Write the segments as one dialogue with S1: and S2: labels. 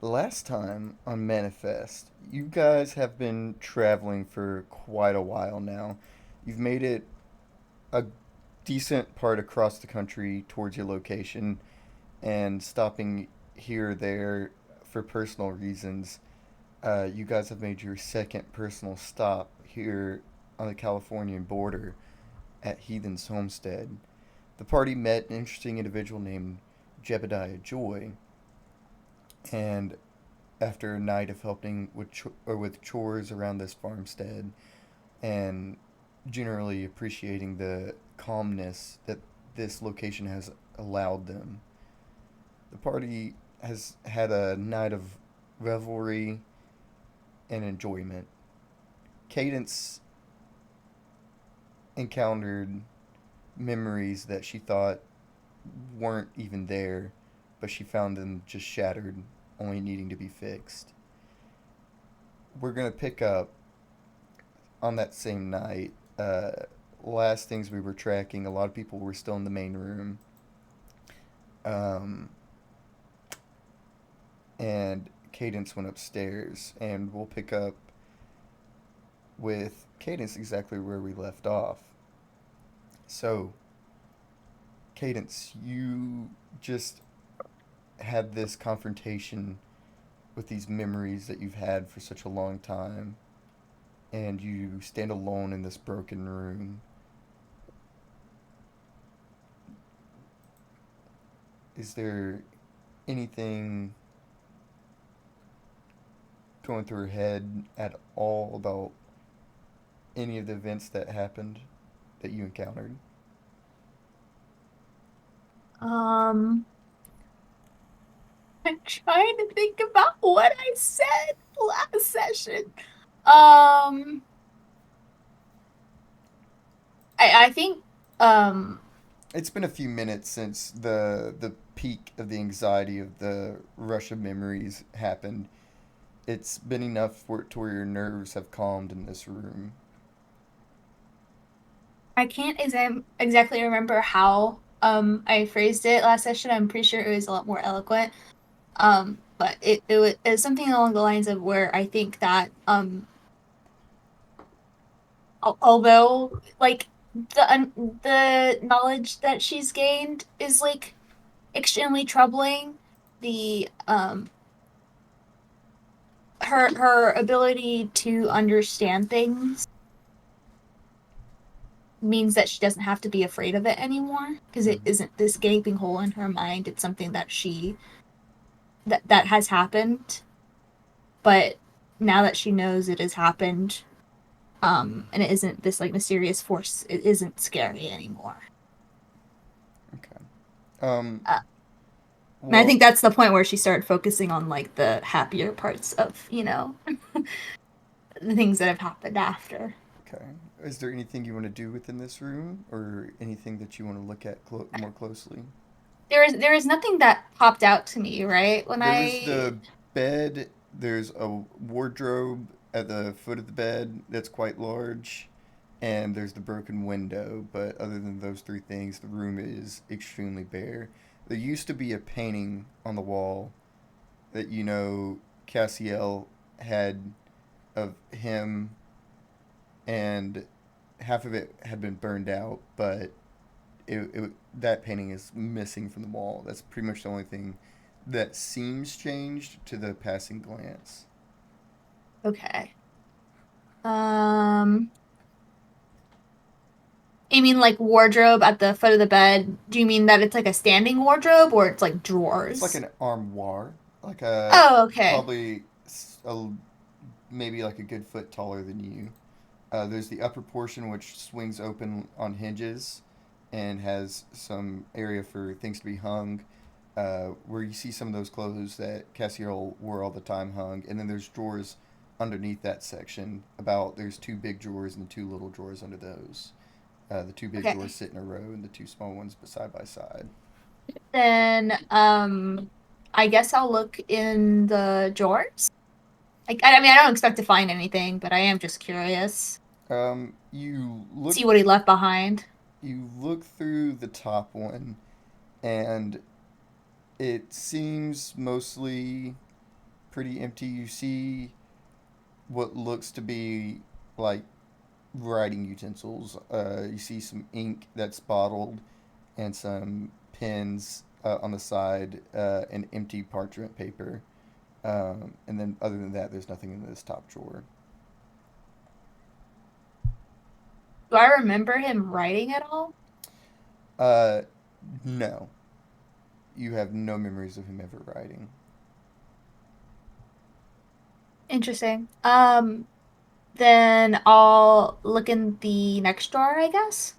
S1: last time on Manifest, you guys have been traveling for quite a while now. You've made it a decent part across the country towards your location and stopping here or there for personal reasons. You guys have made your second personal stop here on the Californian border at Heathen's Homestead. The party met an interesting individual named Jebediah Joy, and after a night of helping with chores around this farmstead and generally appreciating the calmness that this location has allowed them. The party has had a night of revelry and enjoyment. Cadence encountered memories that she thought weren't even there, but she found them just shattered, only needing to be fixed. We're going to pick up on that same night. Last things we were tracking, a lot of people were still in the main room. Um, and Cadence went upstairs, and we'll pick up with Cadence exactly where we left off. So, Cadence, you just had this confrontation with these memories that you've had for such a long time, and you stand alone in this broken room. Is there anything going through her head at all about any of the events that happened that you encountered?
S2: Um, I'm trying to think about what I said last session. Um, I think um
S1: It's been a few minutes since the peak of the anxiety of the rush of memories happened. It's been enough for to where your nerves have calmed in this room.
S2: I can't exactly remember how I phrased it last session. I'm pretty sure it was a lot more eloquent. But it was something along the lines of where I think that although like the knowledge that she's gained is like extremely troubling, the her ability to understand things means that she doesn't have to be afraid of it anymore because it
S1: Mm-hmm.
S2: isn't this gaping hole in her mind. It's something that that has happened, but now that she knows it has happened, and it isn't this like mysterious force, it isn't scary anymore.
S1: Okay. Um.
S2: uh, and I
S1: Well.
S2: think that's the point where she started focusing on like the happier parts of the things that have happened after.
S1: Okay. Is there anything you want to do within this room, or anything that you want to look at more closely?
S2: There is nothing that popped out to me right when
S1: There was
S2: I.
S1: the bed. There's a wardrobe at the foot of the bed that's quite large, and there's the broken window. But other than those three things, the room is extremely bare. There used to be a painting on the wall that Cassiel had of him, and half of it had been burned out, but that painting is missing from the wall. That's pretty much the only thing that seems changed to the passing glance.
S2: Okay. um You mean like wardrobe at the foot of the bed? Do you mean that it's like a standing wardrobe or it's like
S1: It's like
S2: drawers?
S1: an armoire, like a
S2: Oh, okay.
S1: probably a, maybe like a good foot taller than you. There's the upper portion which swings open on hinges and has some area for things to be hung, where you see some of those clothes that Cassiel wore all the time hung, and then there's drawers underneath that section. There's two big drawers and two little drawers under those. The two big drawers
S2: Okay.
S1: sit in a row, and the two small ones side by side.
S2: Then I guess I'll look in the drawers. Like I mean I don't expect to find anything, but I am just curious.
S1: You look
S2: See what he left behind.
S1: through the top one, and it seems mostly pretty empty. You see what looks to be like writing utensils. You see some ink that's bottled and some pens on the side, and empty parchment paper. And then, other than that, there's nothing in this top drawer.
S2: Do I remember him writing at all?
S1: Uh, no. You have no memories of him ever writing.
S2: Interesting. Then I'll look in the next drawer, I guess.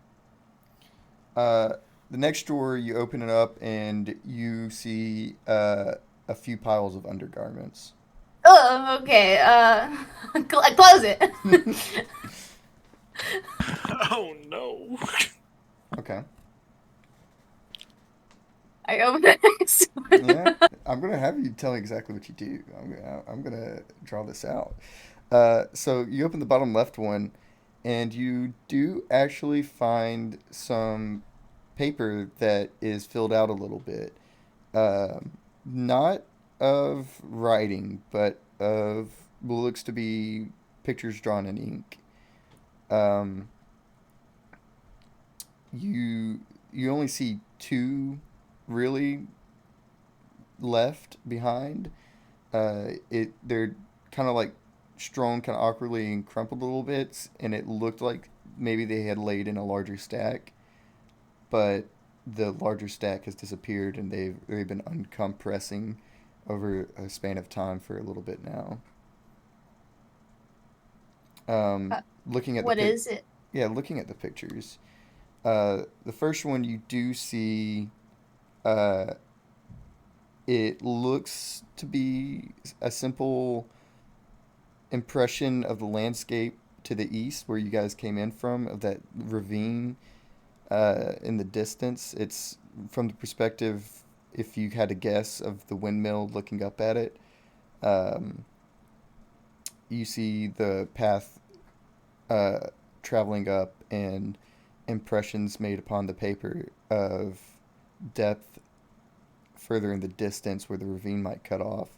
S1: Uh, the next drawer, you open it up and you see a few piles of undergarments.
S2: Oh, okay. Close it.
S3: Oh no.
S1: Okay.
S2: I open the next
S1: Yeah,
S2: one.
S1: I'm gonna have you tell me exactly what you do. I'm gonna draw this out. So you open the bottom left one, and you do actually find some paper that is filled out a little bit. Not of writing, but of what looks to be pictures drawn in ink. Um, you only see two really left behind. They're kind of like strewn kind of awkwardly and crumpled a little bit, and it looked like maybe they had laid in a larger stack, but the larger stack has disappeared, and they've been uncompressing over a span of time for a little bit now.
S2: Uh,
S1: Looking at the
S2: what
S1: pic,
S2: is it?
S1: yeah, looking at the pictures. The first one you do see. Uh, it looks to be a simple impression of the landscape to the east where you guys came in from, of that ravine in the distance. It's from the perspective, if you had a guess, of the windmill looking up at it. Um, you see the path uh, traveling up and impressions made upon the paper of depth further in the distance where the ravine might cut off.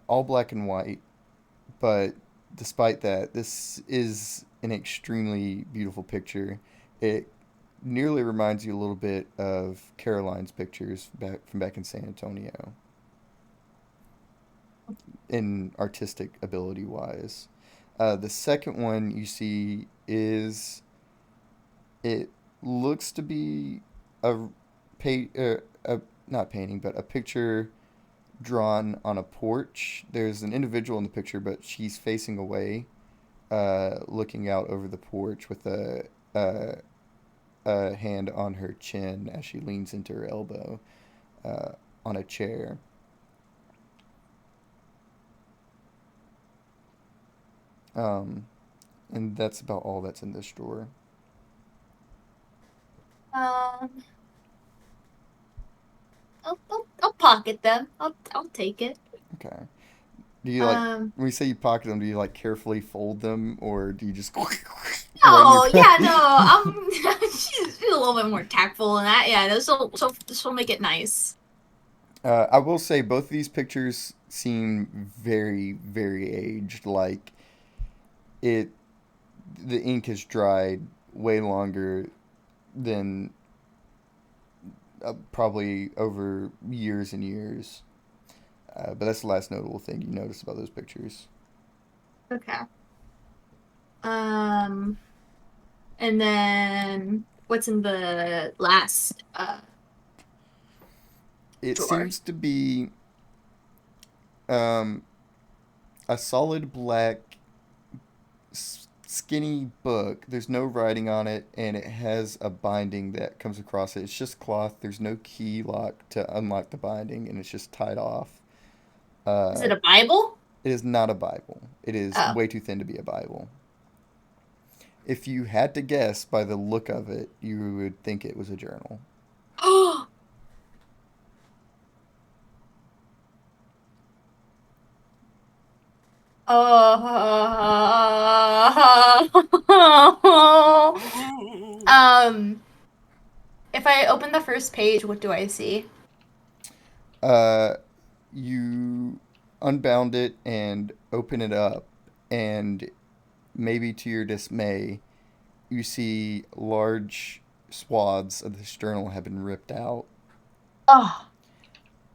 S1: All black and white, but despite that, this is an extremely beautiful picture. It nearly reminds you a little bit of Caroline's pictures back in San Antonio, in artistic ability wise. The second one you see is, it looks to be a a not painting, but a picture drawn on a porch. There's an individual in the picture, but she's facing away, looking out over the porch with a hand on her chin as she leans into her elbow uh, on a chair. Um, and that's about all that's in this drawer.
S2: Um, I'll pocket them. I'll take it.
S1: Okay. Do you like,
S2: Um,
S1: when you say you pocket them? Do you like carefully fold them, or do you just right in your
S2: oh yeah, no,
S1: pocket?
S2: she's a little bit more tactful than that. Yeah, this will make it nice.
S1: I will say both of these pictures seem very, very aged. Like, it, the ink has dried way longer than, probably over years and years. But that's the last notable thing you notice about those pictures.
S2: Okay. Um, and then what's in the last
S1: It
S2: drawer?
S1: seems to be um, a solid black, skinny book. There's no writing on it, and it has a binding that comes across it. It's just cloth. There's no key lock to unlock the binding, and it's just tied off.
S2: Is
S1: Uh,
S2: it a Bible?
S1: it is not a Bible. It is
S2: Oh.
S1: way too thin to be a Bible. If you had to guess by the look of it, you would think it was a journal.
S2: Oh.
S3: Ooh.
S2: um, if I open the first page, what do I see?
S1: Uh, you unbound it and open it up, and maybe to your dismay, you see large swaths of this journal have been ripped out.
S2: Oh,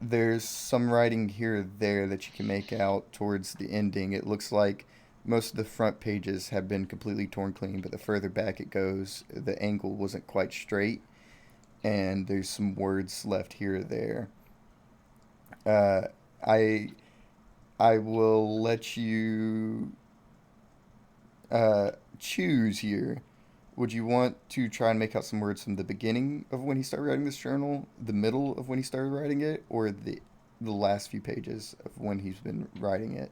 S1: There's some writing here or there that you can make out towards the ending. It looks like most of the front pages have been completely torn clean, but the further back it goes, the angle wasn't quite straight, and there's some words left here or there. Uh, I I will let you uh, choose here. Would you want to try and make out some words from the beginning of when he started writing this journal, the middle of when he started writing it, or the last few pages of when he's been writing it?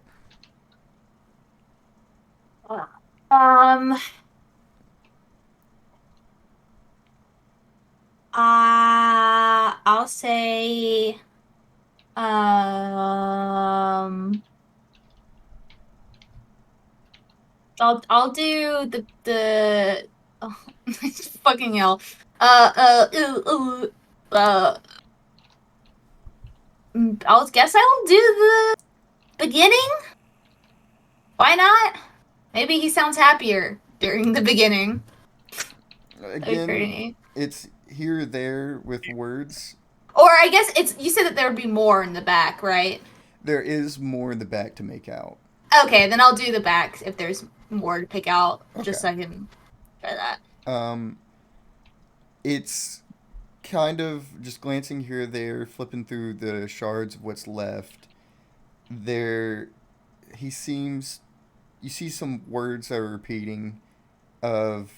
S2: um, I'll say, um, I'll do the oh, fucking hell. Uh, I'll guess I'll do the beginning. Why not? Maybe he sounds happier during the beginning. That'd be
S1: Again,
S2: pretty.
S1: it's here or there with words.
S2: Or I guess it's you said that there would be more in the back, right?
S1: There is more in the back to make out.
S2: Okay, then I'll do the back if there's more to pick out, just
S1: Okay.
S2: so I can try that.
S1: Um, it's kind of just glancing here or there, flipping through the shards of what's left. There, he seems. You see some words that are repeating. Of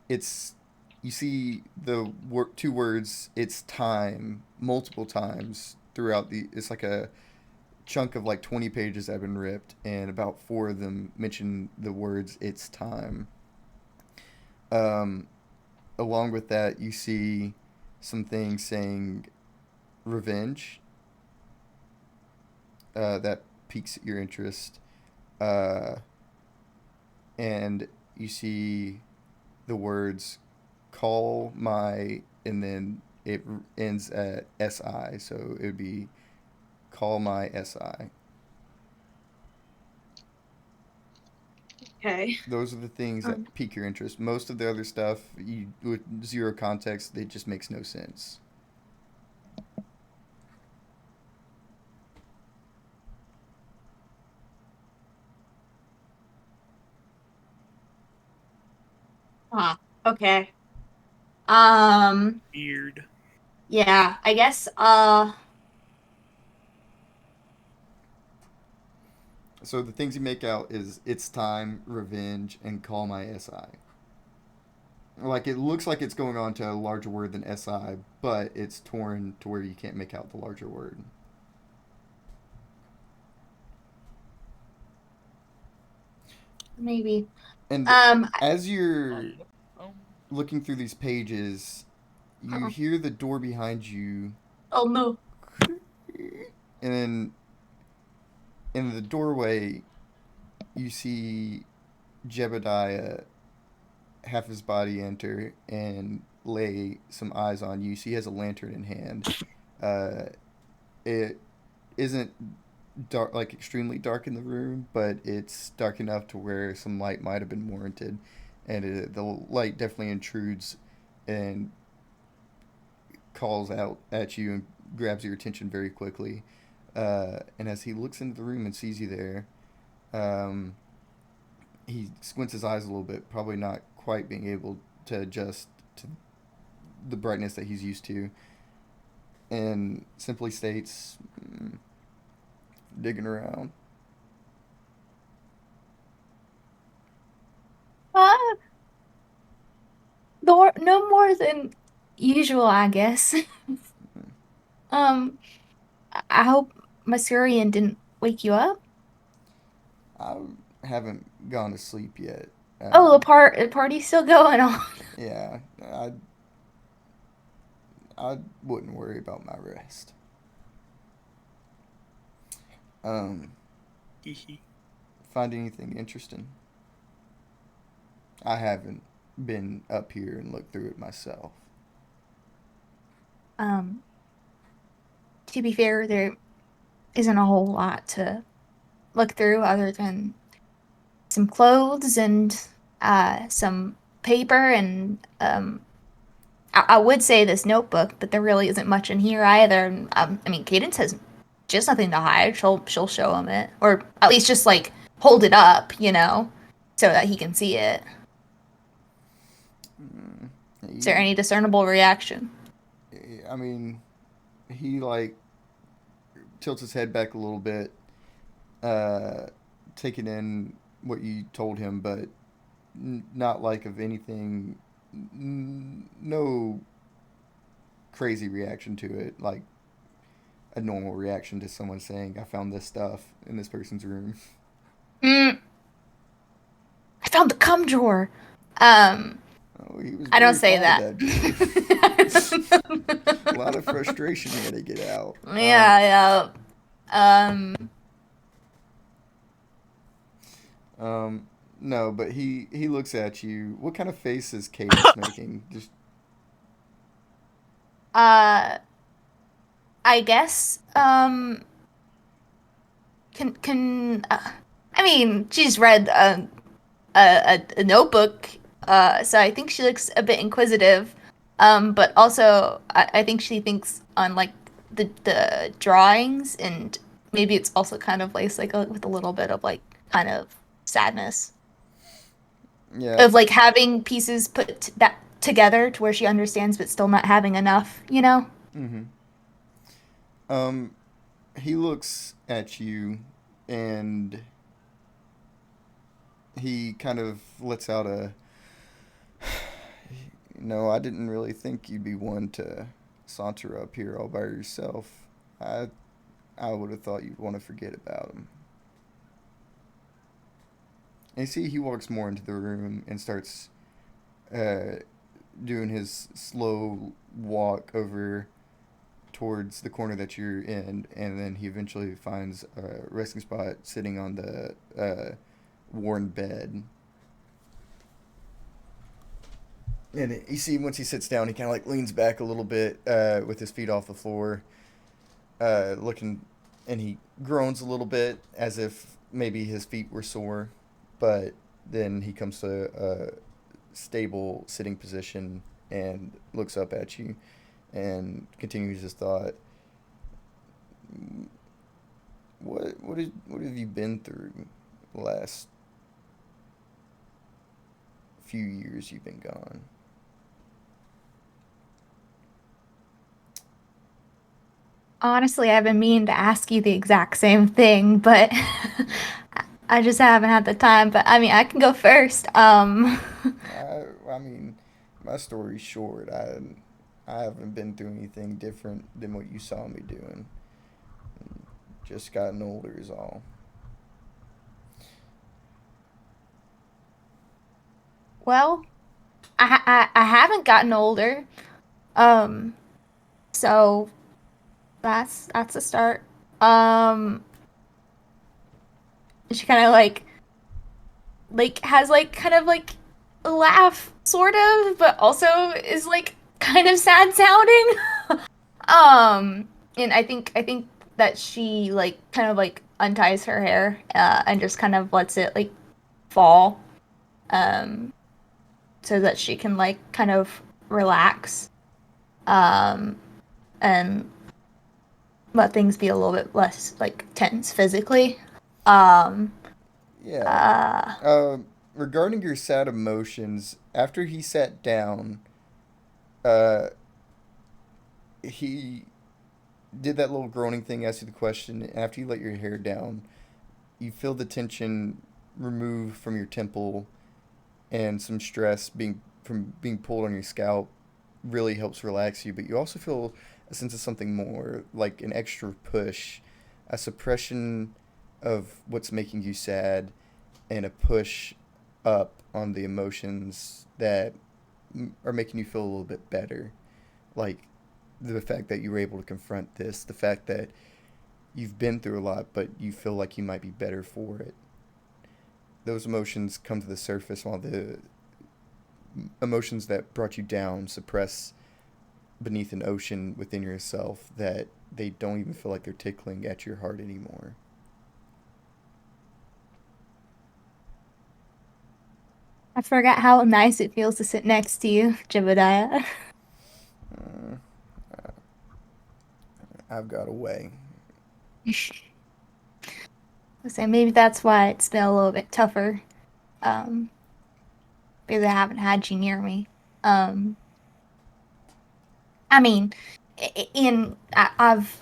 S1: it's. You see the two words. It's time multiple times throughout the. It's like a chunk of like 20 pages that have been ripped, and about four of them mention the words "it's time." Um, Along with that, you see some things saying revenge that piques your interest. Uh, and you see the words call my, and then it ends at SI. So it would be call my SI.
S2: Okay.
S1: Those are the things that
S2: Um,
S1: pique your interest. Most of the other stuff, you with zero context, it just makes no sense.
S2: huh. Okay. Um,
S3: Weird.
S2: yeah, I guess
S1: So the things you make out is it's time, revenge, and call my SI. Like it looks like it's going on to a larger word than SI, but it's torn to where you can't make out the larger word.
S2: maybe.
S1: And
S2: Um,
S1: as you're
S3: Um, um,
S1: looking through these pages, you
S2: uh,
S1: hear the door behind you,
S2: oh no.
S1: and then in the doorway, you see Jebediah half his body enter and lay some eyes on you. So he has a lantern in hand. Uh, it isn't dark, like extremely dark in the room, but it's dark enough to where some light might have been warranted, and the light definitely intrudes and calls out at you and grabs your attention very quickly. And as he looks into the room and sees you there, um, he squints his eyes a little bit, probably not quite being able to adjust to the brightness that he's used to, and simply states, digging around.
S2: Uh, no more than usual, I guess. Um, I hope Masurian didn't wake you up.
S1: I haven't gone to sleep yet.
S2: Oh,
S1: Um,
S2: the party's still going on.
S1: yeah, I wouldn't worry about my rest. Um,
S3: hee hee.
S1: find anything interesting? I haven't been up here and looked through it myself.
S2: Um, to be fair, isn't a whole lot to look through other than some clothes and some paper and I would say this notebook, but there really isn't much in here either. I mean, Cadence has just nothing to hide. She'll show him it, or at least just like hold it up, so that he can see it. Is there
S1: He,
S2: any discernible reaction?
S1: I mean, he like tilts his head back a little bit, uh, taking in what you told him, but not like of anything. No crazy reaction to it, like a normal reaction to someone saying, "I found this stuff in this person's room."
S2: Mm, I found the cum drawer. Um,
S1: Oh, he was
S2: I don't
S1: very
S2: say
S1: fond of
S2: that.
S1: that drawer. A lot of frustration he had to get out.
S2: Yeah, yeah.
S1: Um, no, but he looks at you. What kind of face is Cadence making? Just
S2: Uh, I guess. I mean, she's read a notebook, so I think she looks a bit inquisitive. But also I think she thinks on like the drawings, and maybe it's also kind of like with a little bit of like kind of sadness
S1: yeah.
S2: of like having pieces that together to where she understands, but still not having enough.
S1: Mm-hmm. Um, he looks at you, and he kind of lets out a. No, I didn't really think you'd be one to saunter up here all by yourself. I I would have thought you'd want to forget about him. And you see, he walks more into the room and starts uh, doing his slow walk over towards the corner that you're in, and then he eventually finds a resting spot sitting on the worn bed. And you see, once he sits down, he kind of like leans back a little bit with his feet off the floor, looking, and he groans a little bit as if maybe his feet were sore, but then he comes to a stable sitting position and looks up at you and continues his thought. What have you been through the last few years you've been gone?
S2: Honestly, I've been meaning to ask you the exact same thing, but I just haven't had the time. But I mean, I can go first.
S1: I mean, my story's short. I haven't been through anything different than what you saw me doing. Just gotten older is all.
S2: Well, I haven't gotten older. Um, so that's a start. Um, she kind of like has like kind of like a laugh, sort of, but also is like kind of sad sounding. And I think that she like kind of like unties her hair and just kind of lets it like fall um so that she can like kind of relax um and let things be a little bit less like tense physically. Um
S1: Yeah.
S2: uh
S1: Uh, Regarding your sad emotions, after he sat down, uh, he did that little groaning thing, asked you the question. And after you let your hair down, you feel the tension remove from your temple, and some stress being from being pulled on your scalp really helps relax you. But you also feel a sense of something more, like an extra push, a suppression of what's making you sad, and a push up on the emotions that are making you feel a little bit better. Like the fact that you were able to confront this, the fact that you've been through a lot, but you feel like you might be better for it. Those emotions come to the surface while the emotions that brought you down suppress beneath an ocean within yourself that they don't even feel like they're tickling at your heart anymore.
S2: I forgot how nice it feels to sit next to you, Jebediah.
S1: Uh, I've got a way.
S2: So maybe that's why it's been a little bit tougher. Um, because I haven't had you near me. Um, I mean, I've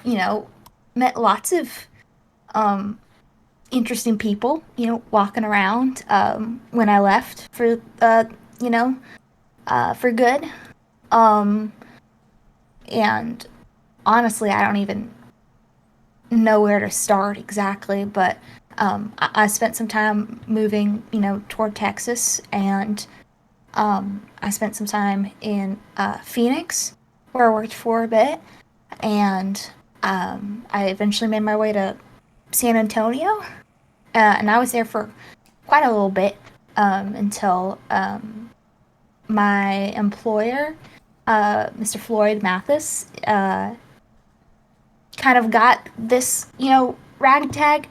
S2: met lots of um interesting people, walking around when I left for you know for good. Um, and honestly, I don't even know where to start exactly, but I spent some time moving, toward Texas, and I spent some time in Phoenix, where I worked for a bit, and I eventually made my way to San Antonio, and I was there for quite a little bit until my employer, Mr. Floyd Mathis, kind of got this, ragtag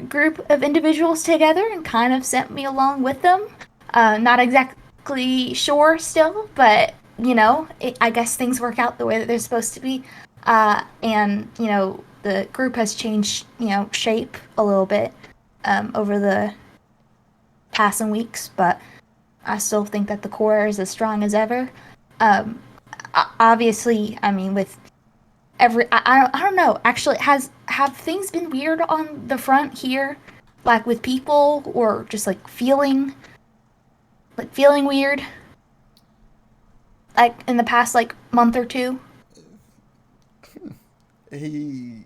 S2: group of individuals together and kind of sent me along with them. Not exactly sure still, but I guess things work out the way that they're supposed to be. And the group has changed, shape a little bit over the passing weeks, but I still think that the core is as strong as ever. Um, Obviously, I mean, with I don't know. Actually, have things been weird on the front here, like with people or just like feeling weird, like in the past like month or two?
S1: He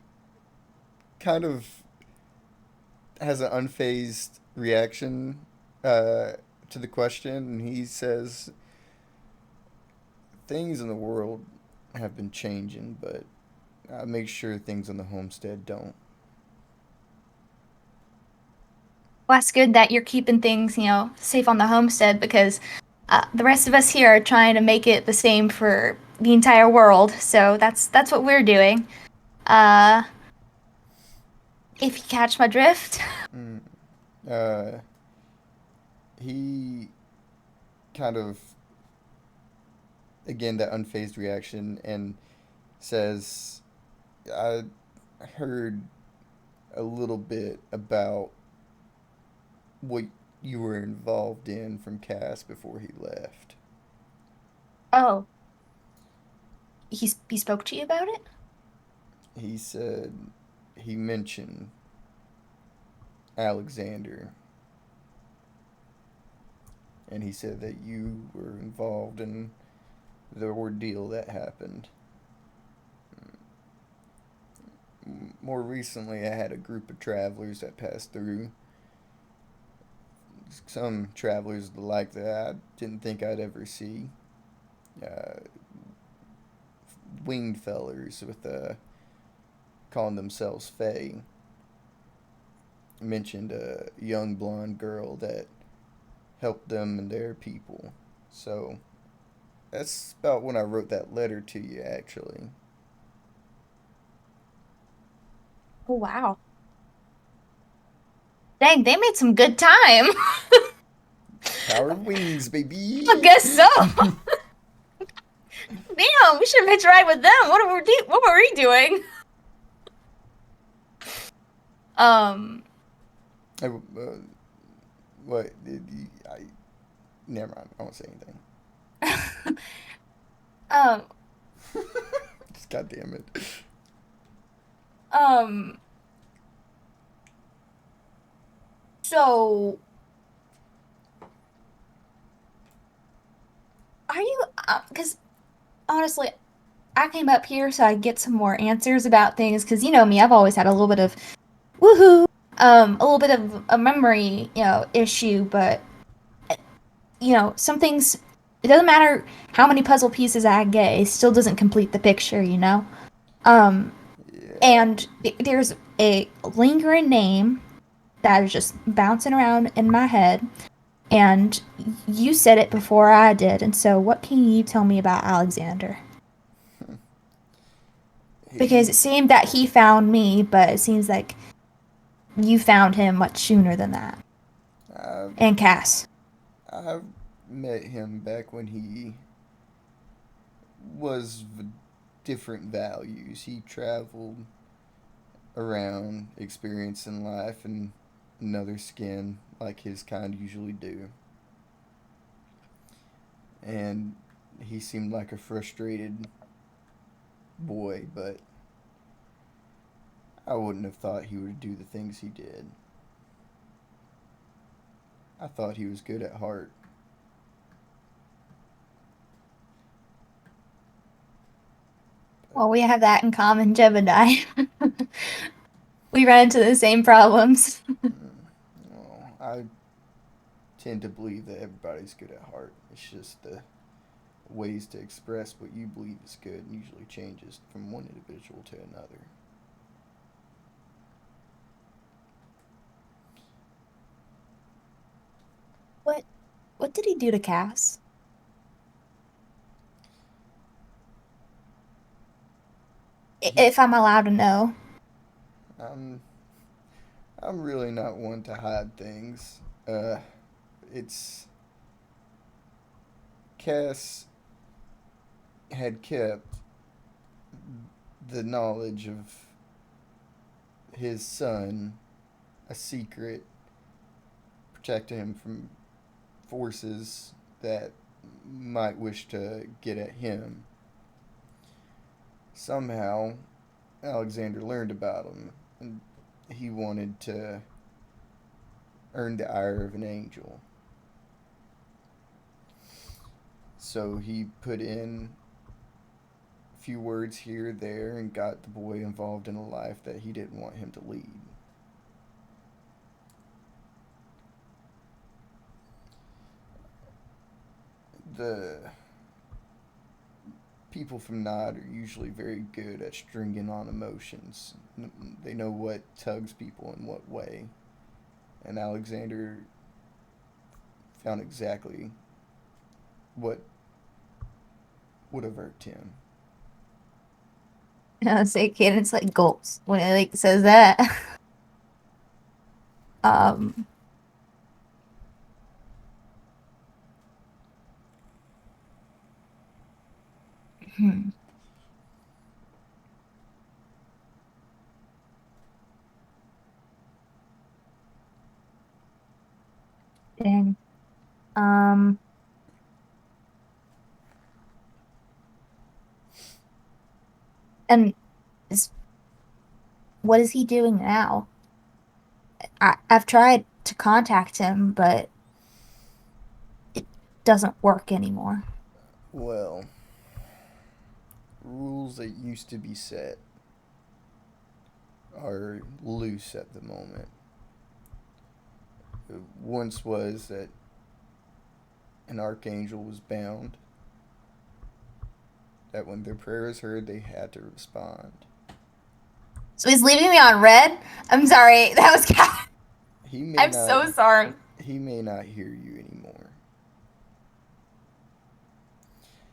S1: kind of has an unfazed reaction to the question, and he says, "Things in the world have been changing, but I make sure things on the homestead don't."
S2: Well, that's good that you're keeping things, safe on the homestead because the rest of us here are trying to make it the same for the entire world. So that's what we're doing. Uh, if you catch my drift.
S1: Mm. Uh, he kind of, again, that unfazed reaction, and says, "I heard a little bit about what you were involved in from Cass before he left."
S2: Oh, he spoke to you about it?
S1: He said he mentioned Alexander, and he said that you were involved in the ordeal that happened. More recently, I had a group of travelers that passed through. Some travelers like that I didn't think I'd ever see. Uh, Winged fellers with calling themselves Fae. Mentioned a young blonde girl that helped them and their people. So that's about when I wrote that letter to you, actually.
S2: Oh wow. Dang, they made some good time.
S1: Power of wings, baby.
S2: I guess so. Damn, we should have hitched a ride with them. What were we doing? Um,
S1: What? I, never mind. I won't say anything.
S2: um,
S1: Just God damn it.
S2: um. So, are you? Because honestly, I came up here so I get some more answers about things. Because you know me, I've always had a little bit of woohoo, a little bit of a memory, issue. But some things. It doesn't matter how many puzzle pieces I get; it still doesn't complete the picture. Um,
S1: Yeah.
S2: and there's a lingering name that is just bouncing around in my head. And you said it before I did. And so, what can you tell me about Alexander? Because it seemed that he found me, but it seems like you found him much sooner than that.
S1: I
S2: And Cass.
S1: I met him back when he was different values. He traveled around experiencing life in another skin like his kind usually do. And he seemed like a frustrated boy, but I wouldn't have thought he would do the things he did. I thought he was good at heart.
S2: Well, we have that in common, Gemini. We run into the same problems.
S1: Well, I tend to believe that everybody's good at heart. It's just the ways to express what you believe is good usually changes from one individual to another.
S2: What what did he do to Cass?
S1: He,
S2: If I'm allowed to know.
S1: I'm, I'm really not one to hide things. Uh, it's Cass had kept the knowledge of his son a secret, protecting him from forces that might wish to get at him. Somehow, Alexander learned about him, and he wanted to earn the ire of an angel. So he put in a few words here, there, and got the boy involved in a life that he didn't want him to lead. The people from Nod are usually very good at stringing on emotions. They know what tugs people in what way. And Alexander found exactly what would have irked him.
S2: Say Cadence like gulps when it like says that. um hmm. Dang. Um and is what is he doing now? I've tried to contact him, but it doesn't work anymore.
S1: Well, rules that used to be set are loose at the moment. It once was that an archangel was bound, that when their prayer is heard, they had to respond.
S2: So he's leaving me on red? I'm sorry. That was
S1: He may
S2: I'm
S1: not
S2: so sorry.
S1: he may not hear you anymore.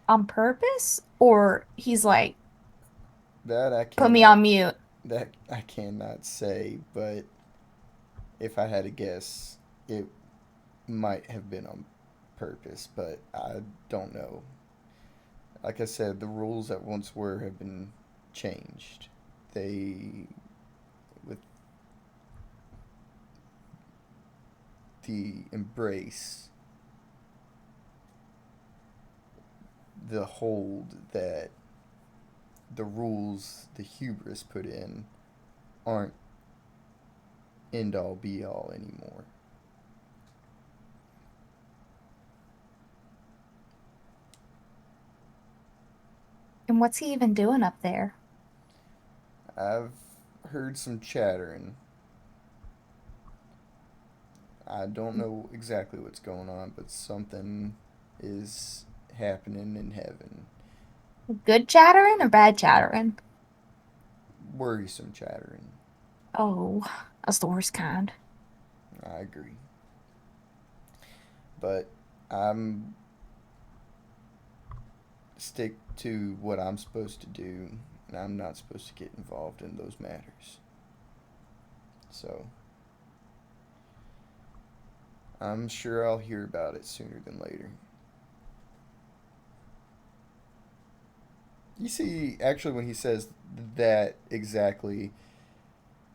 S2: On purpose? Or he's like,
S1: That I
S2: put me
S1: cannot
S2: on mute.
S1: that I cannot say, but if I had to guess, it might have been on purpose, but I don't know. Like I said, the rules that once were have been changed. They, with the embrace, the hold that the rules the hubris put in aren't end all be all anymore.
S2: And what's he even doing up there?
S1: I've heard some chattering. I don't know exactly what's going on, but something is happening in heaven.
S2: Good chattering or bad chattering?
S1: Worrisome chattering.
S2: Oh, that's the worst kind.
S1: I agree. But I'm stick to what I'm supposed to do and I'm not supposed to get involved in those matters. So, I'm sure I'll hear about it sooner than later. You see, actually, when he says that exactly,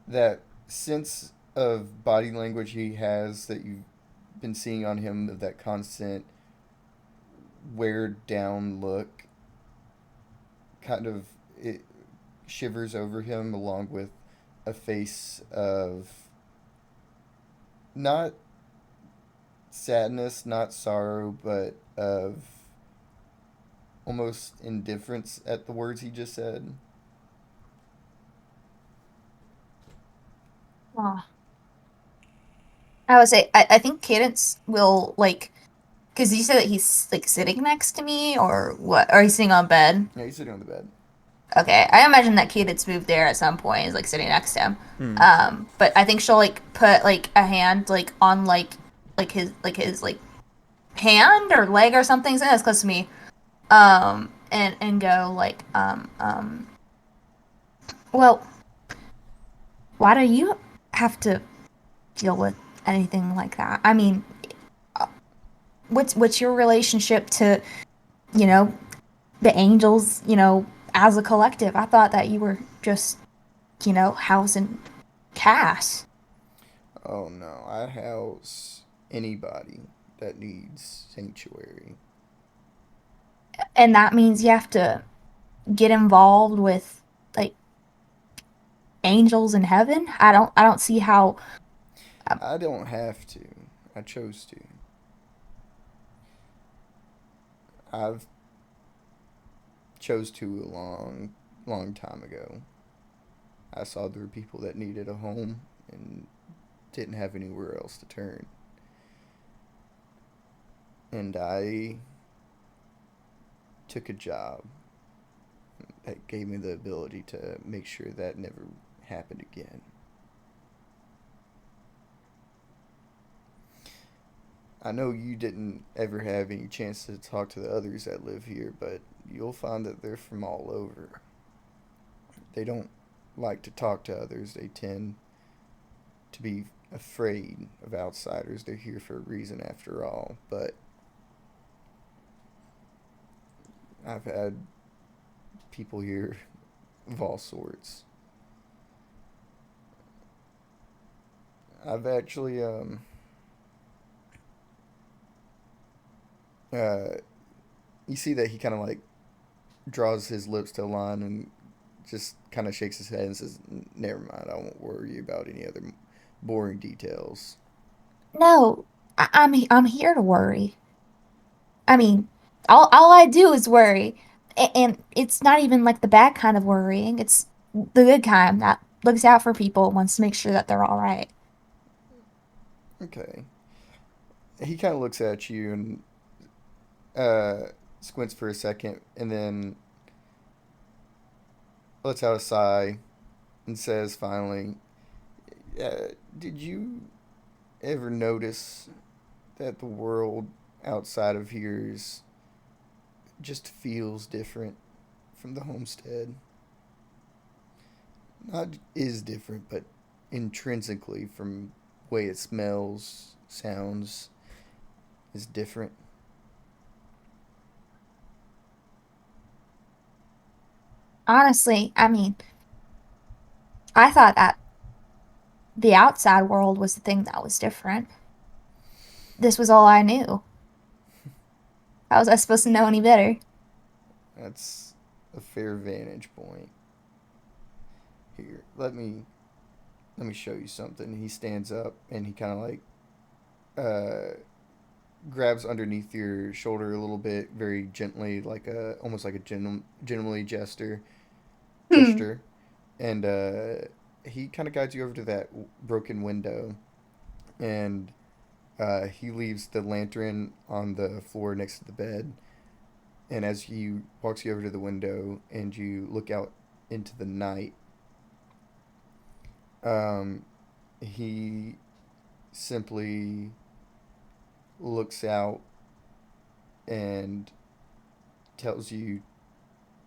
S1: that sense of body language he has that you've been seeing on him, of that constant weared down look, kind of it shivers over him, along with a face of not sadness, not sorrow, but of almost indifference at the words he just said.
S2: Oh. I would say I think Cadence will like because you said that he's like sitting next to me or what? Or he's sitting on bed.
S1: Yeah, he's sitting on the bed.
S2: Okay, I imagine that Cadence moved there at some point. Is like sitting next to him.
S1: Hmm.
S2: But I think she'll like put like a hand like on like his like hand or leg or something. So that's close to me. And go like well, why do you have to deal with anything like that? I mean, what's your relationship to you know the angels, as a collective? I thought that you were just, housing Cass.
S1: Oh no, I house anybody that needs sanctuary.
S2: And that means you have to get involved with like angels in heaven. I don't see how.
S1: I don't have to. I chose to. I've chose to a long time ago. I saw there were people that needed a home and didn't have anywhere else to turn. And I took a job that gave me the ability to make sure that never happened again. I know you didn't ever have any chance to talk to the others that live here, but you'll find that they're from all over. They don't like to talk to others. They tend to be afraid of outsiders. They're here for a reason after all. But I've had people here of all sorts. I've actually uh you see that he kind of like draws his lips to a line and just kind of shakes his head and says, "Never mind. I won't worry about any other boring details."
S2: No, I'm here to worry. I mean, all I do is worry, and it's not even like the bad kind of worrying. It's the good kind that looks out for people, and wants to make sure that they're all right.
S1: Okay. He kind of looks at you and uh, squints for a second, and then lets out a sigh and says finally, "Did you ever notice that the world outside of here's just feels different from the homestead? Not is different, but intrinsically from way it smells, sounds is different."
S2: Honestly, I mean, I thought that the outside world was the thing that was different. This was all I knew. How was I supposed to know any better?
S1: That's a fair vantage point. Here, let me show you something. He stands up and he kind of like uh grabs underneath your shoulder a little bit, very gently, like a almost like a gentlemanly
S2: Hmm.
S1: gesture, and he kind of guides you over to that broken window, and he leaves the lantern on the floor next to the bed, and as he walks you over to the window and you look out into the night, um, he simply looks out and tells you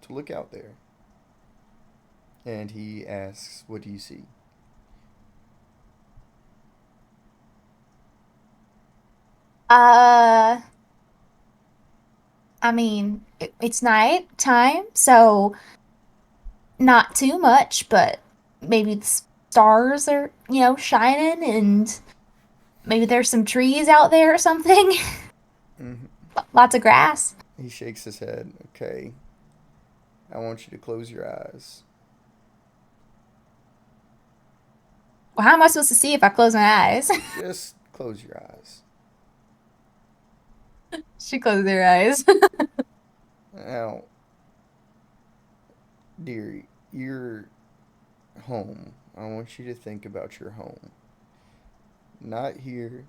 S1: to look out there. And he asks, "What do you see?"
S2: Uh, I mean, it's night time, so not too much, but maybe the stars are, shining, and maybe there's some trees out there or something.
S1: Hmm.
S2: Lots of grass.
S1: He shakes his head. Okay, I want you to close your eyes.
S2: Well, how am I supposed to see if I close my eyes?
S1: Just close your eyes.
S2: She closed her eyes.
S1: Now, dearie, your home. I want you to think about your home. Not here,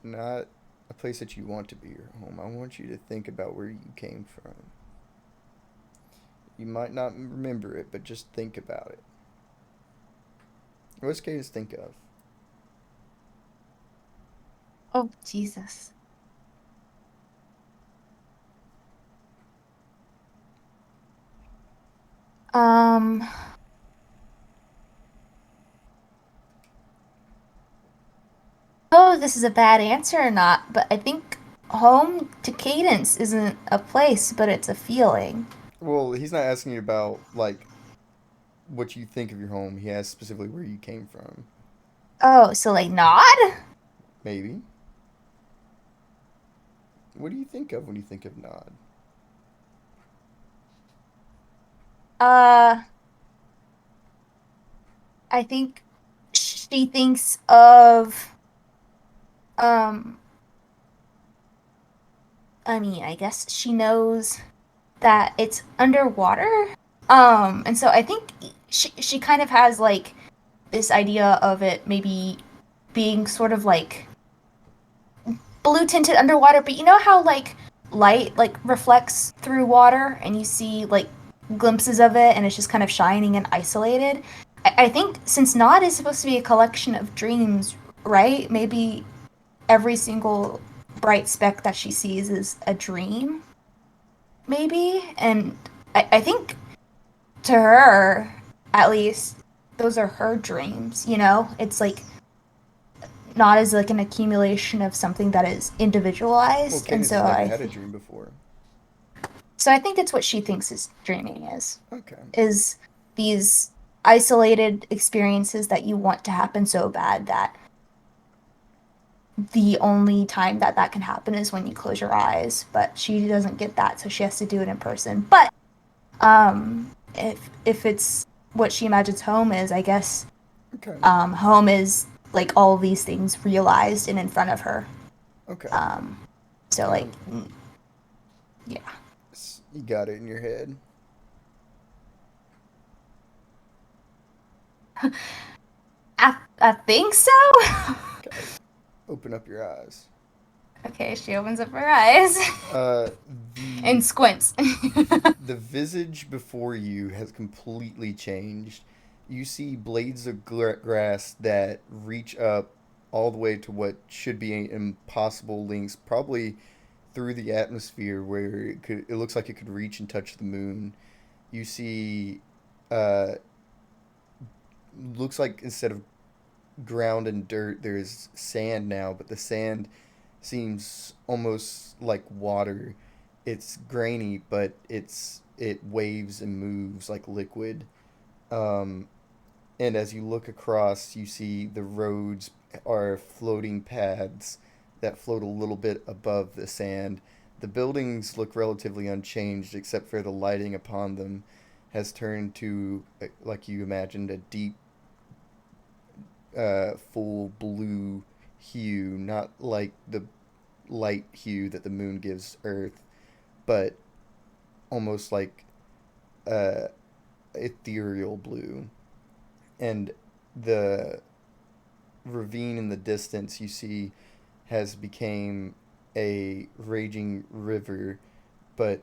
S1: not a place that you want to be your home. I want you to think about where you came from. You might not remember it, but just think about it. What's okay to think of?
S2: Oh, Jesus. Um, oh, this is a bad answer or not, but I think home to Cadence isn't a place, but it's a feeling.
S1: Well, he's not asking you about like what you think of your home. He asked specifically where you came from.
S2: Oh, so like nod?
S1: Maybe. What do you think of when you think of Nod?
S2: Uh, I think she thinks of, um, I mean, I guess she knows that it's underwater. And so I think she kind of has like this idea of it maybe being sort of like blue tinted underwater, but you know how like light like reflects through water and you see like glimpses of it and it's just kind of shining and isolated. I think since Nod is supposed to be a collection of dreams, right? Maybe every single bright speck that she sees is a dream, maybe. And I think to her, at least, those are her dreams, you know? It's like not as like an accumulation of something that is
S1: Well,
S2: individualized. And
S1: Cadence has never had a dream before.
S2: so I think that's what she thinks is dreaming
S1: Okay.
S2: is these isolated experiences that you want to happen so bad that the only time that that can happen is when you close your eyes, but she doesn't get that, so she has to do it in person. But if it's what she imagines home is, I guess
S1: Okay.
S2: home is like all these things realized and in front of her.
S1: Okay.
S2: Um, so like,
S1: Um,
S2: yeah,
S1: you got it in your head.
S2: I think so.
S1: Okay. Open up your eyes.
S2: Okay, she opens up her eyes
S1: Uh,
S2: and
S1: the
S2: squints.
S1: the visage before you has completely changed. You see blades of grass that reach up all the way to what should be impossible lengths, probably through the atmosphere, where it looks like it could reach and touch the moon. You see, uh, looks like instead of ground and dirt, there's sand now, but the sand seems almost like water. It's grainy, but it waves and moves like liquid. Um, and as you look across, you see the roads are floating paths that float a little bit above the sand. The buildings look relatively unchanged, except for the lighting upon them has turned to, like you imagined, a deep, full blue hue, not like the light hue that the moon gives Earth, but almost like uh, ethereal blue. And the ravine in the distance you see has become a raging river, but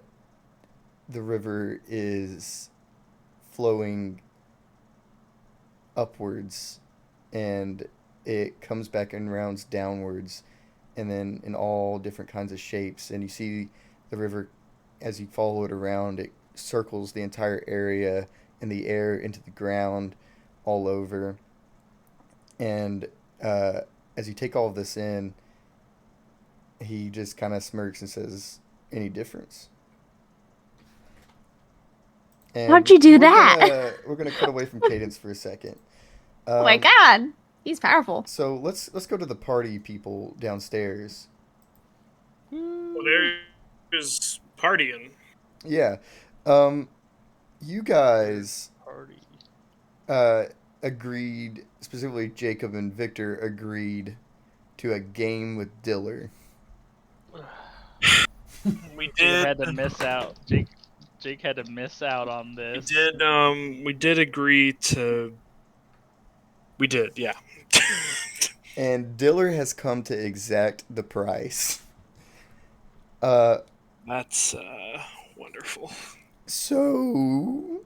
S1: the river is flowing upwards and it comes back and rounds downwards and then in all different kinds of shapes. And you see the river as you follow it around, it circles the entire area, in the air, into the ground, all over. And as you take all of this in, he just kind of smirks and says, "Any difference?" And
S2: How'd you do
S1: we're
S2: that?
S1: gonna cut away from Cadence for a second.
S2: Oh my
S1: Um,
S2: god, he's powerful.
S1: so let's go to the party people downstairs.
S3: Well, there's partying.
S1: Yeah. Um, you guys
S4: Party.
S1: uh, agreed, specifically Jacob and Victor agreed to a game with Diller.
S3: We
S4: Jake
S3: did.
S4: had to miss out. Jake had to miss out on
S3: We
S4: this.
S3: did. We did agree to. We did. Yeah.
S1: And Diller has come to exact the price. Uh,
S3: That's wonderful.
S1: so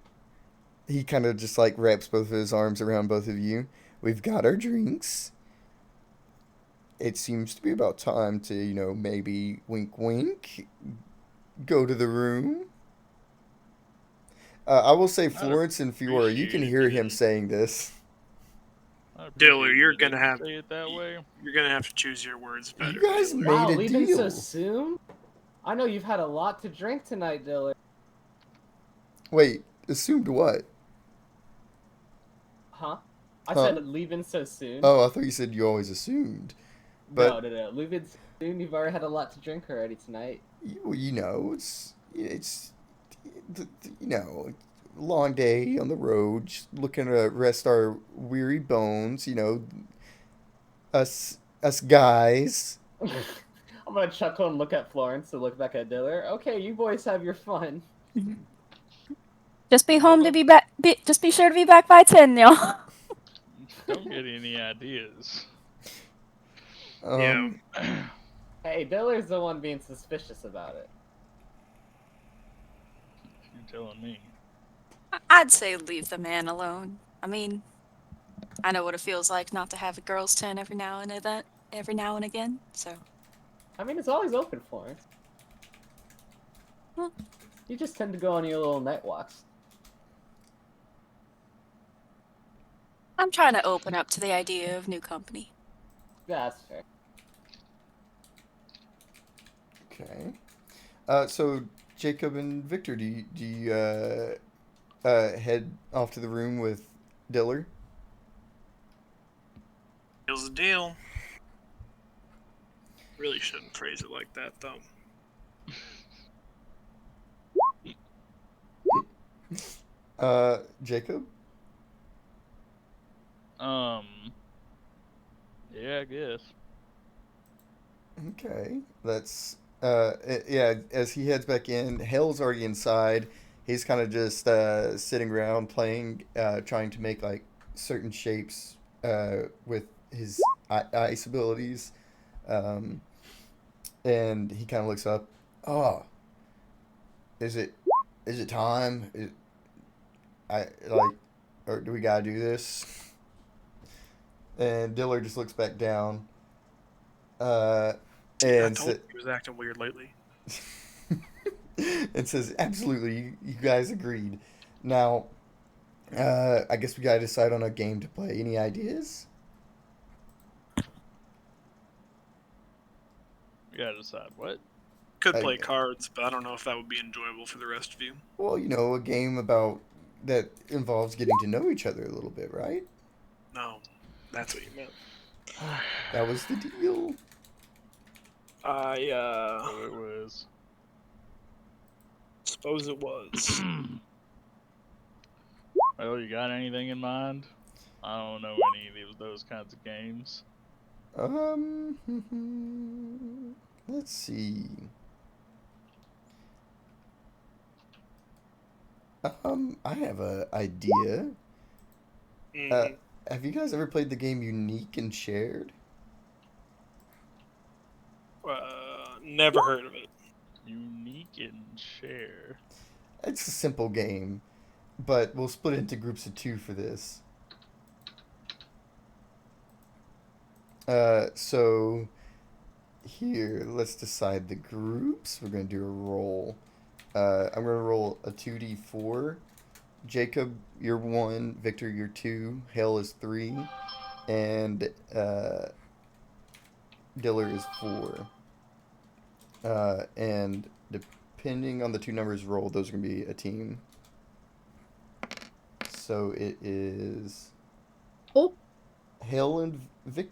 S1: he kind of just like wraps both of his arms around both of you. We've got our drinks. It seems to be about time to, maybe wink wink, go to the room. I will say, Florence and Fiora, you can
S4: appreciate
S1: hear
S4: it.
S1: him saying this.
S4: I appreciate
S3: Diller, you're
S4: you
S3: gonna
S4: didn't
S3: have-
S4: say it that way.
S3: You're gonna have to choose your words better.
S1: You guys
S3: Diller.
S1: made
S5: Wow,
S1: a
S5: leaving so
S1: deal.
S5: soon? I know you've had a lot to drink tonight, Diller.
S1: Wait, assumed what?
S5: Huh? I
S1: Huh?
S5: said leaving so soon.
S1: Oh, I thought you said you always assumed. but-
S5: No. Leaving so soon. You've already had a lot to drink already tonight.
S1: Well, it's long day on the road, just looking to rest our weary bones. Us guys.
S5: I'm gonna chuckle and look at Florence and look back at Diller. Okay, you boys have your fun.
S2: Just be home to be back. Just be sure to be back by 10, y'all.
S4: Don't get any ideas.
S3: Yeah.
S5: Hey, Diller's the one being suspicious about it.
S4: You're telling me.
S6: I'd say leave the man alone. I mean, I know what it feels like not to have a girls' tent every now and again. So
S5: I mean, it's always open, Florence.
S6: Well-
S5: You just tend to go on your little night walks.
S6: I'm trying to open up to the idea of new company.
S5: Yeah, that's fair.
S1: Okay. So Jacob and Victor, do you head off to the room with Diller?
S3: Deal's a deal. Really shouldn't phrase it like that, though.
S1: Jacob?
S4: Yeah, I guess.
S1: Okay. That's yeah, as he heads back in, Hale's already inside. He's kind of just sitting around playing, trying to make like certain shapes with his ice abilities. And he kind of looks up. Oh, is it time? Or do we gotta do this? And Diller just looks back down.
S3: I
S1: And
S3: told you he was acting weird lately.
S1: and says, "Absolutely, you guys agreed. Now, I guess we gotta decide on a game to play. Any ideas?"
S4: We gotta decide what.
S3: Could
S1: I-
S3: play cards, but I don't know if that would be enjoyable for the rest of you.
S1: Well, a game about that involves getting to know each other a little bit, right?
S3: No, that's what you meant.
S1: That was the deal.
S3: I
S4: So it was.
S3: suppose it was.
S4: Well, you got anything in mind? I don't know any of those kinds of games.
S1: Let's see. I have a idea.
S3: Mhm.
S1: Have you guys ever played the game Unique and Shared?
S3: Never heard of it.
S4: Unique and share.
S1: It's a simple game, but we'll split it into groups of 2 for this. So here, let's decide the groups. We're gonna do a roll. I'm gonna roll a 2d4, Jacob, you're 1. Victor, you're 2. Hale is 3. And Diller is 4. And depending on the 2 numbers rolled, those are going to be a team. So it is
S2: Oh.
S1: Hale and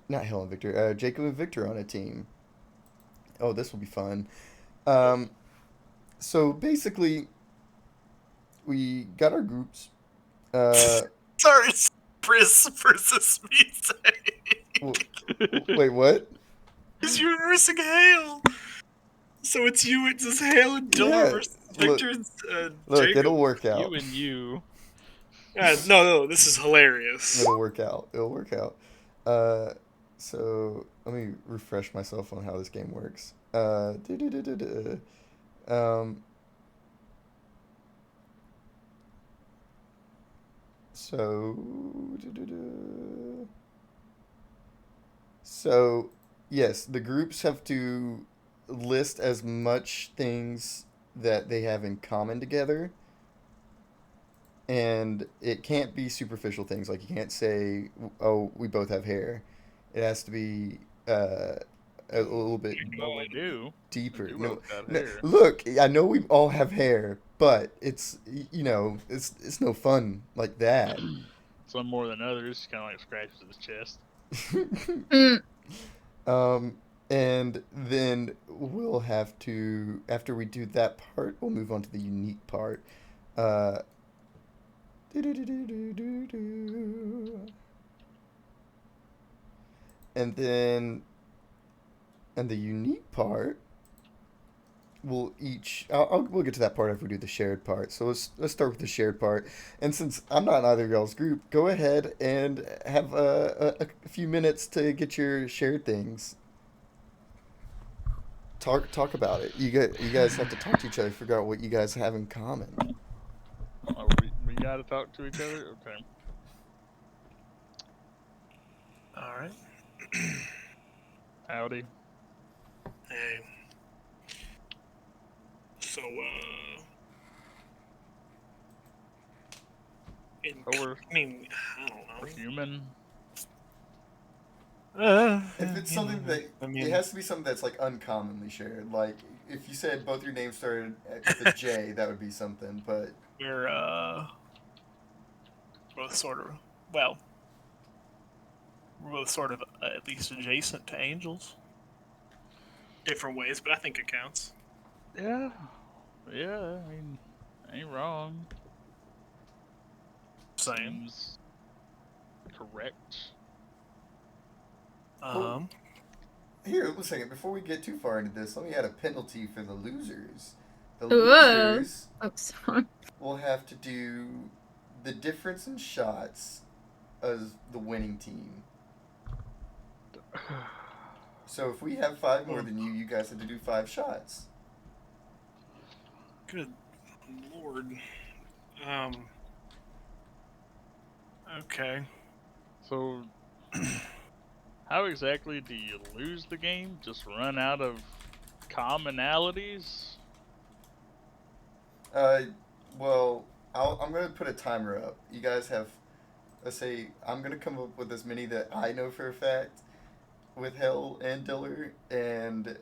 S1: not Hale and Victor, Jacob and Victor on a team. Oh, this will be fun. So basically, we got our groups.
S3: Sorry, it's Chris versus me.
S1: Wait, what?
S3: Because you're versing Hale. So it's you, it's just Hale and Diller
S1: Yeah,
S3: versus
S1: look-
S3: Victor and
S1: Look,
S3: Jacob.
S1: it'll work out.
S4: You and you.
S3: No, this is hilarious.
S1: It'll work out. It'll work out. So let me refresh myself on how this game works. So, so yes, the groups have to list as much things that they have in common together. And it can't be superficial things. Like, you can't say, oh, we both have hair. It has to be a little bit
S4: But we do.
S1: deeper.
S4: We do
S1: No,
S4: both got
S1: no,
S4: hair.
S1: look, I know we all have hair, but it's, it's no fun like that.
S4: Some more than others, kind of like scratches his chest.
S1: And then we'll have to, after we do that part, we'll move on to the unique part. And then, and the unique part, we'll we'll get to that part after we do the shared part. So let's start with the shared part. And since I'm not in either of y'all's group, go ahead and have a few minutes to get your shared things. Talk about it. You guys have to talk to each other, figure out what you guys have in common.
S4: Oh, we gotta talk to each other? Okay.
S3: Alright.
S4: Howdy.
S3: Hey. So,
S4: So we're
S3: I mean, I don't know.
S4: human.
S1: If it's something that
S3: I mean,
S1: it has to be something that's like uncommonly shared. Like if you said both your names started with a J, that would be something. But
S3: we're both sort of, we're both sort of at least adjacent to angels. Different ways, but I think it counts.
S4: Yeah. Yeah, I mean, ain't wrong.
S3: Same.
S4: Seems correct.
S1: here, one second. Before we get too far into this, let me add a penalty for the losers. The
S2: Whoa.
S1: losers
S2: Oh, sorry.
S1: will have to do the difference in shots as the winning team. So if we have 5 more than you, you guys have to do 5 shots.
S3: Good lord. Okay.
S4: So, how exactly do you lose the game? Just run out of commonalities?
S1: Well, I'm gonna put a timer up. You guys have, let's say, I'm gonna come up with as many that I know for a fact with Hell and Diller, and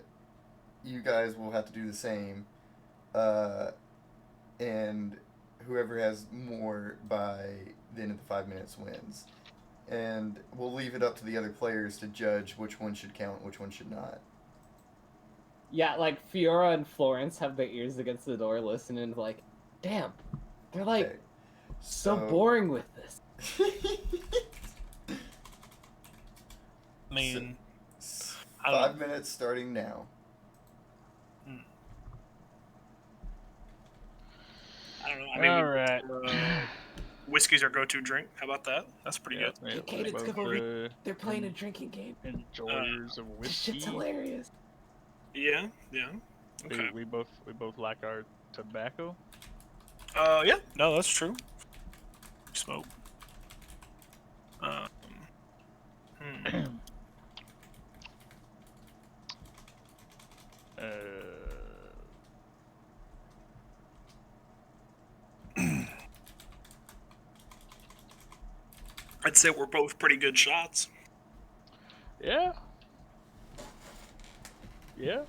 S1: you guys will have to do the same. And whoever has more by the end of the 5 minutes wins. And we'll leave it up to the other players to judge which one should count, which one should not.
S5: Yeah, like Fiora and Florence have their ears against the door listening like, damn, they're like
S1: Okay.
S5: so boring with this.
S3: I mean,
S1: S-
S3: I don't
S1: 5 minutes starting now.
S3: I don't know. I mean,
S4: Alright.
S3: whiskey's our go-to drink. How about that? That's pretty good.
S5: Hey, Kate, it's
S4: both,
S5: Cavalry. They're playing a drinking game.
S4: enjoyers of
S5: This
S4: whiskey.
S5: shit's hilarious.
S3: Yeah. Okay.
S4: We both like our tobacco.
S3: Yeah. No, that's true. Smoke. I'd say we're both pretty good shots.
S4: Yeah. Yeah.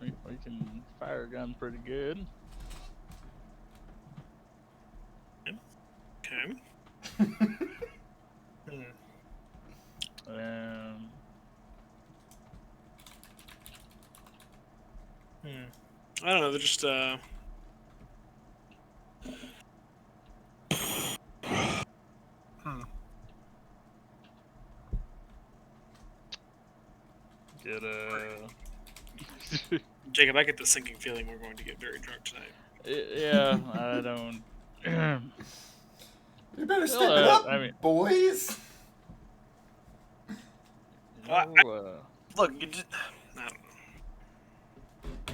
S4: We can fire a gun pretty good.
S3: Okay.
S4: Um,
S3: I don't know. They're just
S4: get a.
S3: Jacob, I get the sinking feeling we're going to get very drunk tonight.
S4: Yeah, I don't.
S1: You better step
S4: Well,
S1: it up,
S4: I mean-
S1: boys.
S3: Look, you just, I don't know.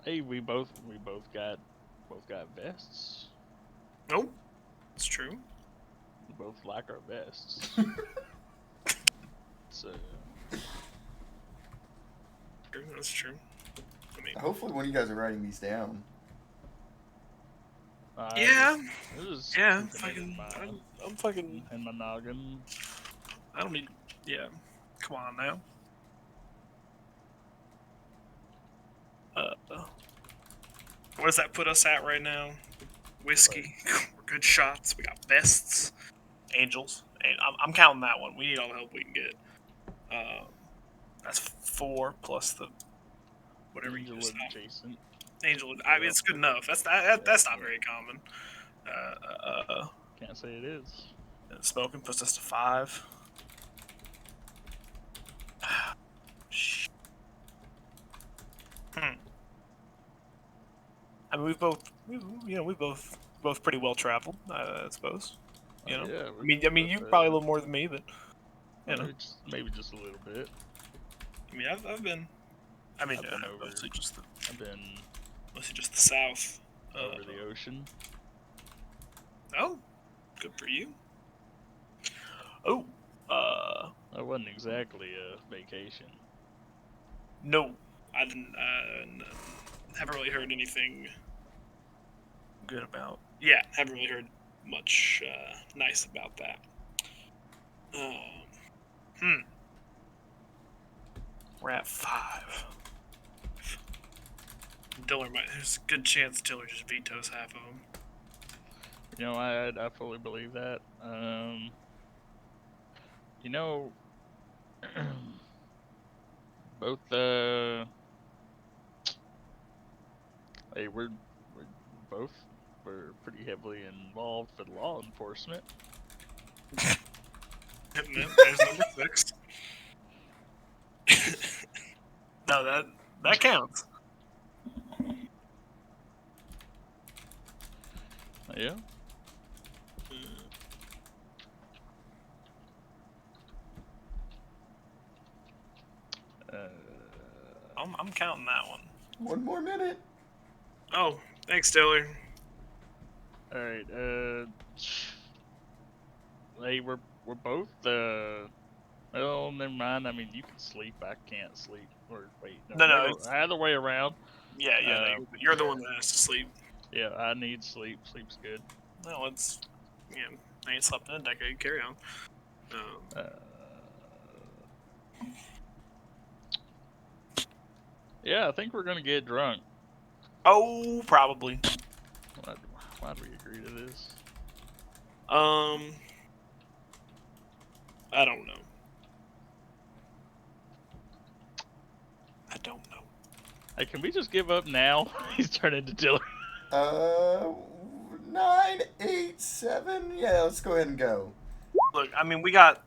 S4: Hey, we both got vests.
S3: Nope, it's true.
S4: We both like our vests. So
S3: That's true. I mean,
S1: Hopefully, one of you guys are writing these down.
S3: yeah,
S4: it was
S3: yeah.
S4: keeping it
S3: I'm fucking.
S4: in my noggin.
S3: I don't need. Yeah, come on now. What does that put us at right now? Whiskey. We're good shots. We got vests. Angels. And I'm counting that one. We need all the help we can get. That's 4 plus the whatever
S4: Angel
S3: you just
S4: adjacent.
S3: Angel. I mean, it's good enough. That's not very common.
S4: Can't say it is.
S3: Smoking puts us to 5. I mean, we've both pretty well traveled, I suppose. You know,
S4: Yeah,
S3: I mean, you probably a little more than me, but you know,
S4: maybe just a little bit.
S3: I mean, I've been. I mean,
S4: I've been over.
S3: mostly just the South.
S4: Over the ocean.
S3: Oh, good for you. Oh,
S4: That wasn't exactly a vacation.
S3: no, I didn't. Haven't really heard anything good about. Yeah, haven't really heard much nice about that. We're at 5. Diller might. There's a good chance Diller just vetoes half of them.
S4: You know, I fully believe that. You know, both hey, we're pretty heavily involved with law enforcement.
S3: And then there's number 6. No, that counts.
S4: Yeah.
S3: I'm counting that one.
S1: 1 more minute.
S3: Oh, thanks, Diller.
S4: All right. Hey, we're both. Well, never mind. I mean, you can sleep. I can't sleep. Or wait,
S3: No,
S4: either way around.
S3: Yeah, no, you're the one that has to sleep.
S4: Yeah, I need sleep. Sleep's good.
S3: No, it's I ain't slept in a decade. Carry on.
S4: Yeah, I think we're gonna get drunk.
S3: Oh, probably.
S4: Why do we agree to this?
S3: I don't know.
S4: Hey, can we just give up now? He's turned into Diller.
S1: 9, 8, 7. Yeah, let's go ahead and go.
S3: Look, I mean, we got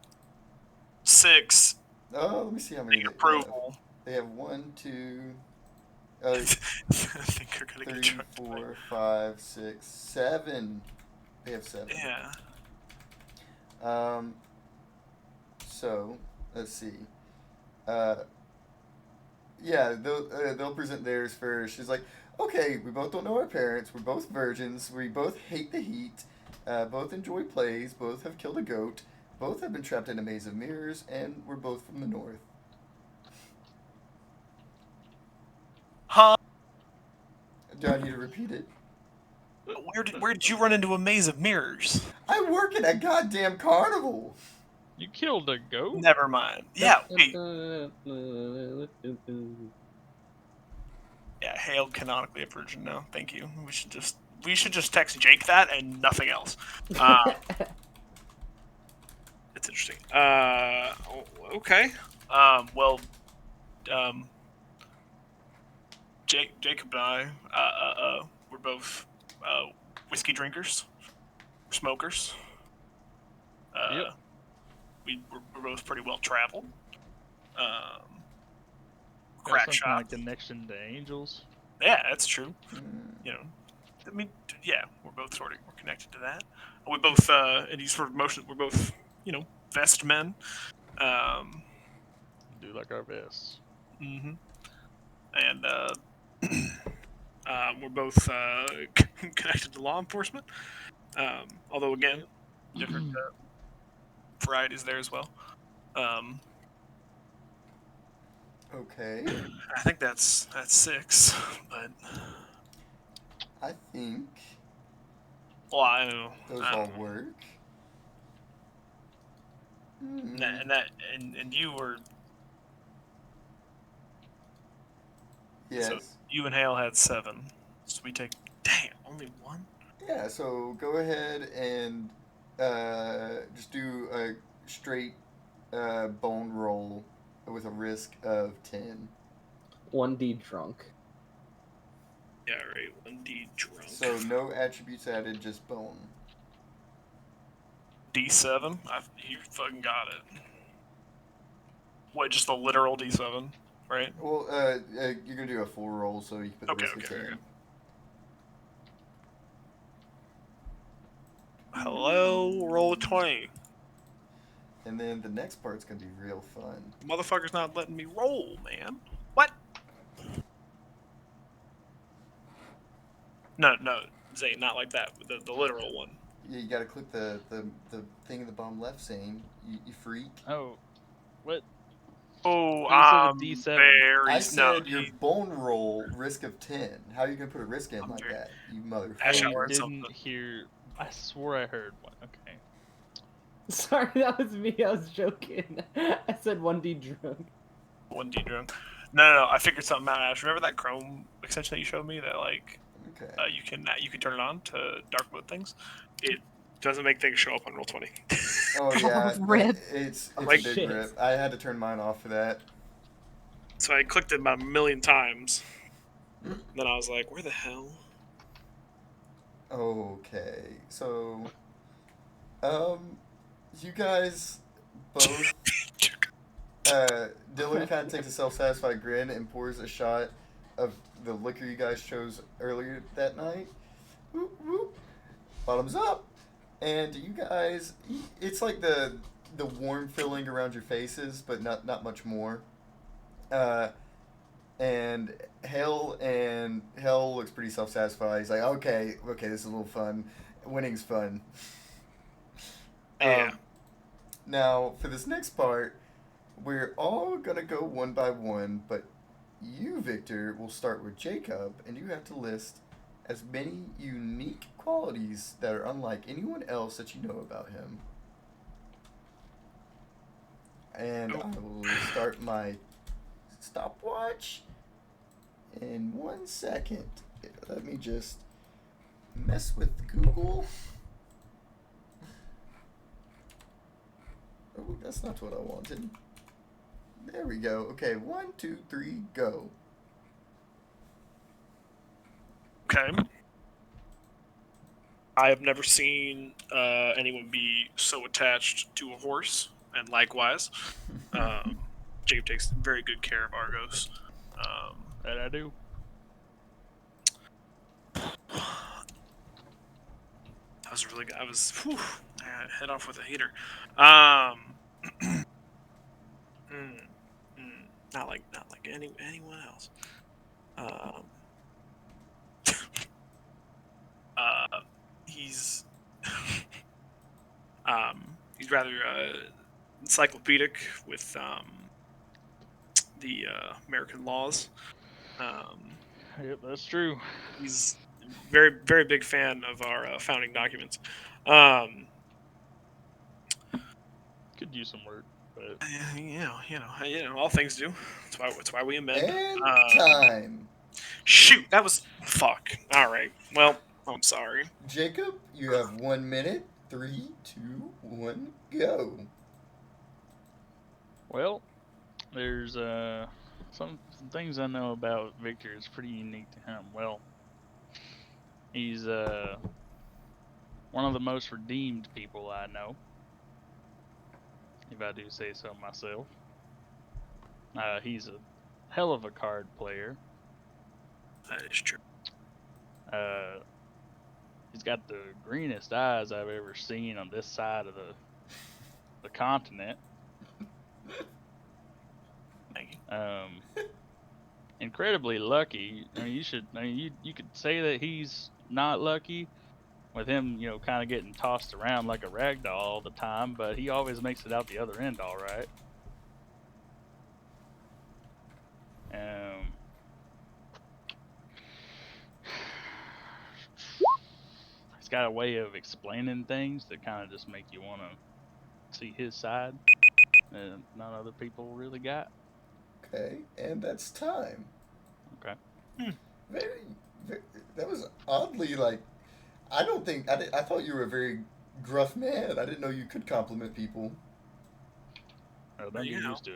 S3: 6.
S1: Oh, let me see how many.
S3: Approval.
S1: They have 1, 2.
S3: I think you're gonna
S1: 3,
S3: get drunk.
S1: 4, 5, 6, 7. They have 7.
S3: Yeah.
S1: So let's see. Yeah, they'll present theirs first. She's like, okay, we both don't know our parents. We're both virgins. We both hate the heat. Both enjoy plays. Both have killed a goat. Both have been trapped in a maze of mirrors, and we're both from the north.
S3: Huh?
S1: Do I need to repeat it?
S3: Where did you run into a maze of mirrors?
S1: I work at a goddamn carnival.
S4: You killed a goat?
S3: Never mind. Yeah, wait. Yeah, Hale canonically a virgin now. Thank you. We should just text Jake that and nothing else. It's interesting. Okay. Well, um, Jacob and I, we're both whiskey drinkers, smokers.
S4: Yep.
S3: We're both pretty well traveled.
S4: Got
S3: Crack
S4: some kind of
S3: shots.
S4: connection to angels.
S3: Yeah, that's true.
S1: Hmm.
S3: You know, I mean, yeah, we're both we're connected to that. We both, and he's sort of motion. We're both, vest men.
S4: Do like our best.
S3: Mm-hmm. And we're both connected to law enforcement. Although again, different varieties there as well.
S1: Okay.
S3: I think that's 6, but
S1: I think
S3: well, I don't know.
S1: those
S3: I
S1: all
S3: don't know.
S1: work. Hmm.
S3: And you were
S1: Yes.
S3: so you and Hale had 7. So we take only 1.
S1: Yeah, so go ahead and just do a straight bone roll with a risk of 10.
S5: 1D drunk.
S3: Yeah, right. 1D drunk.
S1: So no attributes added, just bone.
S3: D7. You fucking got it. What? Just the literal D7, right?
S1: Well, you're gonna do a full roll, so you can put the
S3: Okay,
S1: risk
S3: okay,
S1: of 10.
S3: okay. Hello, roll a 20.
S1: And then the next part's gonna be real fun.
S3: Motherfucker's not letting me roll, man. What? No, Zane, not like that. The literal one.
S1: Yeah, you gotta click the thing in the bottom left saying, you freak.
S4: Oh, what?
S3: Oh,
S4: You said a D7.
S3: very
S1: I
S3: no.
S1: said your bone roll risk of 10. How are you gonna put a risk in
S3: I'm
S1: like
S3: very-
S1: that, you motherfucker?
S3: Ash, I
S4: I
S3: learned
S4: didn't
S3: something.
S4: hear. I swore I heard one. Okay.
S5: Sorry, that was me. I was joking. I said 1D drunk.
S3: 1D drunk. No. I figured something out. Ash, remember that Chrome extension that you showed me that like
S1: Okay.
S3: you can turn it on to dark mode things. It doesn't make things show up on Roll20.
S1: Oh yeah,
S2: Rip.
S1: it's
S3: Like-
S1: a big
S5: Shit.
S1: rip. I had to turn mine off for that.
S3: So I clicked it about a million times. Then I was like, where the hell?
S1: Okay, so, you guys both, Dylan kind of takes a self-satisfied grin and pours a shot of the liquor you guys chose earlier that night. Whoop, whoop. Bottoms up. And you guys, it's like the warm feeling around your faces, but not much more. And Hell looks pretty self-satisfied. He's like, okay, this is a little fun. Winning's fun.
S3: Yeah.
S1: Now, for this next part, we're all gonna go one by one, but you, Victor, will start with Jacob, and you have to list as many unique qualities that are unlike anyone else that you know about him. And I will start my stopwatch in 1 second. Let me just mess with Google. Oh, that's not what I wanted. There we go. Okay, 1, 2, 3, go.
S3: Okay. I have never seen anyone be so attached to a horse, and likewise, Jacob takes very good care of Argos.
S4: That I do.
S3: That was really good. I head off with a heater. Not like anyone else. He's he's rather encyclopedic with the American laws.
S4: Yep, that's true.
S3: He's very big fan of our founding documents. Um,
S4: Could use some work, but
S3: all things do. That's why we amend.
S1: And
S3: Um,
S1: time.
S3: shoot, that was fuck. All right. Well, I'm sorry.
S1: Jacob, you have 1 minute. 3, 2, 1, go.
S4: well, there's some things I know about Victor is pretty unique to him. Well, he's one of the most redeemed people I know, if I do say so myself. He's a hell of a card player.
S3: That is true.
S4: He's got the greenest eyes I've ever seen on this side of the continent.
S3: Thank you.
S4: Incredibly lucky. I mean, you could say that he's not lucky with him, kind of getting tossed around like a rag doll all the time, but he always makes it out the other end all right. He's got a way of explaining things that kind of just make you want to see his side that none other people really got.
S1: Okay, and that's time.
S4: Okay.
S1: Very, very that was oddly like. I don't think I thought you were a very gruff man. I didn't know you could compliment people.
S4: Oh, don't get used to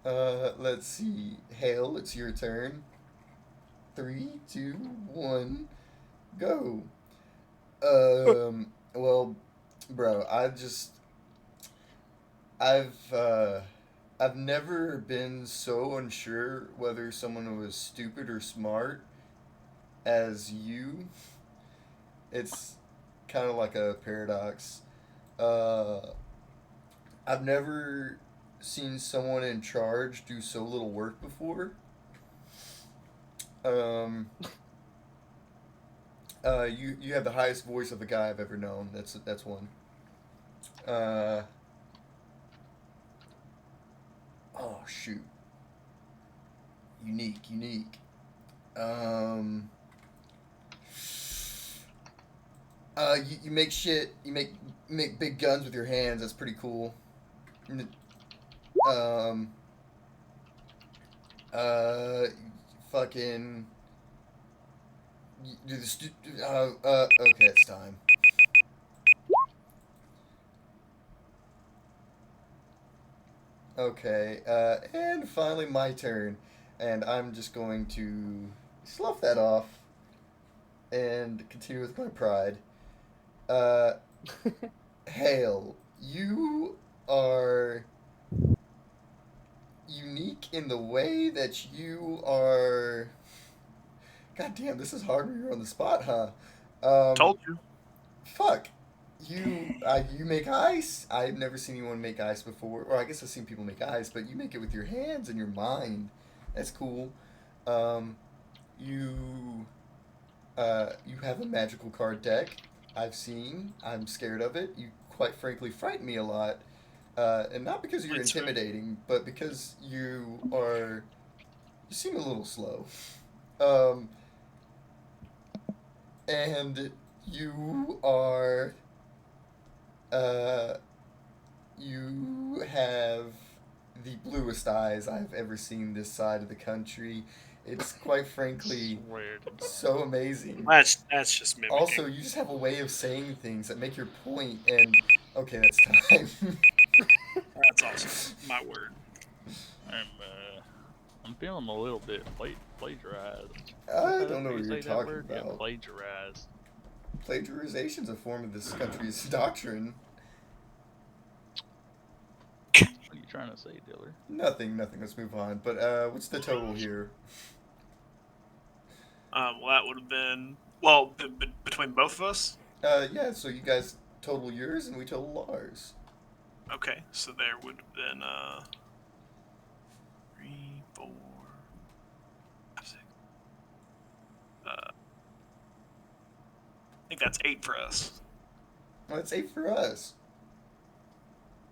S4: it.
S1: Let's see. Hale, it's your turn. 3, 2, 1, go. Well, bro, I've never been so unsure whether someone was stupid or smart as you. It's kind of like a paradox. I've never seen someone in charge do so little work before. You have the highest voice of a guy I've ever known. That's one. Oh shoot. Unique. You make shit. You make big guns with your hands. That's pretty cool. Um. Fucking. Do the okay, it's time. Okay, and finally my turn. And I'm just going to slough that off and continue with my pride. Hale, you are unique in the way that you are. God damn, this is hard when you're on the spot, huh?
S3: Told you.
S1: Fuck. You make ice. I've never seen anyone make ice before. Or I guess I've seen people make ice, but you make it with your hands and your mind. That's cool. You you have a magical card deck. I've seen. I'm scared of it. You quite frankly frighten me a lot. And not because you're
S3: That's right.
S1: intimidating, but because you seem a little slow. And you are you have the bluest eyes I've ever seen this side of the country. It's quite frankly
S4: Swear to God.
S1: so amazing.
S3: That's just mimicking.
S1: Also, you just have a way of saying things that make your point, and okay, that's time.
S3: That's awesome. My word.
S4: I'm feeling a little bit plagiarized.
S1: I don't know what
S4: You
S1: you're
S4: say that
S1: talking
S4: word? Yeah,
S1: about.
S4: plagiarized.
S1: Plagiarization's a form of this country's doctrine.
S4: What are you trying to say, Diller?
S1: Nothing. Let's move on. But what's the total here?
S3: Well, that would have been between both of us.
S1: Yeah. So you guys total yours, and we total ours.
S3: Okay, so there would have been 3, 4, 5, 6. I think that's 8 for us.
S1: Well, that's 8 for us.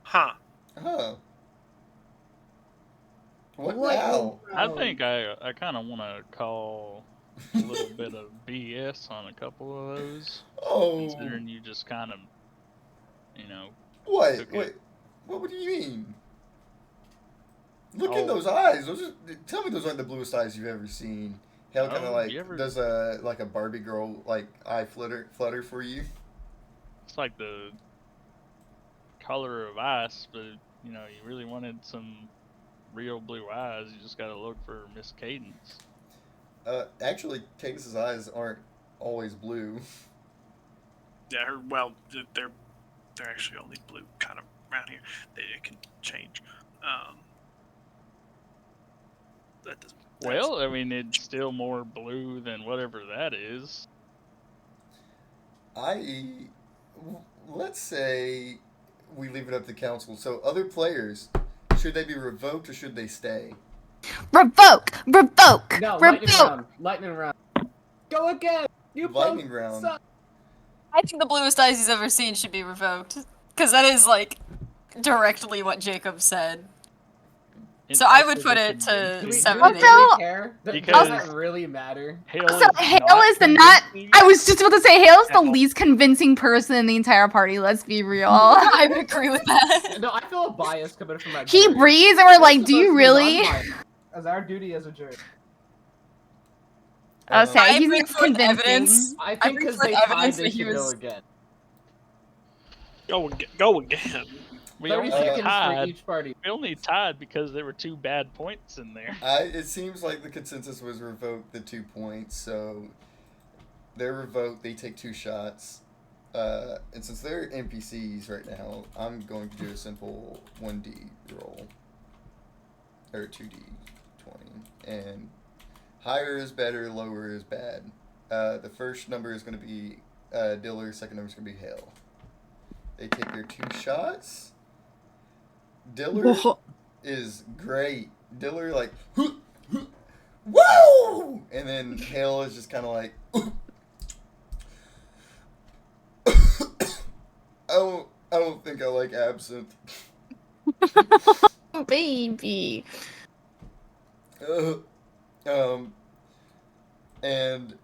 S3: Huh.
S1: Huh. What
S5: Lightning
S1: now?
S4: I
S5: round.
S4: think I kind of want to call a little bit of BS on a couple of those,
S1: Oh,
S4: considering you just kind of,
S1: what?
S4: took it.
S1: Wait, what do you mean? Look in
S4: Oh,
S1: those eyes. Tell me those aren't the bluest eyes you've ever seen. Hell, kind of
S4: no,
S1: like
S4: you ever?
S1: does a Barbie girl like eye flutter for you?
S4: It's like the color of ice, but you really wanted some real blue eyes. You just gotta look for Miss Cadence.
S1: Actually, Cadence's eyes aren't always blue.
S3: Yeah, they're actually only blue kind of around here. It can change. That doesn't.
S4: Well, I mean, it's still more blue than whatever that is.
S1: Let's say we leave it up to council. So other players, should they be revoked or should they stay?
S2: Revoke! Revoke!
S5: No, lightning
S2: Revoke!
S5: round. Lightning round. Go again. You
S1: Lightning
S5: both
S1: round.
S5: suck.
S6: I think the bluest eyes he's ever seen should be revoked. Because that is, like, directly what Jacob said.
S4: It's
S6: So I
S4: also
S6: would put
S4: the
S6: it to
S5: Do we,
S4: convincing-
S6: seven
S5: do we
S6: and eight.
S5: really care?
S4: Because-
S5: Does that really matter?
S4: Hale
S7: So
S4: is
S7: Hale
S4: not
S7: is the not.
S4: convincing.
S7: I was just about to say Hale's the
S4: At all.
S7: least convincing person in the entire party. Let's be real.
S6: I would agree with that.
S5: No, I feel a bias coming from that.
S7: He
S5: jury.
S7: breathes, and we're
S5: We're
S7: like, "Do
S5: supposed
S7: you
S5: to be
S7: really?"
S5: non-biased, as our duty as a jury.
S7: Okay,
S6: I
S7: he's
S6: bring
S7: not
S6: forth
S7: convincing.
S6: evidence.
S5: I
S6: I
S5: think
S6: bring
S5: because
S6: forth
S5: they tied,
S6: evidence
S5: they
S6: that he
S5: should go
S6: was.
S5: again.
S3: Go again.
S4: We
S5: 30
S4: only
S5: seconds for
S4: tied.
S5: each party.
S4: We only tied because there were 2 bad points in there.
S1: It seems like the consensus was revoke the 2 points, so they're revoked. They take 2 shots, and since they're NPCs right now, I'm going to do a simple 1D roll or 2D20, and higher is better, lower is bad. The first number is going to be Diller. Second number is going to be Hale. They take their 2 shots. Diller is great. Diller like, whoa, and then Hale is just kind of like, I don't think I like absinthe.
S7: Baby.
S1: And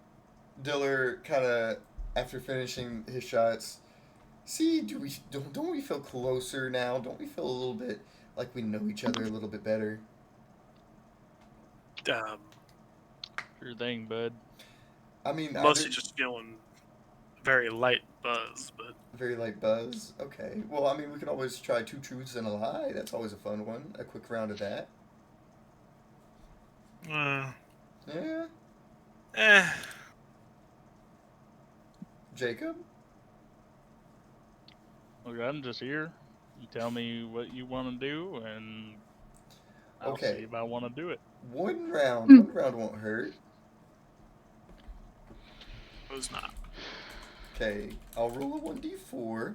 S1: Diller kind of after finishing his shots, see, don't we feel closer now? Don't we feel a little bit like we know each other a little bit better?
S4: Sure thing, bud.
S1: I mean,
S3: Mostly just feeling very light buzz, but
S1: very light buzz. Okay. Well, I mean, we can always try 2 truths and a lie. That's always a fun one. A quick round of that. Yeah. Jacob?
S4: Look, I'm just here. You tell me what you want to do, and I'll
S1: Okay.
S4: see if I want to do it.
S1: One round won't hurt.
S3: was not.
S1: Okay, I'll roll a 1d4.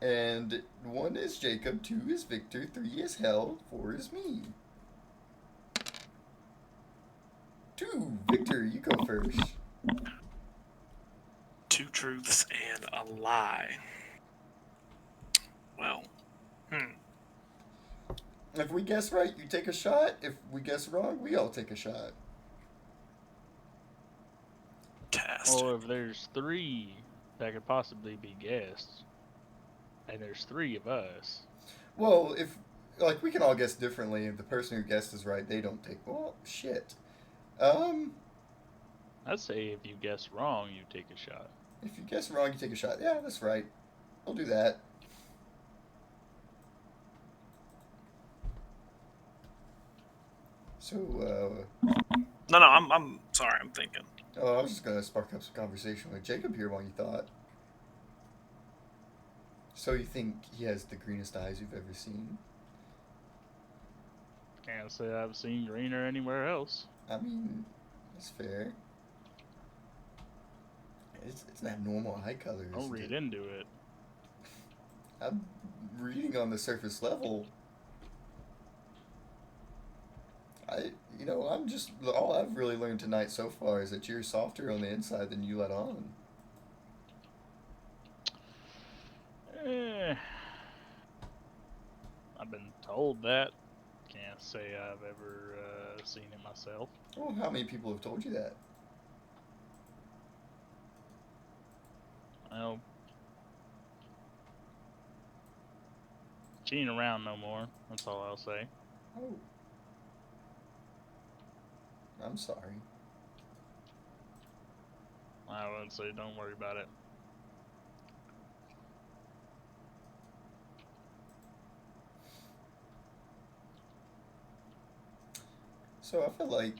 S1: And 1 is Jacob, 2 is Victor, 3 is Hell, 4 is me. 2. Victor, you go first.
S3: 2 truths and a lie. Well,
S1: If we guess right, you take a shot. If we guess wrong, we all take a shot.
S3: test.
S4: Well, if there's 3 that could possibly be guests, and there's 3 of us,
S1: Well, if like we can all guess differently. If the person who guessed is right, they don't take. Well, shit.
S4: I'd say if you guess wrong, you take a shot.
S1: If you guess wrong, you take a shot. Yeah, that's right. I'll do that. So,
S3: No, I'm sorry. I'm thinking.
S1: I was just gonna spark up some conversation with Jacob here while you thought. So you think he has the greenest eyes you've ever seen?
S4: Can't say I've seen greener anywhere else.
S1: I mean, that's fair. It's not normal eye colors.
S4: Don't read into it.
S1: I'm reading on the surface level. I'm just all I've really learned tonight so far is that you're softer on the inside than you let on.
S4: I've been told that. can't say I've ever seen it myself.
S1: Well, how many people have told you that?
S4: Well, she ain't around no more. That's all I'll say.
S1: Oh. I'm sorry.
S4: I would say don't worry about it.
S1: So I feel like,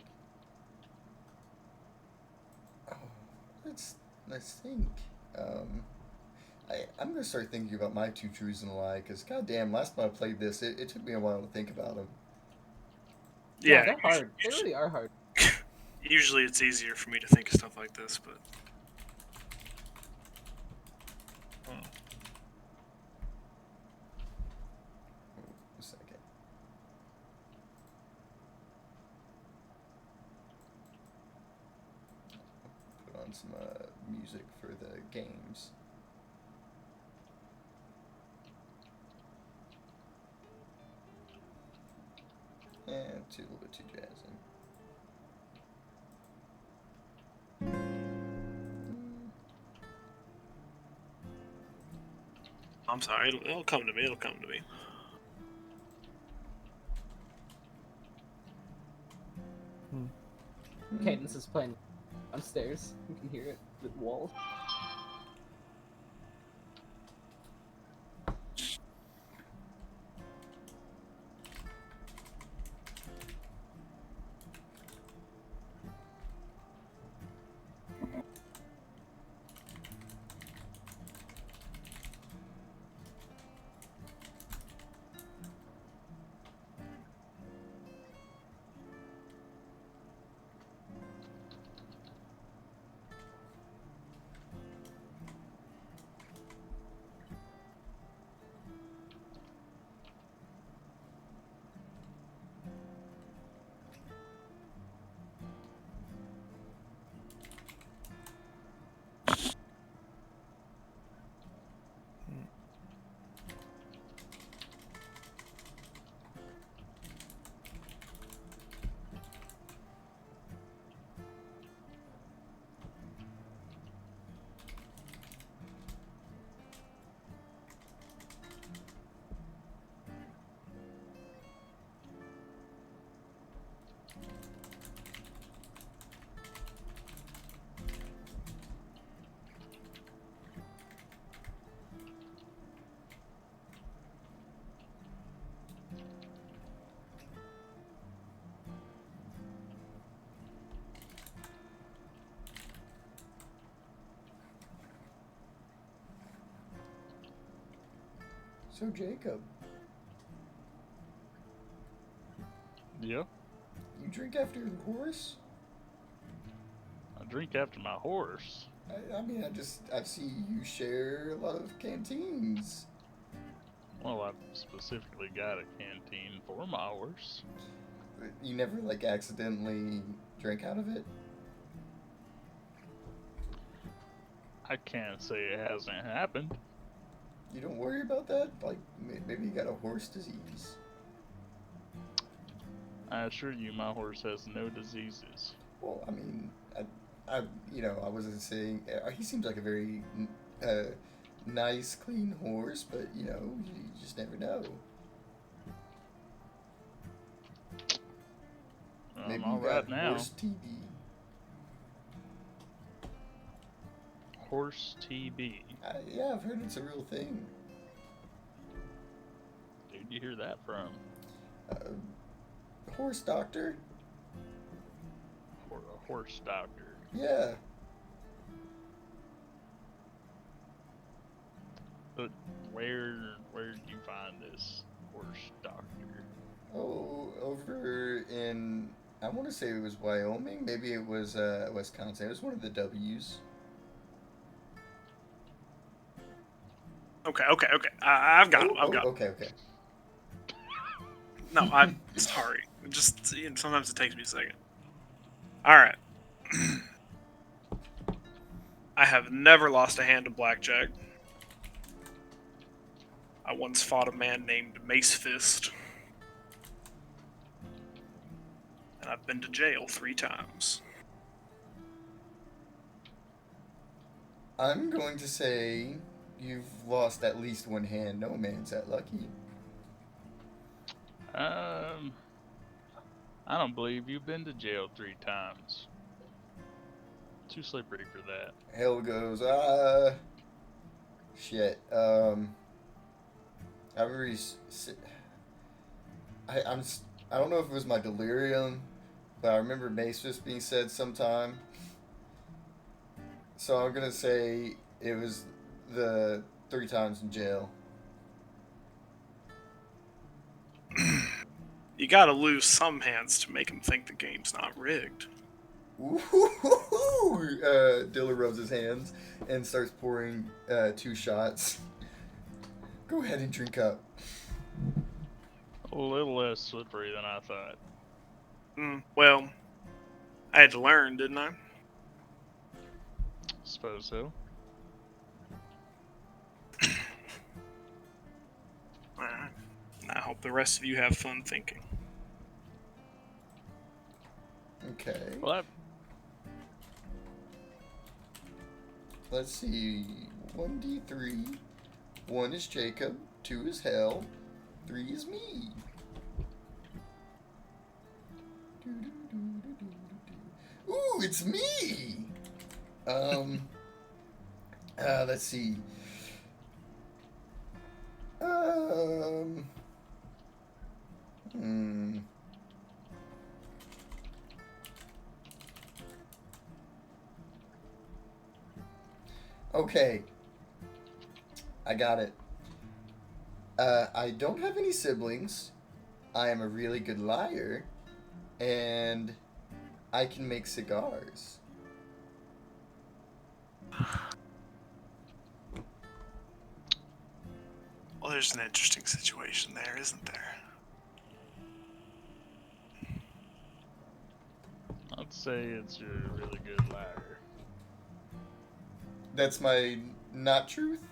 S1: oh, let's think. I'm gonna start thinking about my two truths and a lie, because goddamn, last time I played this, it took me a while to think about them.
S3: Yeah,
S5: they're hard. They really are hard.
S3: Usually it's easier for me to think of stuff like this, but. Oh.
S1: A second. Put on some music for the games. And a little bit too jazzing.
S3: I'm sorry, it'll come to me. It'll come to me.
S5: Cadence is playing downstairs. You can hear it. The wall.
S1: So Jacob,
S4: Yep.
S1: you drink after your horse?
S4: I drink after my horse.
S1: I mean, I see you share a lot of canteens.
S4: Well, I've specifically got a canteen for my horse.
S1: You never like accidentally drink out of it?
S4: I can't say it hasn't happened.
S1: You don't worry about that? Like, maybe you got a horse disease.
S4: I assure you, my horse has no diseases.
S1: Well, I mean, I wasn't saying he seems like a very nice, clean horse, but you just never know. Maybe
S4: I'm all
S1: you
S4: right
S1: got
S4: now.
S1: horse TB.
S4: Horse TB.
S1: Yeah, I've heard it's a real thing.
S4: Who'd you hear that from?
S1: Horse doctor?
S4: Or a horse doctor.
S1: Yeah.
S4: But where did you find this horse doctor?
S1: Oh, over in, I want to say it was Wyoming. Maybe it was Wisconsin. It was one of the W's.
S3: Okay. I've got him.
S1: Oh,
S3: I've got him.
S1: Okay.
S3: No, I'm sorry. Just sometimes it takes me a second. All right. I have never lost a hand to blackjack. I once fought a man named Mace Fist. I've been to jail 3 times.
S1: I'm going to say you've lost at least one hand. No man's that lucky.
S4: I don't believe you've been to jail 3 times. Too slippery for that.
S1: Hell goes, shit. I remember I don't know if it was my delirium, but I remember Mace just being said sometime. So I'm gonna say it was the 3 times in jail.
S3: You gotta lose some hands to make him think the game's not rigged.
S1: Ooh, Dilla rubs his hands and starts pouring 2 shots. Go ahead and drink up.
S4: A little less slippery than I thought.
S3: Well, I had to learn, didn't I?
S4: Suppose so.
S3: Alright. I hope the rest of you have fun thinking.
S1: Okay.
S4: Well,
S1: Let's see. 1d3. 1 is Jacob. 2 is Hell. 3 is me. Ooh, it's me! Let's see. Okay. I got it. I don't have any siblings. I am a really good liar. And I can make cigars.
S3: Well, there's an interesting situation there, isn't there?
S4: I'd say it's a really good liar.
S1: That's my not truth?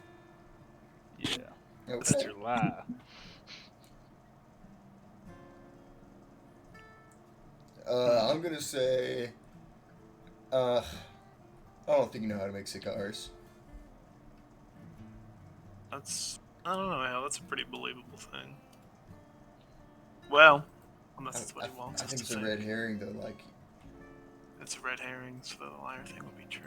S4: Yeah,
S1: Okay.
S4: that's your lie.
S1: I'm gonna say, I don't think you know how to make cigars.
S3: I don't know, Al, that's a pretty believable thing. Well, unless it's what he wants
S1: I
S3: us
S1: think
S3: to
S1: it's a
S3: think.
S1: red herring though, like,
S3: It's a red herring, so the liar thing would be true.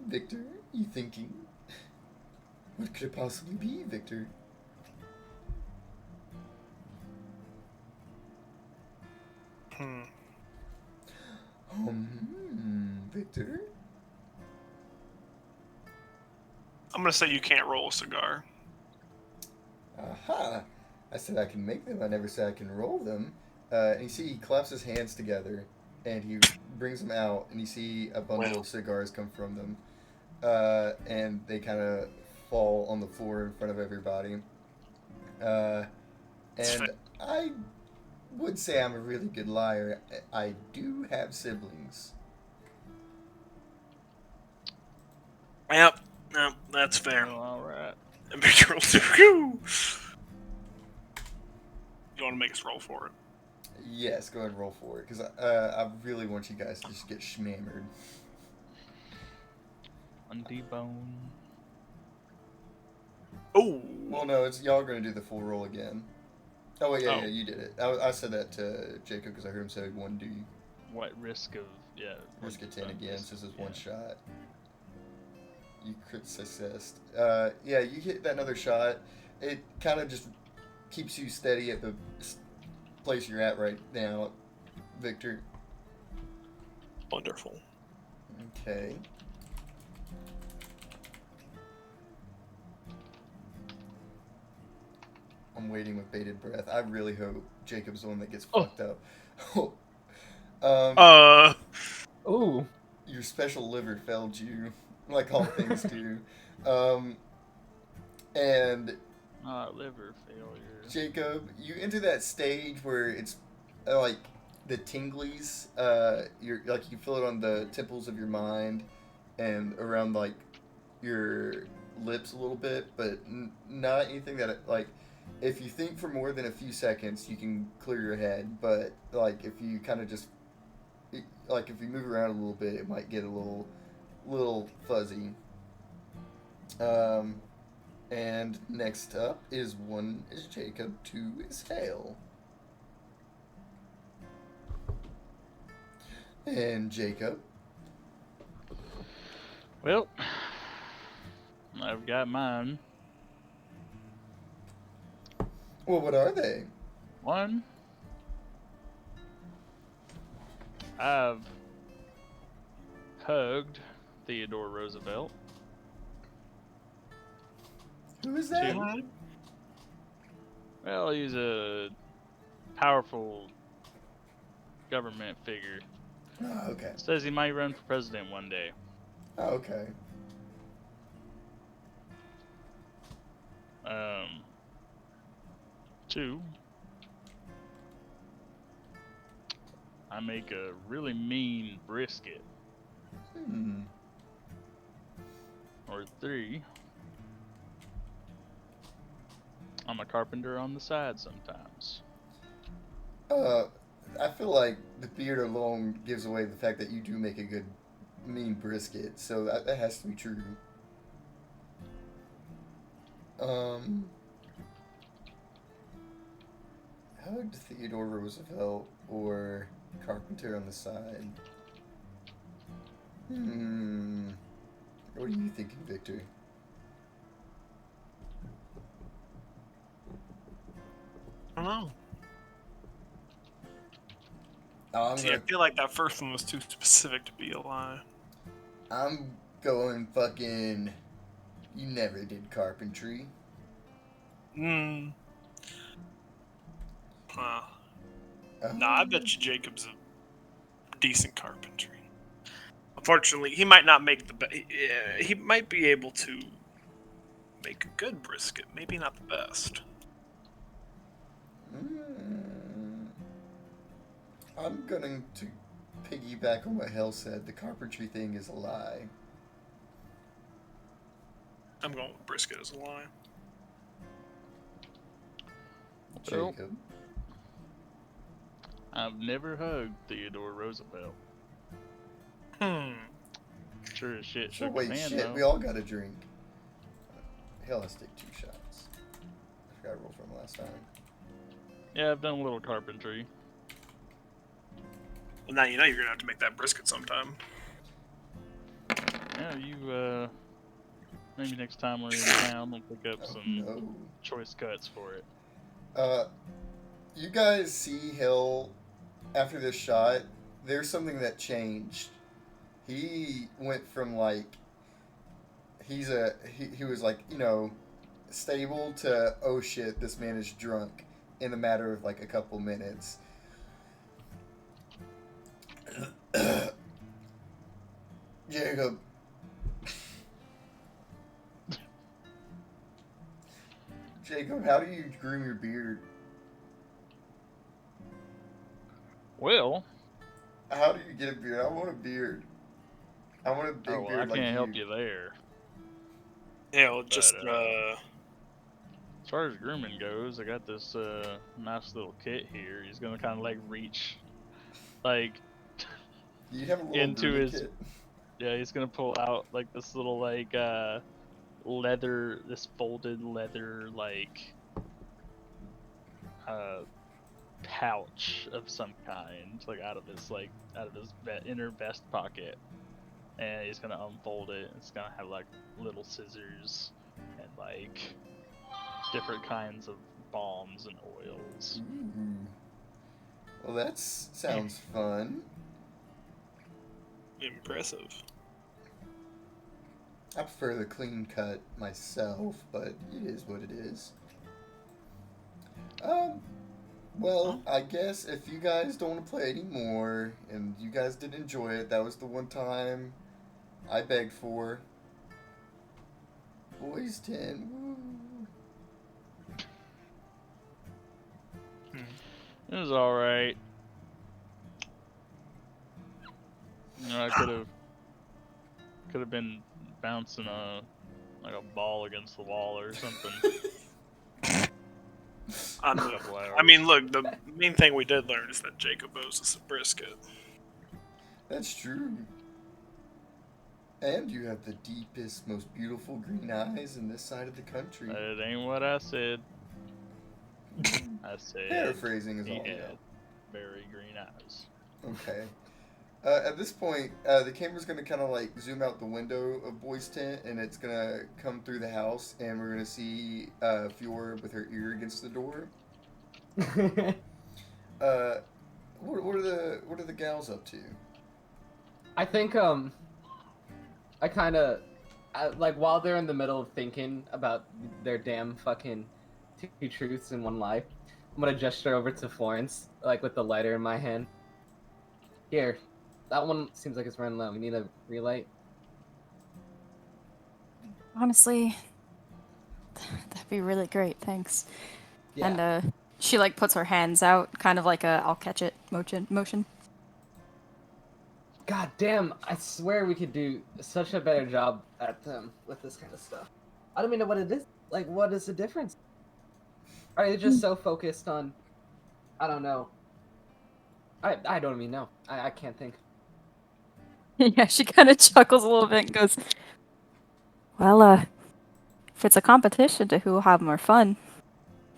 S1: Victor, you thinking? What could it possibly be, Victor? Victor?
S3: I'm gonna say you can't roll a cigar.
S1: Aha! I said I can make them, I never said I can roll them. And you see he claps his hands together, and he brings them out, and you see a bundle of cigars come from them. And they kind of fall on the floor in front of everybody. And I would say I'm a really good liar. I do have siblings.
S3: Yep, that's fair.
S4: Well, alright.
S3: And Victor will do. You want to make us roll for it?
S1: Yes, go ahead and roll for it, because I really want you guys to just get schmammered.
S4: On debone.
S3: Oh,
S1: Well, no, it's y'all are going to do the full roll again. Oh, wait, yeah,
S3: Oh.
S1: you did it. I said that to Jacob because I heard him say 1D.
S4: What risk of
S1: Risk of 10 again, since it's one shot. You crit successed. Yeah, you hit that another shot. It kind of just keeps you steady at the place you're at right now, Victor.
S3: wonderful.
S1: Okay. I'm waiting with bated breath. I really hope Jacob's the one that gets fucked up.
S5: Ooh.
S1: Your special liver failed you, like all things do. And
S4: Liver failure.
S1: Jacob, you enter that stage where it's like the tinglies. You're like you feel it on the temples of your mind, and around like your lips a little bit, but not anything that like. If you think for more than a few seconds, you can clear your head. But like if you kind of just like if you move around a little bit, it might get a little fuzzy. Um, and next up is Jacob, 2 is Hale. And Jacob.
S4: Well, I've got mine.
S1: Well, what are they?
S4: One, I've hugged Theodore Roosevelt.
S1: Who is that?
S4: Two, well, he's a powerful government figure.
S1: Oh, okay.
S4: Says he might run for president one day.
S1: Oh, okay.
S4: Two, I make a really mean brisket.
S1: Hmm.
S4: Or 3, I'm a carpenter on the side sometimes.
S1: I feel like the beard alone gives away the fact that you do make a good mean brisket, so that has to be true. Hugged Theodore Roosevelt or carpenter on the side? What are you thinking, Victor?
S3: I don't know.
S1: I'm
S3: See, I feel like that first one was too specific to be a lie.
S1: I'm going fucking. You never did carpentry.
S3: Hmm. Nah, I bet you Jacob's a decent carpentry. Unfortunately, he might not make the he might be able to make a good brisket, maybe not the best.
S1: I'm going to piggyback on what Hell said. The carpentry thing is a lie.
S3: I'm going with brisket as a lie.
S4: Well,
S1: Jacob.
S4: I've never hugged Theodore Roosevelt. Sure as shit
S1: So
S4: shook
S1: wait,
S4: his hand
S1: shit,
S4: though.
S1: we all got a drink. Hell, let's take 2 shots. I forgot I rolled from last time.
S4: Yeah, I've done a little carpentry.
S3: Well, now you know you're gonna have to make that brisket sometime.
S4: Yeah, you maybe next time we're in town we'll pick up
S1: Oh,
S4: some
S1: no.
S4: choice cuts for it.
S1: You guys see Hill after this shot. There's something that changed. He went from like he was like, you know, stable to oh shit, this man is drunk in a matter of like a couple minutes. Jacob. Jacob, how do you groom your beard?
S4: Well,
S1: How do you get a beard? I want a beard. I want a big
S4: oh, well,
S1: beard
S4: I
S1: like
S4: can't help you there.
S3: Yeah, well, just
S4: As far as grooming goes, I got this nice little kit here. He's gonna kind of like reach, like,
S1: You have a little
S4: into
S1: grooming
S4: his.
S1: kit.
S4: Yeah, he's gonna pull out like this little like leather, this folded leather like pouch of some kind, like out of his inner vest pocket, and he's gonna unfold it. It's gonna have like little scissors and like different kinds of balms and oils.
S1: Ooh. Well, that sounds fun.
S3: impressive.
S1: I prefer the clean cut myself, but it is what it is. Well, I guess if you guys don't want to play anymore, and you guys did enjoy it, that was the one time I begged for. Boys 10, woo.
S4: It was all right. You know, I could have been bouncing like a ball against the wall or something.
S3: I
S4: in a
S3: know.
S4: couple hours.
S3: I mean, look, the main thing we did learn is that Jacob owes us a brisket.
S1: That's true. And you have the deepest, most beautiful green eyes in this side of the country.
S4: That ain't what I said. I said
S1: Paraphrasing is
S4: he
S1: all I know.
S4: had very green eyes.
S1: Okay. At this point, the camera's gonna kind of like zoom out the window of Boy's tent, and it's gonna come through the house, and we're gonna see Fiora with her ear against the door. What are the gals up to?
S5: I think I kind of like while they're in the middle of thinking about their damn fucking two truths in one life, I'm gonna gesture over to Florence like with the lighter in my hand. Here, that one seems like it's running low. We need a relight.
S6: Honestly, that'd be really great. Thanks.
S5: Yeah.
S6: And she like puts her hands out, kind of like a I'll catch it motion.
S5: God damn! I swear we could do such a better job at with this kind of stuff. I don't even know what it is. Like, what is the difference? Are they just so focused on? I don't know. I don't even know. I can't think.
S6: Yeah, she kind of chuckles a little bit and goes, "Well, if it's a competition to who will have more fun,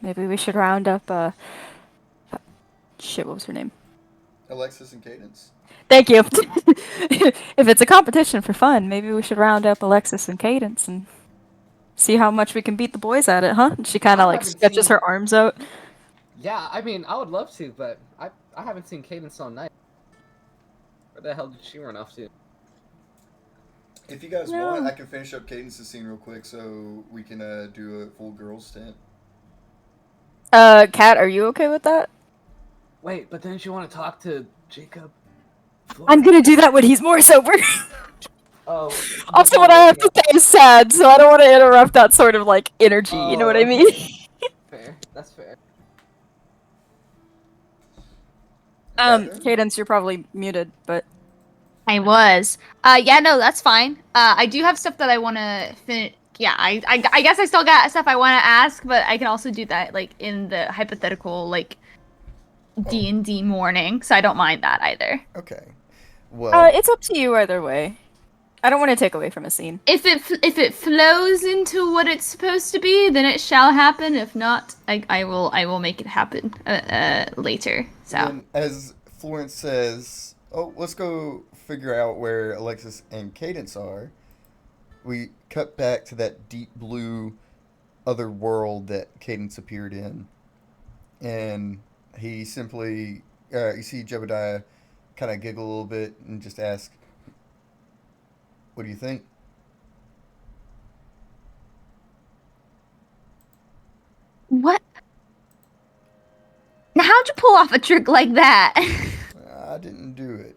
S6: maybe we should round up shit, what was her name?
S1: Alexis and Cadence.
S6: Thank you. If it's a competition for fun, maybe we should round up Alexis and Cadence and see how much we can beat the boys at it, huh?" And she kind
S5: I
S6: of like
S5: haven't
S6: stretches
S5: seen-
S6: her arms out.
S5: Yeah, I mean, I would love to, but I haven't seen Cadence all night. Where the hell did she run off to?
S1: If you guys
S6: No.
S1: want, I can finish up Cadence's scene real quick so we can do a full girls tent.
S6: Kat, are you okay with that?
S5: Wait, but didn't you want to talk to Jacob?
S6: I'm gonna do that when he's more sober.
S5: Oh.
S6: Also, what I have to say is sad, so I don't want to interrupt that sort of like energy. You know what I
S5: Oh,
S6: mean?
S5: Fair. That's fair.
S1: Catherine?
S6: Cadence, you're probably muted, but
S7: I was. Yeah, no, that's fine. I do have stuff that I want to finish. Yeah, I guess I still got stuff I want to ask, but I can also do that like in the hypothetical like D&D morning, so I don't mind that either.
S1: Okay. Well,
S6: it's up to you either way. I don't want to take away from a scene.
S7: If it flows into what it's supposed to be, then it shall happen. If not, I will make it happen later. So
S1: then, as Florence says, "Oh, let's go figure out where Alexis and Cadence are." We cut back to that deep blue other world that Cadence appeared in, and he simply, you see Jebediah kind of giggle a little bit and just ask, "What do you think?"
S7: what? Now, how'd you pull off a trick like that?
S1: I didn't do it.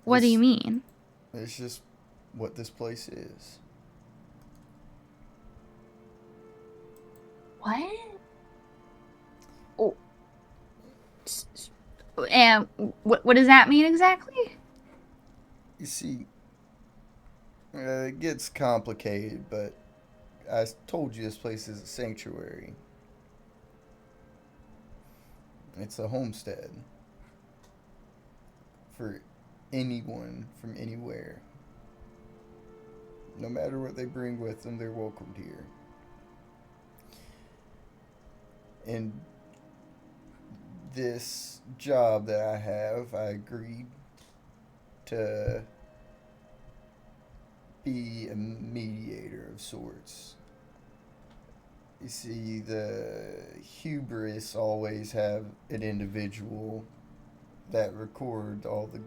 S7: What do you
S1: This-
S7: mean?
S1: It's just what this place is.
S7: What? Oh. And what does that mean exactly?
S1: You see, it gets complicated, but I told you this place is a sanctuary. It's a homestead for anyone from anywhere. No matter what they bring with them, they're welcomed here. And this job that I have, I agreed to be a mediator of sorts. You see, the hubris always have an individual that record all the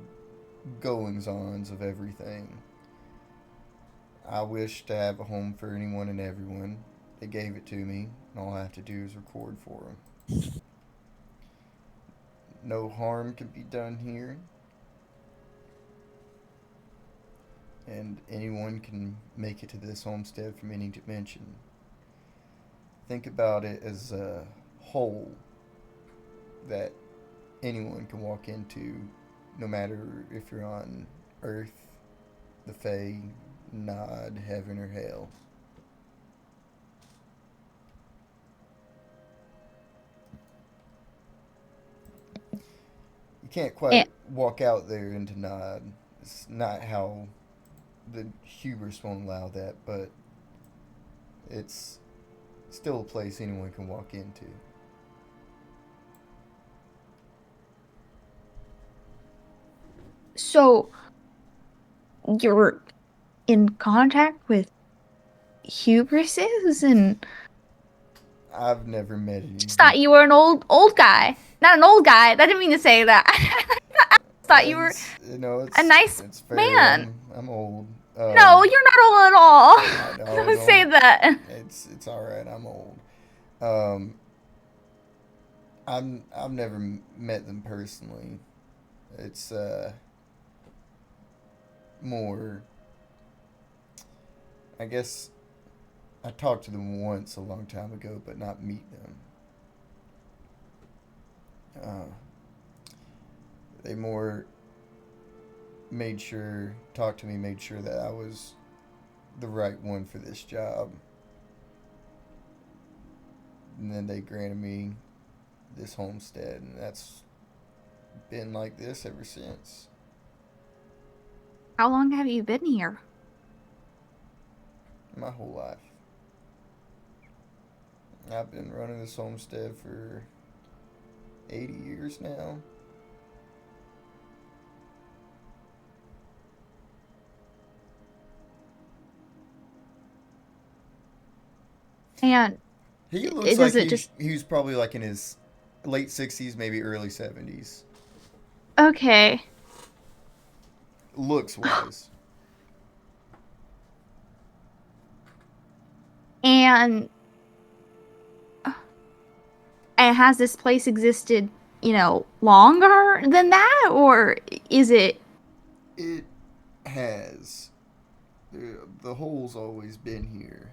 S1: goings-ons of everything. I wish to have a home for anyone and everyone. They gave it to me, and all I have to do is record for them. No harm can be done here. And anyone can make it to this homestead from any dimension. Think about it as a hole that anyone can walk into, no matter if you're on Earth, the Fae, nod, heaven or hell. You can't quite walk out there into nod. It's not how the hubris won't allow that, but it's still a place anyone can walk into.
S7: So you're in contact with hubrises, and
S1: I've never met any.
S7: just thought you were an old guy. Not an old guy. I didn't mean to say that. I thought you were
S1: It's,
S7: a nice
S1: it's fair.
S7: man.
S1: I'm old.
S7: No, you're not old at all.
S1: I know,
S7: Don't say that.
S1: It's all right. I'm old. I've never met them personally. It's more. I guess I talked to them once a long time ago, but not meet them. They more talked to me, made sure that I was the right one for this job. And then they granted me this homestead, and that's been like this ever since.
S7: How long have you been here?
S1: My whole life. I've been running this homestead for 80 years now.
S7: And
S1: He looks
S7: does
S1: like
S7: it just
S1: he was probably like in his late 60s, maybe early 70s.
S7: okay?
S1: Looks wise.
S7: And has this place existed, longer than that, or is it?
S1: It has. The hole's always been here.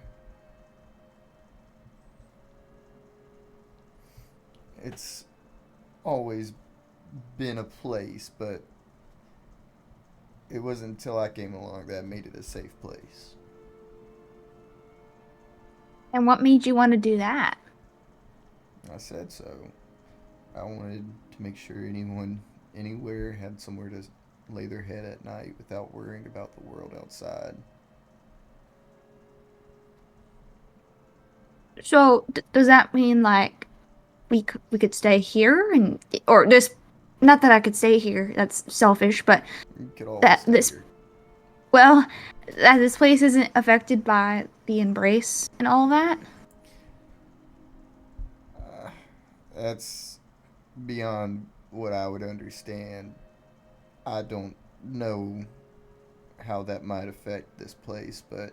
S1: It's always been a place, but it wasn't until I came along that made it a safe place.
S7: And what made you want to do that?
S1: I said so. I wanted to make sure anyone anywhere had somewhere to lay their head at night without worrying about the world outside.
S7: So does that mean like we could stay here or this? Not that I could stay here. That's selfish, but
S1: You could always
S7: that
S1: stay
S7: this
S1: here.
S7: well, that this place isn't affected by the embrace and all that.
S1: That's beyond what I would understand. I don't know how that might affect this place, but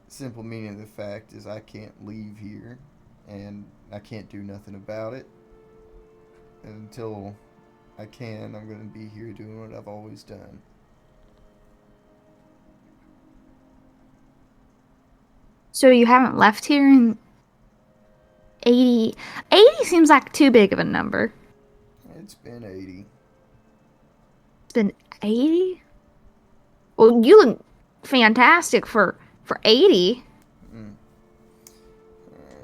S1: simple meaning of the fact is I can't leave here, and I can't do nothing about it. And until I can, I'm going to be here doing what I've always done.
S7: So you haven't left here in 80. 80 seems like too big of a number.
S1: It's been 80.
S7: It's been 80? Well, you look fantastic for 80.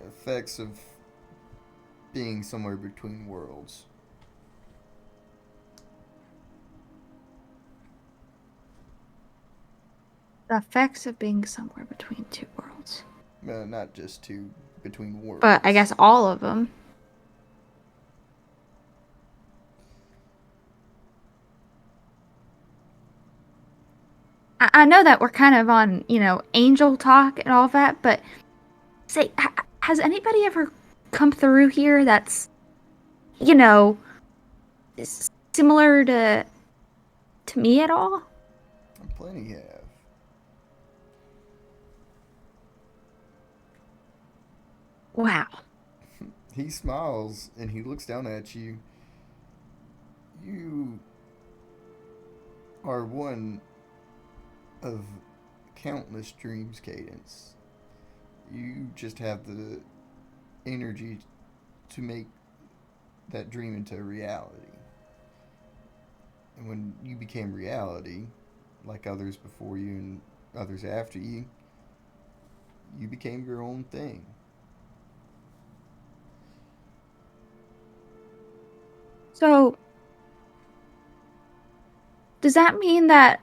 S1: Effects of being somewhere between worlds.
S7: The effects of being somewhere between two worlds.
S1: Not just two, between worlds.
S7: But I guess all of them. I know that we're kind of on, angel talk and all that, but say, has anybody ever come through here that's, similar to me at all?
S1: Plenty have.
S7: Wow.
S1: He smiles and he looks down at you. You are one of countless dreams, Cadence. You just have the energy to make that dream into reality. And when you became reality, like others before you and others after you, you became your own thing.
S7: So, does that mean that,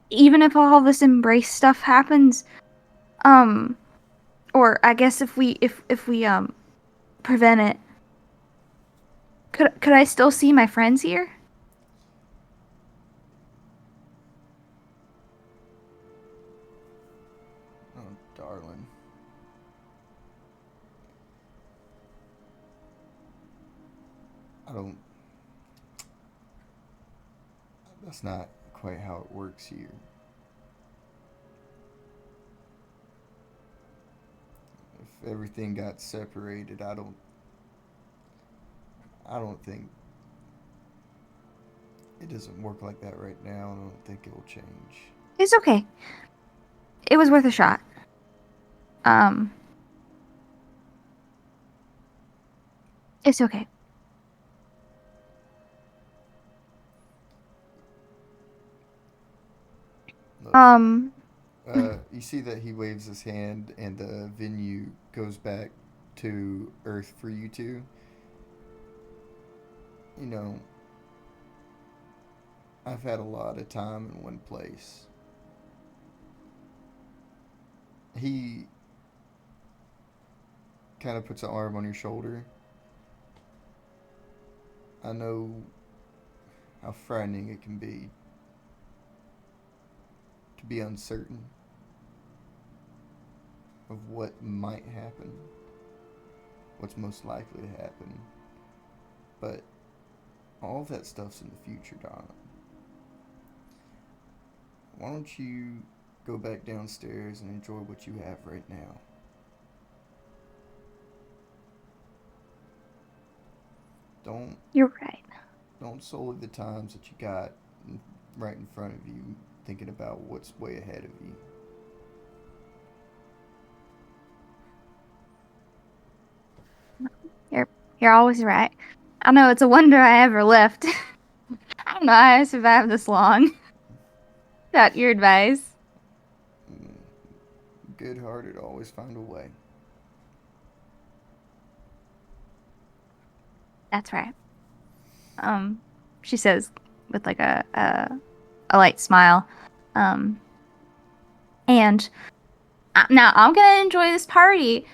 S7: even if all this embrace stuff happens, or I guess if we prevent it, could I still see my friends here?
S1: Oh, darling. I don't. That's not quite how it works here. If everything got separated, I don't think it doesn't work like that right now. I don't think it will change.
S7: It's okay. It was worth a shot. It's okay.
S1: Look, you see that he waves his hand and the venue goes back to Earth for you two. You know, I've had a lot of time in one place. He kind of puts an arm on your shoulder. I know how frightening it can be to be uncertain of what might happen, what's most likely to happen. But all of that stuff's in the future, Donna. Why don't you go back downstairs and enjoy what you have right now?
S7: You're right.
S1: Don't sully the times that you got right in front of you, thinking about what's way ahead of you.
S7: You're always right. I know it's a wonder I ever left. I don't know how I survived this long without your advice.
S1: Good-hearted always find a way.
S7: That's right. She says with like a light smile. And now I'm gonna enjoy this party.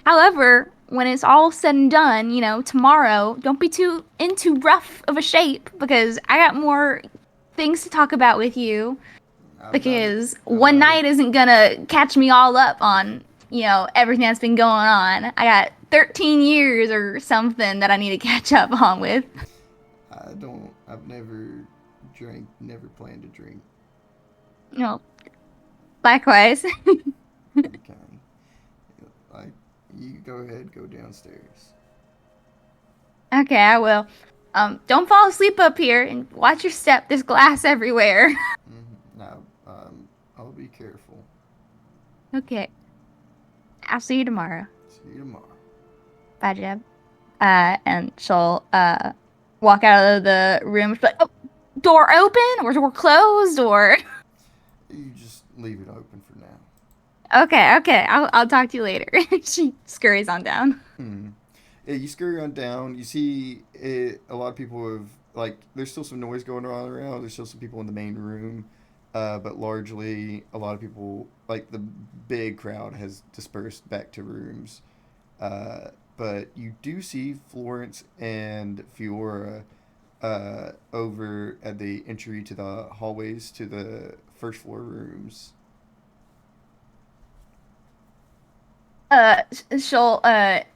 S7: However, when it's all said and done, tomorrow, don't be too into rough of a shape because I got more things to talk about with you. Because one night isn't gonna catch me all up on, everything that's been going on. I got 13 years or something that I need to catch up on with.
S1: I've never drank, never planned to drink.
S7: Likewise.
S1: Okay. You go ahead, go downstairs.
S7: Okay, I will. Don't fall asleep up here and watch your step. There's glass everywhere.
S1: Now, I'll be careful.
S7: Okay. I'll see you tomorrow.
S1: See you tomorrow.
S7: Bye, Jeb. And she'll walk out of the room. She'll be like, oh, door open or door closed or.
S1: You just leave it open for now.
S7: Okay. I'll talk to you later. She scurries on down.
S1: Yeah, you scurry on down. You see a lot of people have, there's still some noise going on around. There's still some people in the main room. But largely, a lot of people, the big crowd has dispersed back to rooms. But you do see Florence and Fiora over at the entry to the hallways to the first floor rooms.
S7: She'll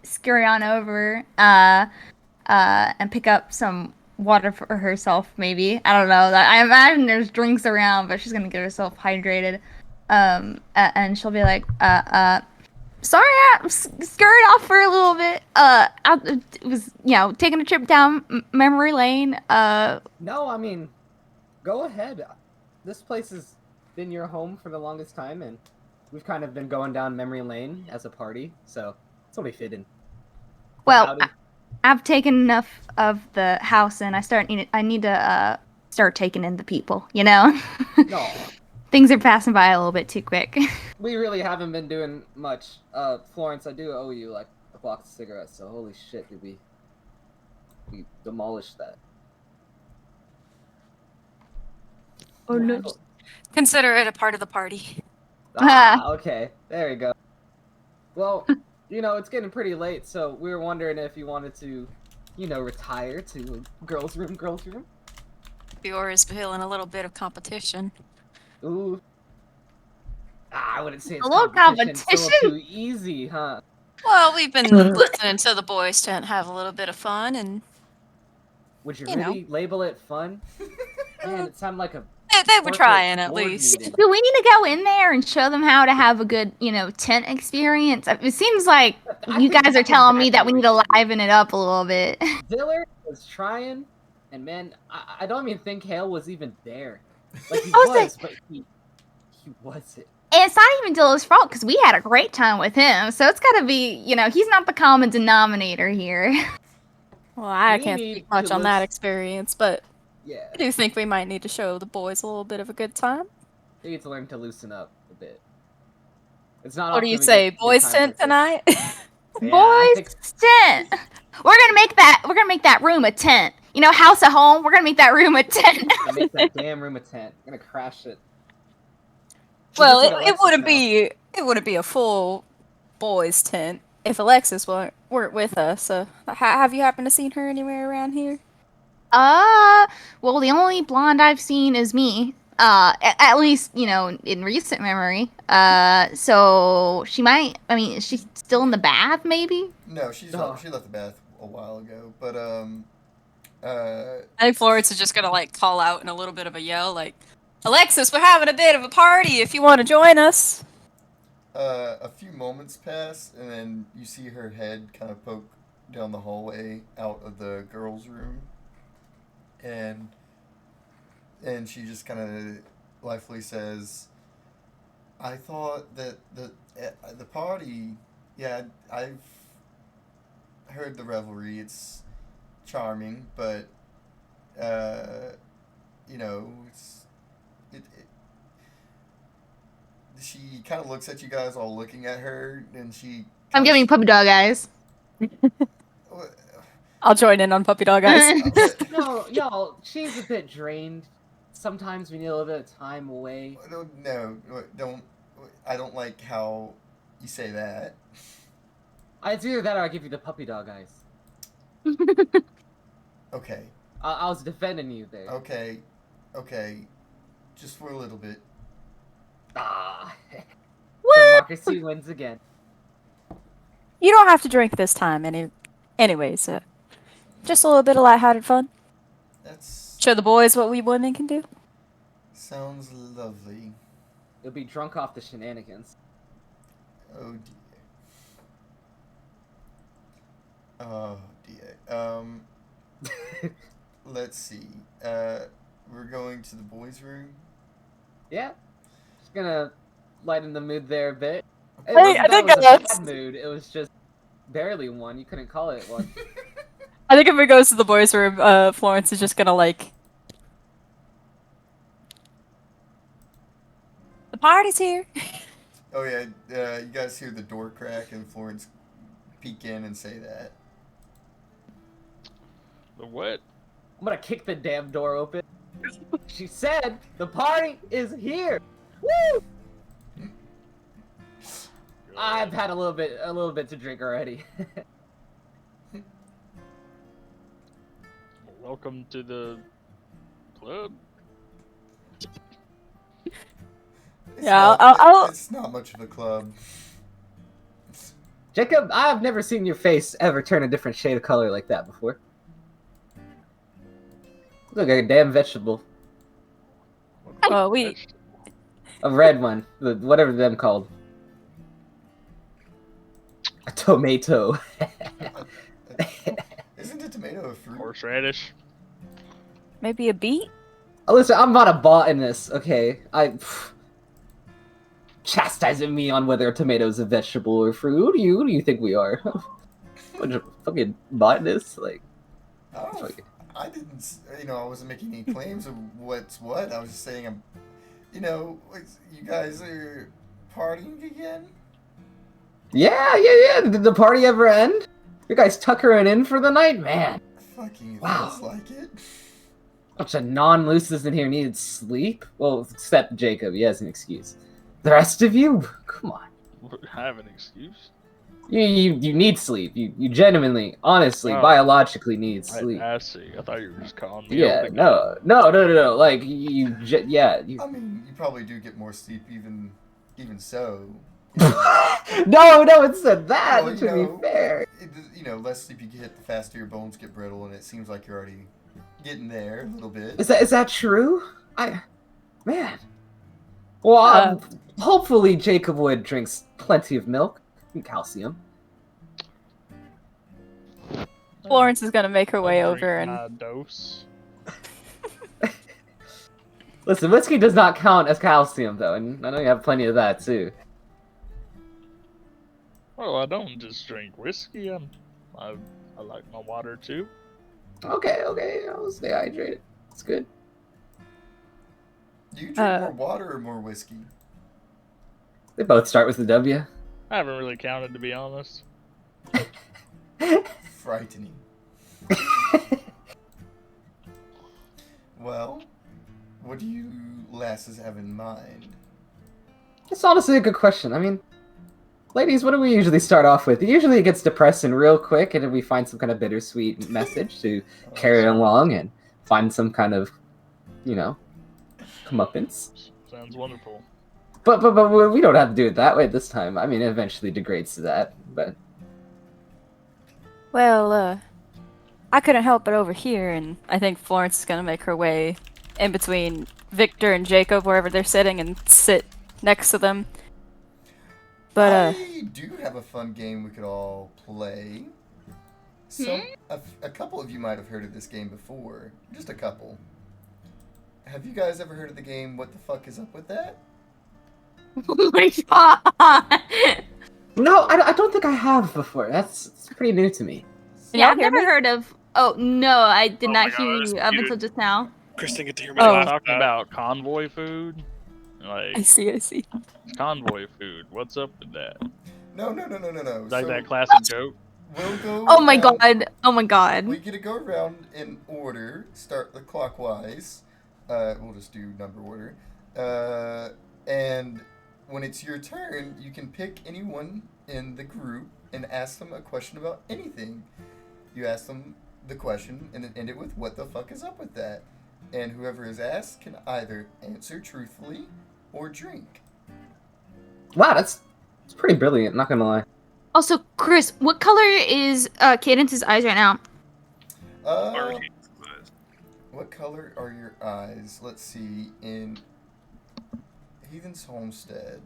S7: scurry on over and pick up some water for herself, maybe. I don't know. I imagine there's drinks around, but she's gonna get herself hydrated. And she'll be like, sorry, I scurried off for a little bit. It was, taking a trip down memory lane.
S5: No, I mean, go ahead. This place has been your home for the longest time, and we've kind of been going down memory lane as a party, so it's only fitting.
S7: Well, I've taken enough of the house, and I need to start taking in the people. You know,
S5: No,
S7: things are passing by a little bit too quick.
S5: we really haven't been doing much. Florence, I do owe you like a box of cigarettes. So holy shit, did we demolished that?
S6: Oh no. Consider it a part of the party.
S5: Okay, there you go. Well, it's getting pretty late, so we were wondering if you wanted to, retire to girls' room.
S6: Fiora is feeling a little bit of competition.
S5: Ooh. I wouldn't say it's
S7: A little
S5: competition. It's a
S7: competition?
S5: little too easy, huh?
S6: Well, we've been listening to the boys tent have a little bit of fun, and
S5: Would you
S6: You know.
S5: really label it fun? Man, it sounded like a
S6: they were
S5: corporate
S6: trying at
S5: board
S6: least.
S5: meeting.
S7: Do we need to go in there and show them how to have a good, tent experience? It seems like
S5: I
S7: you
S5: think
S7: guys are
S5: that's
S7: telling me
S5: exactly
S7: that we
S5: what
S7: need to
S5: we should do.
S7: liven it up a little bit.
S5: Diller was trying, and man, I don't even think Hale was even there. Like he
S7: I was
S5: was, but he wasn't.
S7: And it's not even Dilla's fault because we had a great time with him. So it's got to be, he's not the common denominator here.
S6: Well, I
S5: We
S6: can't
S5: need
S6: speak much
S5: to
S6: on that
S5: list-
S6: experience, but
S5: Yeah,
S6: I do think we might need to show the boys a little bit of a good time.
S5: they need to learn to loosen up a bit. It's not.
S6: What do
S5: often
S6: you
S5: we
S6: say,
S5: get good
S6: boys
S5: times
S6: tent
S5: like this.
S6: tonight?
S5: Yeah, I think
S7: Boys, tent. We're gonna make that room a tent. House at home. We're gonna make that room a tent.
S5: I'm gonna make that damn room a tent. I'm gonna crash it.
S6: Well,
S5: Just like
S6: it
S5: Alexis
S6: wouldn't
S5: now.
S6: be a full boys tent if Alexis weren't with us. So, have you happened to seen her anywhere around here?
S7: Well, the only blonde I've seen is me. At least, in recent memory. So she might, is she still in the bath, maybe?
S1: No,
S5: Oh.
S1: she left the bath a while ago, but
S6: I think Florence is just gonna call out in a little bit of a yell, like, Alexis, we're having a bit of a party if you want to join us.
S1: a few moments pass, and then you see her head kind of poke down the hallway out of the girls' room, and she just kind of lifelessly says, "I thought that the party, yeah, I've heard the revelry. It's charming, but she kind of looks at you guys all looking at her, and she
S7: I'm giving puppy dog eyes.
S6: I'll join in on puppy dog eyes.
S5: No, y'all, she's a bit drained. Sometimes we need a little bit of time away.
S1: No, don't. I don't like how you say that.
S5: It's either that or I give you the puppy dog eyes.
S1: Okay,
S5: I was defending you there.
S1: okay, just for a little bit.
S5: Ah.
S7: What?
S5: Democracy wins again.
S6: You don't have to drink this time, anyways. Just a little bit of lighthearted fun.
S1: That's
S6: Show the boys what we women can do.
S1: sounds lovely.
S5: You'll be drunk off the shenanigans.
S1: Oh dear. Oh dear. Let's see. We're going to the boys' room.
S5: Yeah. Just gonna lighten the mood there a bit. It
S6: Hey,
S5: wasn't
S6: I
S5: that
S6: think
S5: it was a
S6: that's-
S5: bad mood. It was just barely one. You couldn't call it one.
S6: I think if it goes to the boys' room, Florence is just gonna the party's here.
S1: Oh yeah, you guys hear the door crack and Florence peek in and say that.
S4: The what?
S5: I'm gonna kick the damn door open. She said the party is here. Woo! I've had a little bit to drink already.
S4: Welcome to the club.
S1: It's
S6: Yeah,
S1: not,
S6: I'll-
S1: It's not much of a club.
S5: Jacob, I've never seen your face ever turn a different shade of color like that before. Look like a damn vegetable.
S6: Well, we
S5: A red one. Whatever them called. A tomato.
S1: Isn't a tomato a fruit?
S4: Horseradish.
S6: maybe a beat.
S5: Oh, listen, I'm not a botanist, okay? Chastising me on whether a tomato is a vegetable or fruit. Who do you think we are? Bunch of fucking botanists, like.
S1: Oh,
S5: fucking-
S1: I didn't. I wasn't making any claims of what's what. I was just saying, you guys are partying again.
S5: Yeah. Did the party ever end? You guys tuckering in for the night, man.
S1: Fucking
S5: Wow.
S1: feels like it.
S5: Bunch of non-looses in here needed sleep. Well, except Jacob, he has an excuse. The rest of you, come on.
S4: I have an excuse.
S5: You need sleep. You genuinely, honestly,
S4: Oh.
S5: biologically need sleep.
S4: I see. I thought you were just calling me.
S5: Yeah,
S4: out again.
S5: no. Like you.
S1: I mean, you probably do get more sleep, even so.
S5: No, it said that.
S1: Well,
S5: to be fair.
S1: Less sleep you get, the faster your bones get brittle, and it seems like you're already getting there a little bit.
S5: Is that true? Man. Well, hopefully Jacob Wood drinks plenty of milk and calcium.
S6: Florence is gonna make her way
S4: I'll drink
S6: over and
S4: my dose.
S5: Listen, whiskey does not count as calcium, though, and I know you have plenty of that too.
S4: Well, I don't just drink whiskey. I like my water too.
S5: Okay, I'll stay hydrated. It's good.
S1: Do you drink more water or more whiskey?
S5: They both start with the W.
S4: I haven't really counted, to be honest.
S1: Frightening. Well, what do you lasses have in mind?
S5: It's honestly a good question. I mean, ladies, what do we usually start off with? Usually it gets depressing real quick, and then we find some kind of bittersweet message to carry along and find some kind of, comeuppance.
S4: Sounds wonderful.
S5: But we don't have to do it that way this time. I mean, it eventually degrades to that, but...
S6: well, I couldn't help but overhear, and I think Florence is gonna make her way in between Victor and Jacob, wherever they're sitting, and sit next to them. But
S1: I do have a fun game we could all play. A couple of you might have heard of this game before. Just a couple. Have you guys ever heard of the game What the Fuck Is Up With That?
S7: Oh my god!
S5: No, I don't think I have before. It's pretty new to me.
S6: Can
S7: Yeah,
S6: y'all
S7: I've
S6: hear
S7: never
S6: me?
S7: heard of. Oh no, I did
S3: Oh my
S7: not
S3: God,
S7: hear
S3: I was
S7: you up
S3: muted.
S7: until just now.
S3: Chris didn't get to hear me
S6: Oh.
S3: laugh.
S4: Talking about convoy food? Like,
S6: I see.
S4: convoy food. What's up with that?
S1: No.
S4: Like that classic joke?
S1: We'll go
S7: Oh my
S1: around-
S7: god! Oh my god!
S1: We get to go around in order, start the clockwise. We'll just do number order. And when it's your turn, you can pick anyone in the group and ask them a question about anything. You ask them the question and then end it with, what the fuck is up with that? And whoever is asked can either answer truthfully or drink.
S5: Wow, that's pretty brilliant, not gonna lie.
S7: Also, Chris, what color is Cadence's eyes right now?
S1: Uh, what color are your eyes? Let's see. In Heathen's Homestead,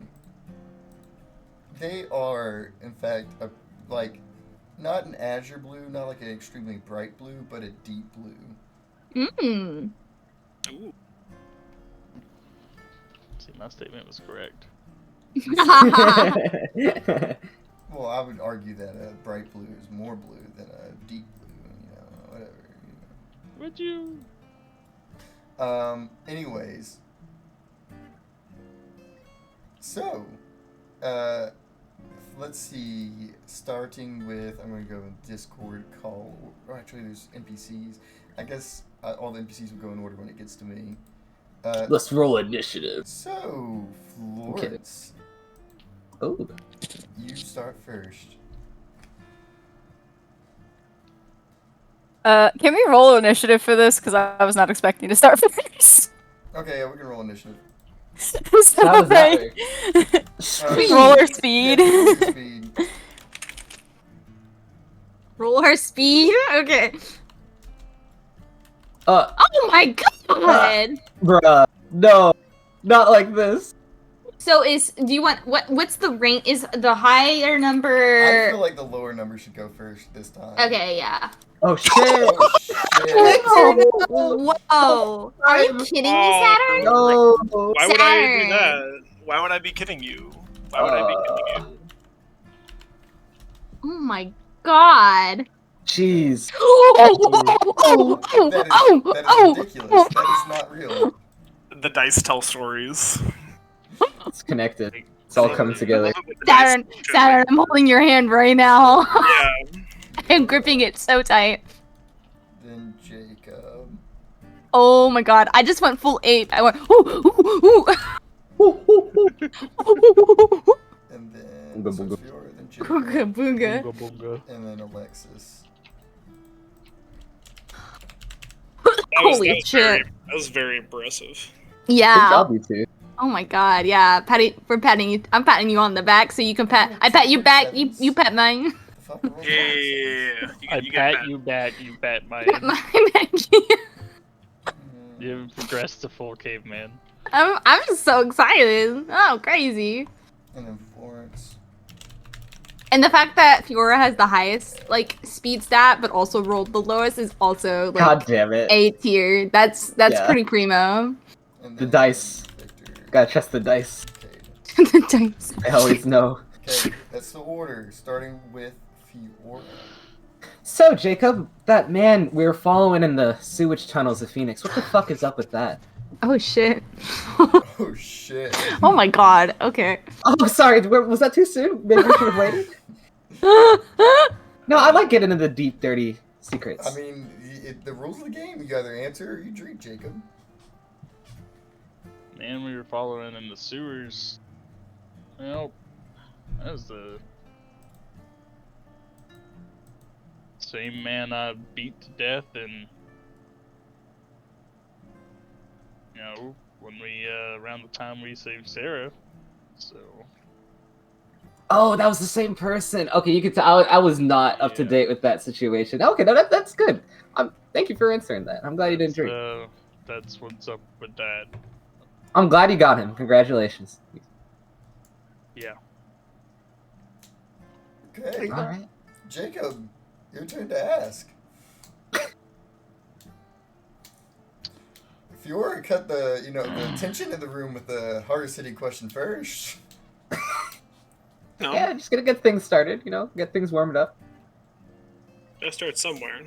S1: they are, in fact, not an azure blue, not like an extremely bright blue, but a deep blue.
S7: Mmm.
S3: Ooh.
S4: See, my statement was correct.
S1: Well, I would argue that a bright blue is more blue than a deep blue. Whatever.
S4: Would you?
S1: Anyways. So, let's see. Starting with, I'm going to go in Discord call. Or actually, there's NPCs. I guess all the NPCs will go in order when it gets to me.
S5: Let's roll initiative.
S1: So, Florence,
S5: Oh,
S1: you start first.
S6: Can we roll initiative for this? Because I was not expecting to start first.
S1: Okay, yeah, we can roll initiative.
S6: Is that
S5: how does that
S6: okay?
S5: work?
S6: Roller speed.
S1: Yeah, roll your speed.
S7: Roll her speed. Okay. Oh my god!
S5: Bruh, no, not like this.
S7: So do you want what's the rank? Is the higher
S1: I
S7: number?
S1: feel like the lower number should go first this time.
S7: Okay, yeah.
S5: Oh shit!
S1: Oh, shit.
S7: Whoa! Are you kidding me,
S3: Oh,
S7: Saturn?
S5: No.
S3: Why would I do
S7: Saturn.
S3: that? Why would I be kidding you? Why would I be kidding you?
S7: Oh my God.
S5: Jeez.
S1: That is ridiculous. That is not real.
S3: The dice tell stories.
S5: It's connected. It's all coming together.
S7: Saturn, I'm holding your hand right now.
S3: Yeah.
S7: I'm gripping it so tight.
S1: Then Jacob.
S7: Oh my god, I just went full ape. I went
S1: And then
S5: Boonga, boonga.
S1: Sophia, then Jacob.
S7: Booga booga.
S4: Boonga boonga.
S1: And then Alexis.
S7: Holy
S3: Very,
S7: shit.
S3: that was very impressive.
S5: Good
S7: Yeah.
S5: job, you two.
S7: Oh my god, yeah. We're patting you. I'm patting you on the back so you can pat. I pat you back. You pat mine.
S1: The fuck were all
S3: Yeah.
S1: that?
S4: I
S3: You
S4: pat
S3: get
S4: you back, you pat mine.
S7: My back.
S4: You haven't progressed to full caveman.
S7: I'm just so excited. Oh, crazy.
S1: And then Florence.
S7: And the fact that Fiora has the highest like speed stat, but also rolled the lowest, is also like
S5: God damn it.
S7: A tier. That's
S5: Yeah.
S7: pretty primo.
S1: And
S5: The
S1: then
S5: dice.
S1: Victor.
S5: Gotta trust the dice.
S1: Caden.
S7: The dice.
S5: I always know.
S1: Okay, that's the order. Starting with Fiora.
S5: So, Jacob, that man we were following in the sewage tunnels of Phoenix, what the fuck is up with that?
S7: Oh shit.
S1: Oh shit.
S7: Oh my god. Okay.
S5: Oh, sorry, was that too soon? Maybe we should have waited? No, I like getting into the deep, dirty secrets.
S1: I mean, the rules of the game. You either answer or you drink, Jacob.
S4: Man, we were following in the sewers. Well, that was the same man I beat to death, and you know, when we around the time we saved Sarah. So
S5: Oh, that was the same person. Okay, you could tell I was not up to
S4: Yeah.
S5: date with that situation. Okay, no, that's good. Thank you for answering that. I'm glad you didn't drink.
S4: that's what's up with that.
S5: I'm glad you got him. Congratulations.
S4: Yeah.
S1: Okay,
S5: All right.
S1: Jacob, your turn to ask. Fiora cut the tension in the room with the hardest hitting question first.
S3: No,
S5: Yeah, just gonna get things started. Get things warmed up.
S3: gotta start somewhere.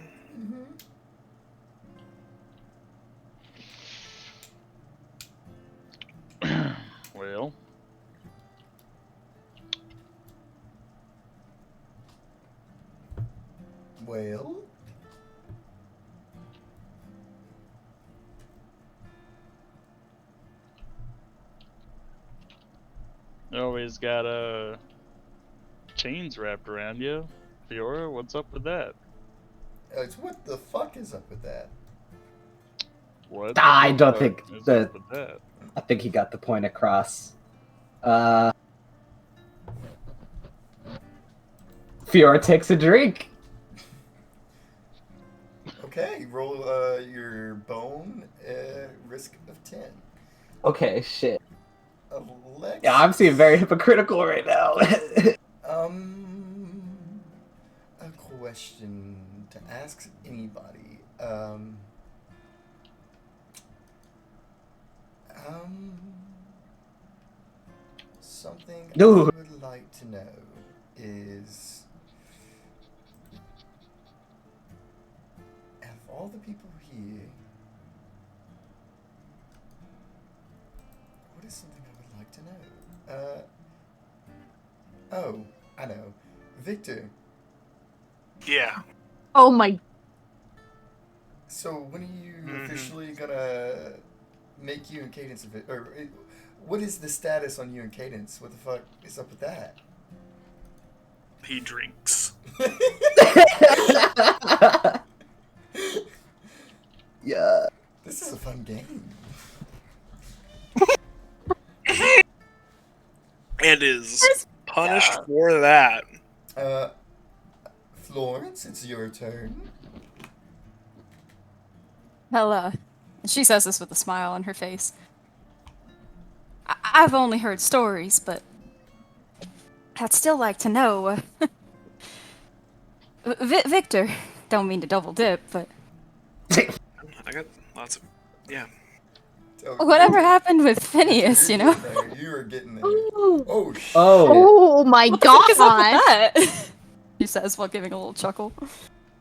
S4: Well,
S1: Well,
S4: you always got chains wrapped around you. Fiora, what's up with that?
S1: it's what the fuck is up with that?
S4: What?
S5: I don't
S4: the
S5: think
S4: fuck is
S5: the-
S4: up with that?
S5: I think he got the point across. Fiora takes a drink.
S1: Okay, roll your bone risk of 10.
S5: Okay, shit.
S1: Alex.
S5: Yeah, I'm seeing very hypocritical right now.
S1: A question to ask anybody. Something
S5: Ooh.
S1: I would like to know is, out of all the people here, what is something I would like to know? Oh, I know. Victor,
S3: Yeah.
S7: Oh my.
S1: so when are you
S3: Mhm.
S1: officially gonna make you and Cadence what is the status on you and Cadence? What the fuck is up with that?
S3: He drinks.
S5: Yeah.
S1: This is a fun game.
S3: And is punished for that.
S1: Florence, it's your turn.
S6: Well, she says this with a smile on her face. I've only heard stories, but I'd still like to know. Victor, don't mean to double dip, but
S3: I got lots of. Yeah.
S1: Oh,
S6: whatever happened with Phineas,
S1: you're
S6: you know?
S1: getting there. You are getting there. Oh, shit.
S5: Oh.
S7: Oh my
S6: What the fuck is up with
S7: god.
S6: that? She says while giving a little chuckle.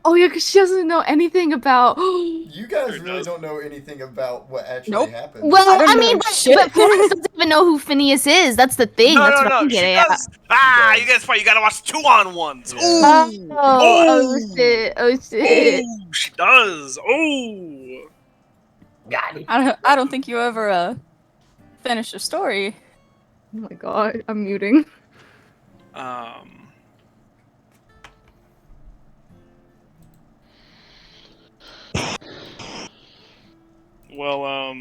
S7: Oh yeah, because she doesn't know anything about.
S1: You guys
S3: Sure
S1: really
S3: does.
S1: don't know anything about what actually
S6: Nope.
S1: happened.
S7: Well,
S6: I don't
S7: I
S6: know
S7: mean,
S6: shit.
S7: but Florence doesn't even know who Phineas is. That's the thing.
S3: No,
S7: That's
S3: no,
S7: what
S3: no.
S7: I'm
S3: She
S7: getting at.
S3: does. Ah,
S1: does.
S3: you guys, you gotta watch 2-on-1s.
S1: Yeah.
S3: Ooh.
S7: Oh
S3: Oh.
S7: shit! Oh shit!
S3: Oh, she does. Oh.
S5: Got it.
S6: I don't think you ever finished the story.
S7: Oh my god! I'm muting.
S3: Well,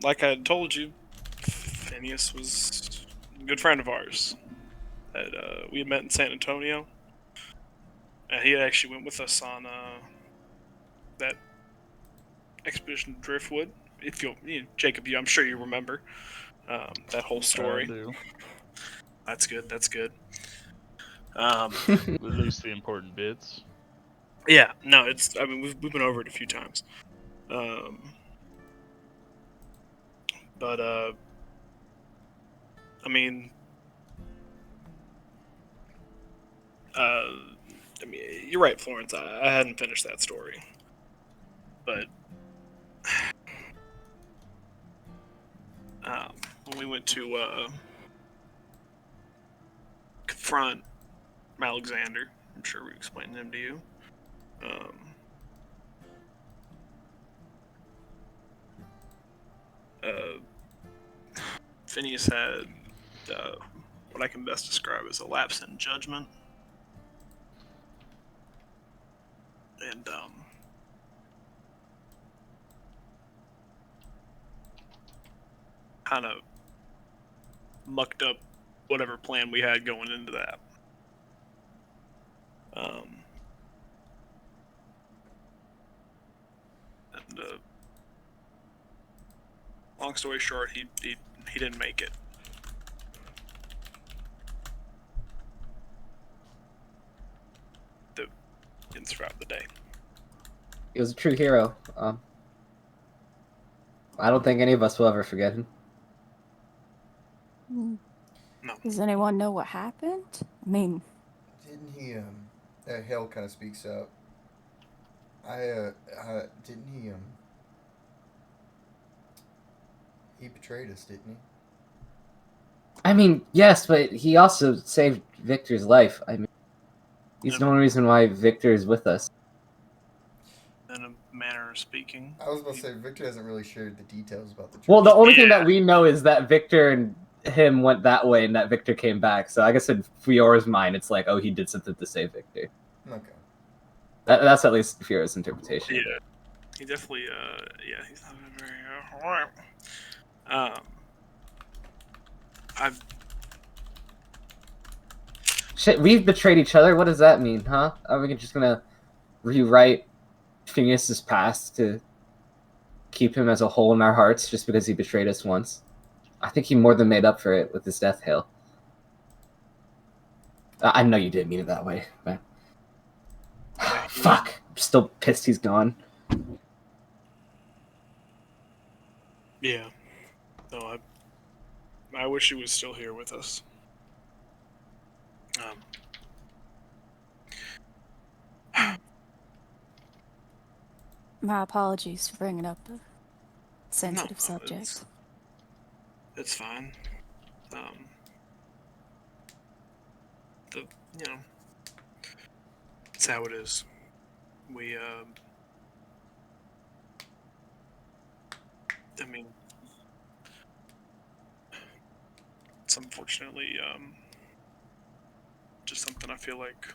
S3: like I had told you, Phineas was a good friend of ours. That we had met in San Antonio, and he actually went with us on that expedition to Driftwood. If you know, Jacob, I'm sure you remember that whole
S4: I
S3: story.
S4: do.
S3: That's good. That's good.
S4: At least the important bits.
S3: Yeah, no, it's. I mean, we've been over it a few times. But I mean, you're right, Florence. I hadn't finished that story, but when we went to confront Alexander, I'm sure we explained him to you. Phineas had what I can best describe as a lapse in judgment, and kind of mucked up whatever plan we had going into that. And long story short, he didn't make it. Didn't survive the day.
S5: He was a true hero. I don't think any of us will ever forget him.
S3: No.
S6: Does anyone know what happened? I mean,
S1: Didn't he, Hale kind of speaks up. Didn't he, he betrayed us, didn't he?
S5: I mean, yes, but he also saved Victor's life. I mean, he's the only reason why Victor is with us.
S3: In a manner of speaking.
S1: I was about to say, Victor hasn't really shared the details about the church.
S5: Well, the only thing
S3: Yeah.
S5: that we know is that Victor and him went that way and that Victor came back. So I guess in Fiora's mind, it's like, oh, he did something to save Victor.
S1: Okay.
S5: That's at least Fiora's interpretation.
S3: Yeah, he definitely. Yeah, he's not very. Alright. I've.
S5: Shit, we've betrayed each other. What does that mean, huh? Are we just gonna rewrite Phineas's past to keep him as a hole in our hearts just because he betrayed us once? I think he more than made up for it with his death hail. I know you didn't mean it that way, but fuck, I'm still pissed he's gone.
S3: Yeah. No, I wish he was still here with us.
S6: my apologies for bringing up a sensitive
S3: No,
S6: subject.
S3: It's fine. You know, it's how it is. We, I mean, it's unfortunately, just something I feel like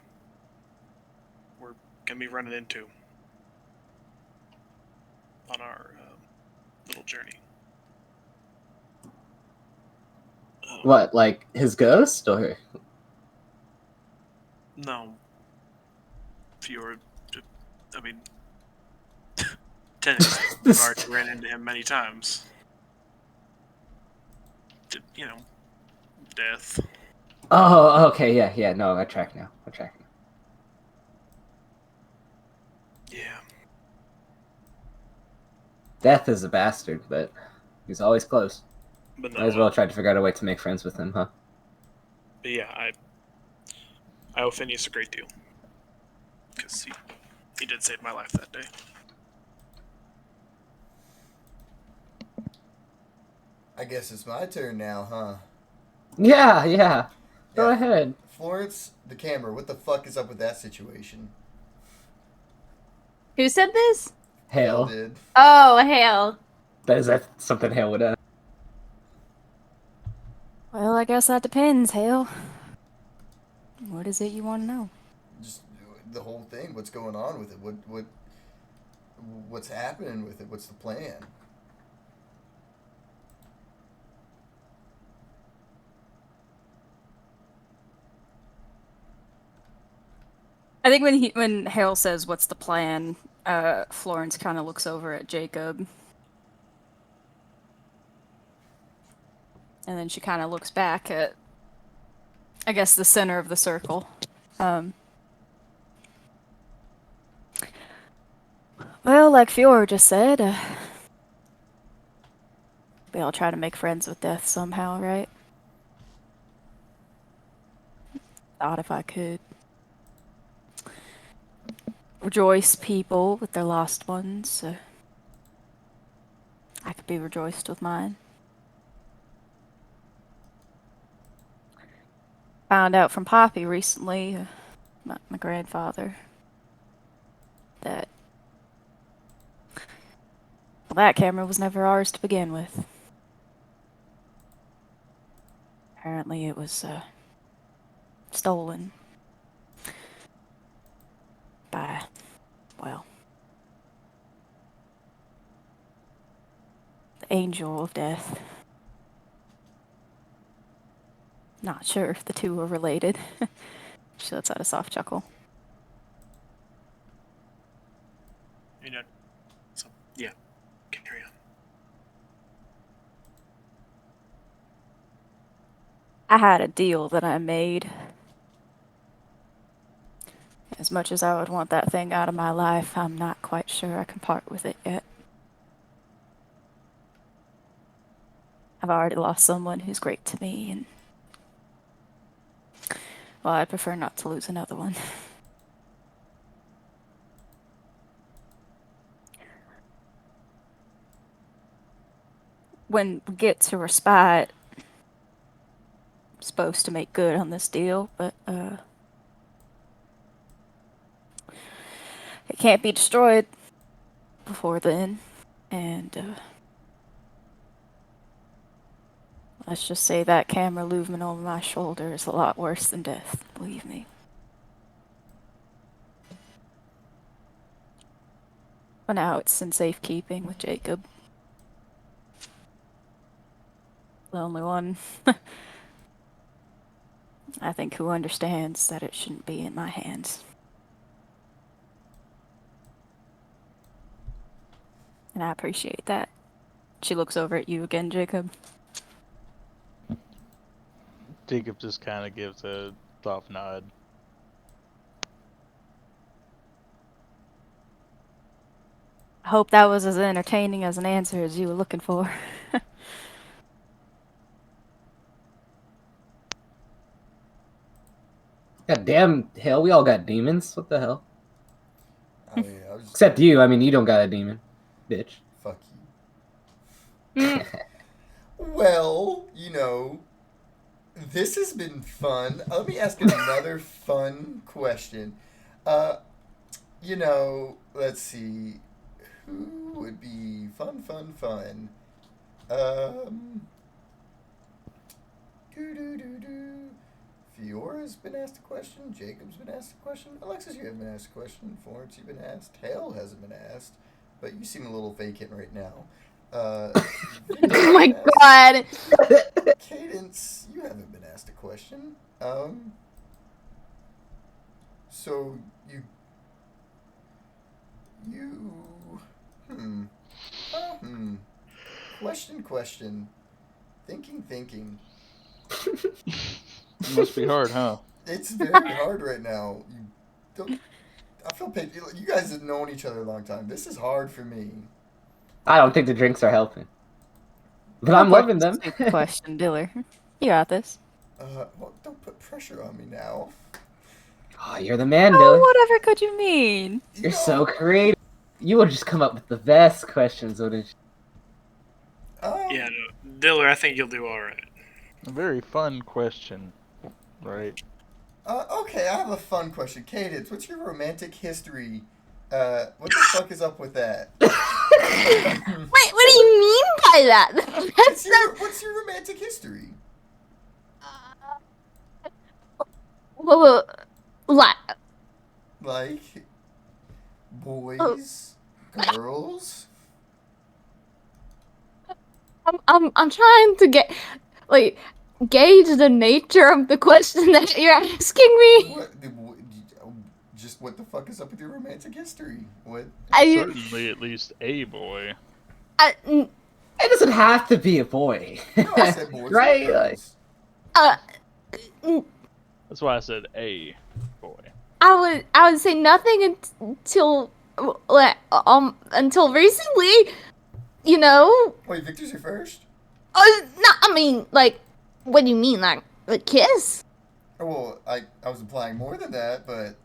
S3: we're gonna be running into on our little journey.
S5: What, like his ghost, or?
S3: No. Fiora, I mean, Tennis, I've already ran into him many times. You know, death.
S5: Oh, okay, yeah, no, I track now.
S3: Yeah.
S5: Death is a bastard, but he's always close.
S3: But no,
S5: Might as well try to figure out a way to make friends with him, huh?
S3: But yeah, I owe Phineas a great deal because he did save my life that day.
S1: I guess it's my turn now, huh?
S5: Yeah. Go
S1: Yeah.
S5: ahead.
S1: Florence, the camera, what the fuck is up with that situation?
S7: Who said this?
S1: Hale
S5: Hale.
S1: did.
S7: Oh, Hale.
S5: Is that something Hale would ask?
S6: Well, I guess that depends, Hale. What is it you want to know?
S1: Just the whole thing. What's going on with it? What's happening with it? What's the plan?
S6: I think when Hale says, "What's the plan?" Florence kind of looks over at Jacob, and then she kind of looks back at, I guess, the center of the circle. Well, like Fiora just said, we all try to make friends with death somehow, right? Thought if I could rejoice people with their lost ones, I could be rejoiced with mine. Found out from Poppy recently, my grandfather, that that camera was never ours to begin with. Apparently it was stolen by, well, the Angel of Death. Not sure if the two are related. She lets out a soft chuckle.
S3: So yeah, carry on.
S6: I had a deal that I made. As much as I would want that thing out of my life, I'm not quite sure I can part with it yet. I've already lost someone who's great to me, and well, I'd prefer not to lose another one. When we get to respite, I'm supposed to make good on this deal, but it can't be destroyed before then, and let's just say that camera looming over my shoulder is a lot worse than death, believe me. But now it's in safekeeping with Jacob. The only one, I think, who understands that it shouldn't be in my hands. And I appreciate that. She looks over at you again, Jacob.
S4: Jacob just kind of gives a soft nod.
S6: I hope that was as entertaining as an answer as you were looking for.
S5: God damn, Hale, we all got demons. What the hell?
S1: I mean, I was just
S5: Except you. I mean, you don't got a demon, bitch.
S1: Fuck you. Well, this has been fun. Let me ask another fun question. Let's see. Who would be fun? Fiora's been asked a question. Jacob's been asked a question. Alexis, you haven't been asked a question. Florence, you've been asked. Hale hasn't been asked. But you seem a little vacant right now.
S7: Oh my god.
S1: Cadence, you haven't been asked a question. So question. Thinking.
S4: It must be hard, huh?
S1: It's very hard right now. I feel pain. You guys have known each other a long time. This is hard for me.
S5: I don't think the drinks are helping. But I'm loving them.
S6: Stupid question, Diller. You got this.
S1: Well, don't put pressure on me now.
S5: Oh, you're the man,
S6: Oh,
S5: Dylan.
S6: whatever could you mean?
S5: You're so creative. You would just come up with the best questions, wouldn't you?
S3: Yeah, no, Diller, I think you'll do all right.
S4: A very fun question, right?
S1: Okay, I have a fun question. Cadence, what's your romantic history? What the fuck is up with that?
S7: Wait, what do you mean by that? That's not.
S1: What's your romantic history?
S7: Whoa, like,
S1: Like, boys, girls?
S7: I'm trying to get, like, gauge the nature of the question that you're asking me.
S1: Just what the fuck is up with your romantic history? What?
S4: Certainly at least a boy.
S5: It doesn't have to be a boy.
S1: No, I said boys.
S5: Right?
S1: Right?
S5: Like,
S4: That's why I said a boy.
S7: I would say nothing until recently, you know.
S1: Wait, Victor's your first?
S7: No, I mean, like, what do you mean, like a kiss?
S1: Oh, well, I was implying more than that, but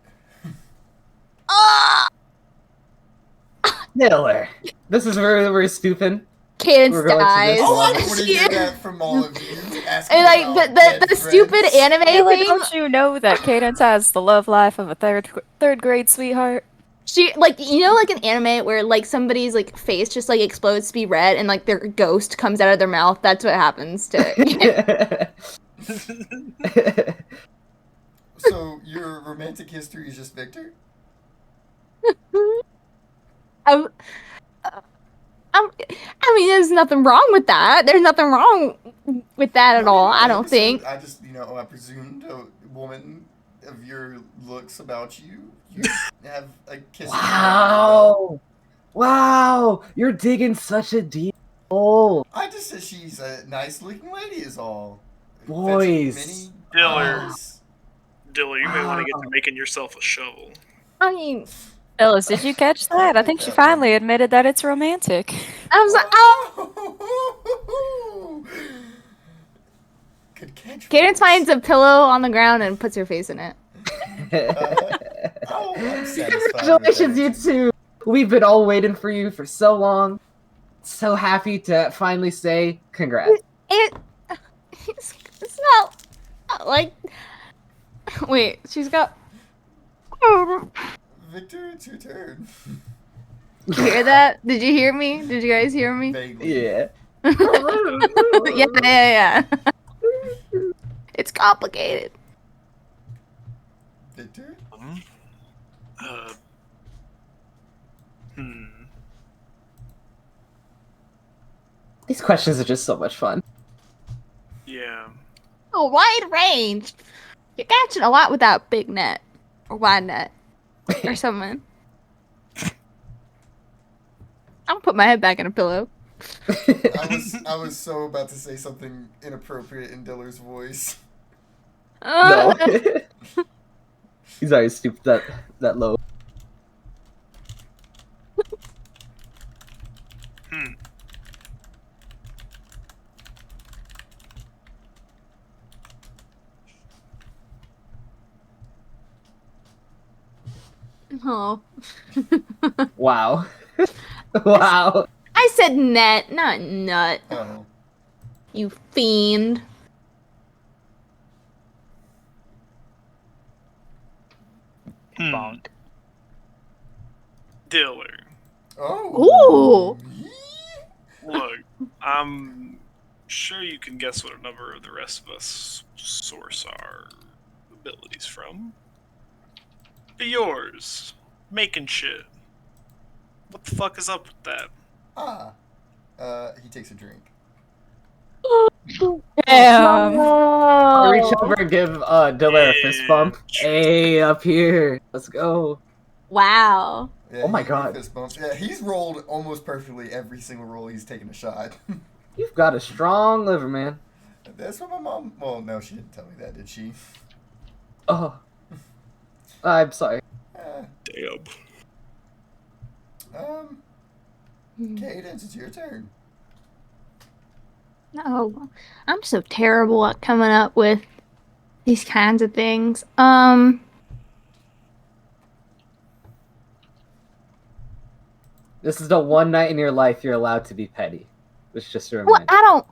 S5: Miller. This is where we're stupid.
S7: Cadence
S5: We're going to
S7: dies.
S5: this
S1: oh,
S5: one.
S1: I want to hear that from all of you. Asking
S7: And like
S1: about
S7: the
S1: dead
S7: stupid
S1: friends.
S7: anime
S6: Really,
S7: thing.
S6: don't you know that Cadence has the love life of a third grade sweetheart?
S7: She like like an anime where like somebody's like face just like explodes to be red and like their ghost comes out of their mouth. That's what happens to.
S1: So your romantic history is just Victor?
S7: I mean, there's nothing wrong with that. There's nothing wrong with that at all. I don't think.
S1: I just, I presumed a woman of your looks about you. You have a kiss.
S5: Wow. Wow. You're digging such a deep hole.
S1: I just said she's a nice looking lady, is all.
S5: Boys.
S1: Fetching
S3: Diller.
S1: many eyes.
S3: Diller, you may want to get to making yourself a shovel.
S7: I mean,
S6: Phyllis, did you catch that? I think she finally admitted that it's romantic.
S7: I was like, oh.
S1: Good catch.
S7: Cadence
S1: folks.
S7: finds a pillow on the ground and puts her face in it.
S1: I'm satisfied with
S5: Congratulations,
S1: that.
S5: you two. We've been all waiting for you for so long. So happy to finally say congrats.
S7: It's not like. Wait, she's got.
S1: Victor, it's your turn.
S7: Did you hear that? Did you hear me? Did you guys hear me?
S1: Vaguely.
S5: Yeah.
S7: Yeah. It's complicated.
S1: Victor?
S5: These questions are just so much fun.
S3: Yeah.
S7: A wide range. You're catching a lot with that big net or wide net or something. I'll put my head back in a pillow.
S1: I was so about to say something inappropriate in Diller's voice.
S5: No. He's already stooped that low.
S7: Oh.
S5: Wow. Wow.
S7: I said net, not nut.
S1: Oh.
S7: You fiend.
S4: Bonk.
S3: Diller.
S1: Oh.
S3: Look, I'm sure you can guess what a number of the rest of us source our abilities from. But yours, making shit. What the fuck is up with that?
S1: Ah. He takes a drink.
S6: Damn.
S5: I'll reach over and give Diller a fist bump. Hey, up here. Let's go.
S7: Wow.
S1: Yeah,
S5: Oh my
S1: he
S5: God.
S1: fist bumps. Yeah, he's rolled almost perfectly every single roll he's taken a shot.
S5: You've got a strong liver, man.
S1: That's what my mom. Well, no, she didn't tell me that, did she?
S5: Oh. I'm sorry.
S3: Damn.
S1: Cadence, it's your turn.
S7: No, I'm so terrible at coming up with these kinds of things.
S5: This is the one night in your life you're allowed to be petty. It's just a
S7: Well,
S5: reminder.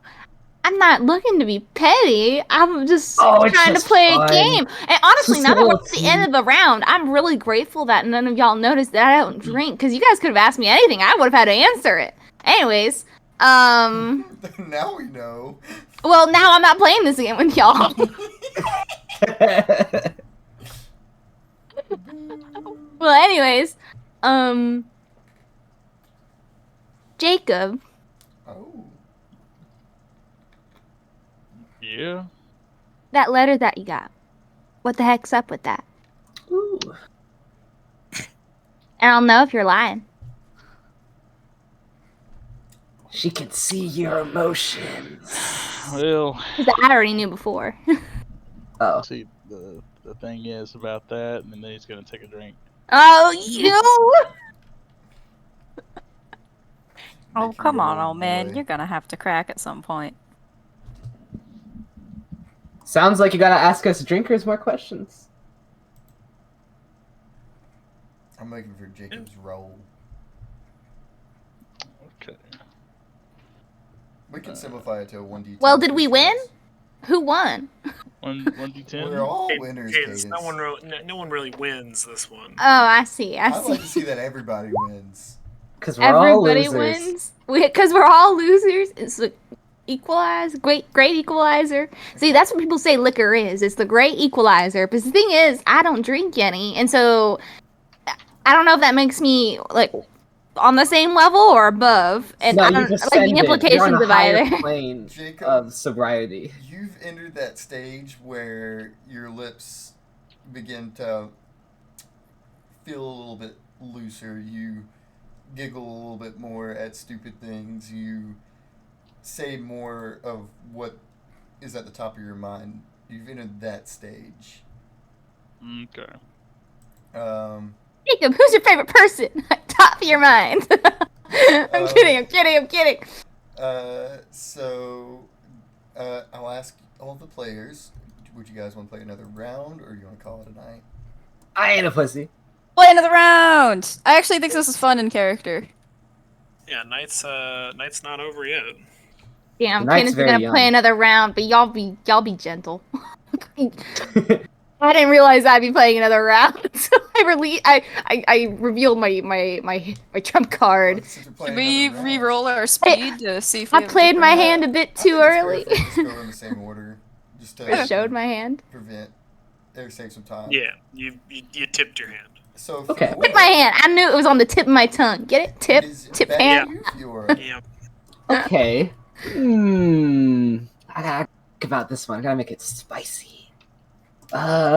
S7: I'm not looking to be petty. I'm just
S5: Oh, it's
S7: trying to
S5: just
S7: play
S5: fun.
S7: a game. And honestly,
S5: Just
S7: now
S5: a
S7: that we're
S5: little
S7: at the end of the round, I'm really grateful that none of y'all noticed that I don't drink. Because you guys could have asked me anything. I would have had to answer it. Anyways,
S1: Now we know.
S7: well, now I'm not playing this game with y'all. Well, anyways, Jacob,
S1: Oh.
S4: Yeah.
S7: that letter that you got, what the heck's up with that?
S5: Ooh.
S7: And I'll know if you're lying.
S5: She can see your emotions.
S4: Well,
S7: 'Cause I already knew before.
S5: Oh.
S4: see, the thing is about that, and then he's gonna take a drink.
S7: Oh, you.
S6: Oh,
S1: Make you
S6: come
S1: a
S6: on,
S1: little
S6: old man.
S1: boy.
S6: You're gonna have to crack at some point.
S5: Sounds like you gotta ask us drinkers more questions.
S1: I'm making for Jacob's roll.
S4: Okay.
S1: We can simplify it to a 1d10.
S7: Well, did we
S1: first
S7: win?
S1: guess.
S7: Who won?
S4: 1d10.
S1: We're all
S3: Hey,
S1: winners,
S3: Cadence,
S1: Cadence.
S3: no one really wins this one.
S7: Oh, I see. I
S1: I'd
S7: see.
S1: like to see that everybody wins.
S5: Because we're all
S7: Everybody
S5: losers.
S7: wins. Because we're all losers. It's the great equalizer. See, that's what people say liquor is. It's the great equalizer. But the thing is, I don't drink any, and so I don't know if that makes me like on the same level or above. And
S5: No,
S7: I
S5: you
S7: don't
S5: just
S7: like the implications
S5: You're on a
S7: of
S5: higher
S7: either.
S5: plane
S1: Jacob.
S5: of sobriety.
S1: You've entered that stage where your lips begin to feel a little bit looser. You giggle a little bit more at stupid things. You say more of what is at the top of your mind. You've entered that stage.
S4: Okay.
S7: Jacob, who's your favorite person? Top of your mind. I'm kidding.
S1: I'll ask all the players. Would you guys want to play another round, or you want to call it a night?
S5: I ain't a pussy.
S6: Play another round! I actually think this is fun in character.
S3: Yeah, night's not over yet.
S7: Damn,
S5: Tonight's
S7: Kenneth's
S5: very
S7: gonna
S5: young.
S7: play another round, but y'all be gentle. I didn't realize I'd be playing another round, so I revealed my trump card.
S1: Since we're
S6: Should
S1: playing
S6: we
S1: another round,
S6: re-roll our speed to see if we
S7: I
S6: have
S7: played my
S6: different-
S7: hand a bit
S1: I
S7: too
S1: think it's fair
S7: early.
S1: if we just go in the same order, just
S7: I
S1: to
S7: showed my hand.
S1: prevent or save some time.
S3: Yeah, you tipped your hand.
S1: So
S5: Okay.
S1: Fiora,
S7: Tip my hand. I knew it was on the tip of my tongue. Get it? Tip.
S1: it is
S7: Tip
S1: back
S7: hand.
S1: to you, Fiora.
S3: Yeah.
S5: Okay. I gotta think about this one. I gotta make it spicy.
S1: Guys,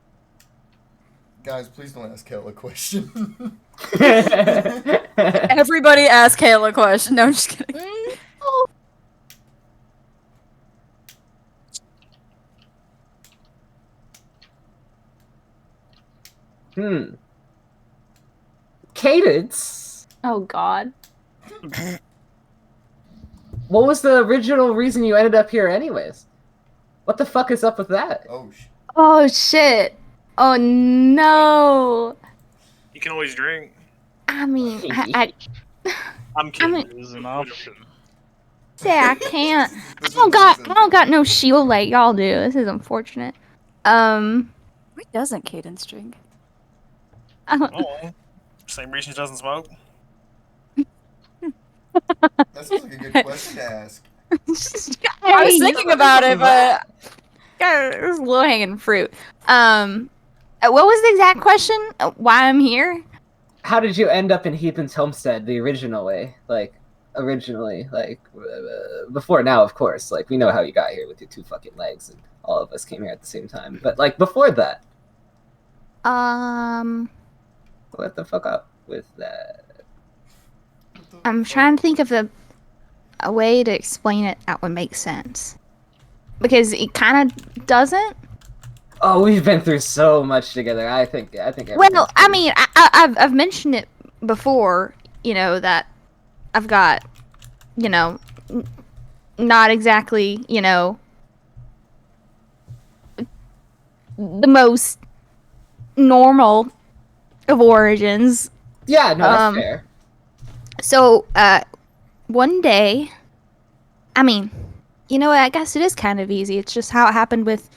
S1: please don't ask Kel a question.
S6: Everybody ask Kayla a question. No, I'm just kidding.
S7: Oh.
S5: Cadence.
S7: Oh God.
S5: What was the original reason you ended up here, anyways? What the fuck is up with that?
S7: Oh shit. Oh no.
S3: You can always drink.
S7: I mean, I
S3: I'm kidding.
S7: mean-
S4: It is an option.
S7: say I can't. I don't got no shield like y'all do. This is unfortunate.
S6: Why doesn't Cadence drink?
S3: Oh, same reason he doesn't smoke.
S1: That sounds like a good question to ask.
S6: I was thinking about it, but
S7: it was low hanging fruit. What was the exact question? Why I'm here?
S5: How did you end up in Heathen's homestead the original way? Before now, of course. Like, we know how you got here with your 2 fucking legs, and all of us came here at the same time. But, like, before that, what the fuck up with that?
S7: I'm trying to think of a way to explain it that would make sense. Because it kind of doesn't.
S5: Oh, we've been through so much together. I think.
S7: Well,
S5: everything's
S7: I mean, I've mentioned it before. You know that I've got, you know, not exactly, you know, the most normal of origins.
S5: Yeah, no, that's
S7: Um,
S5: fair.
S7: So, one day, I mean, you know what? I guess it is kind of easy. It's just how it happened with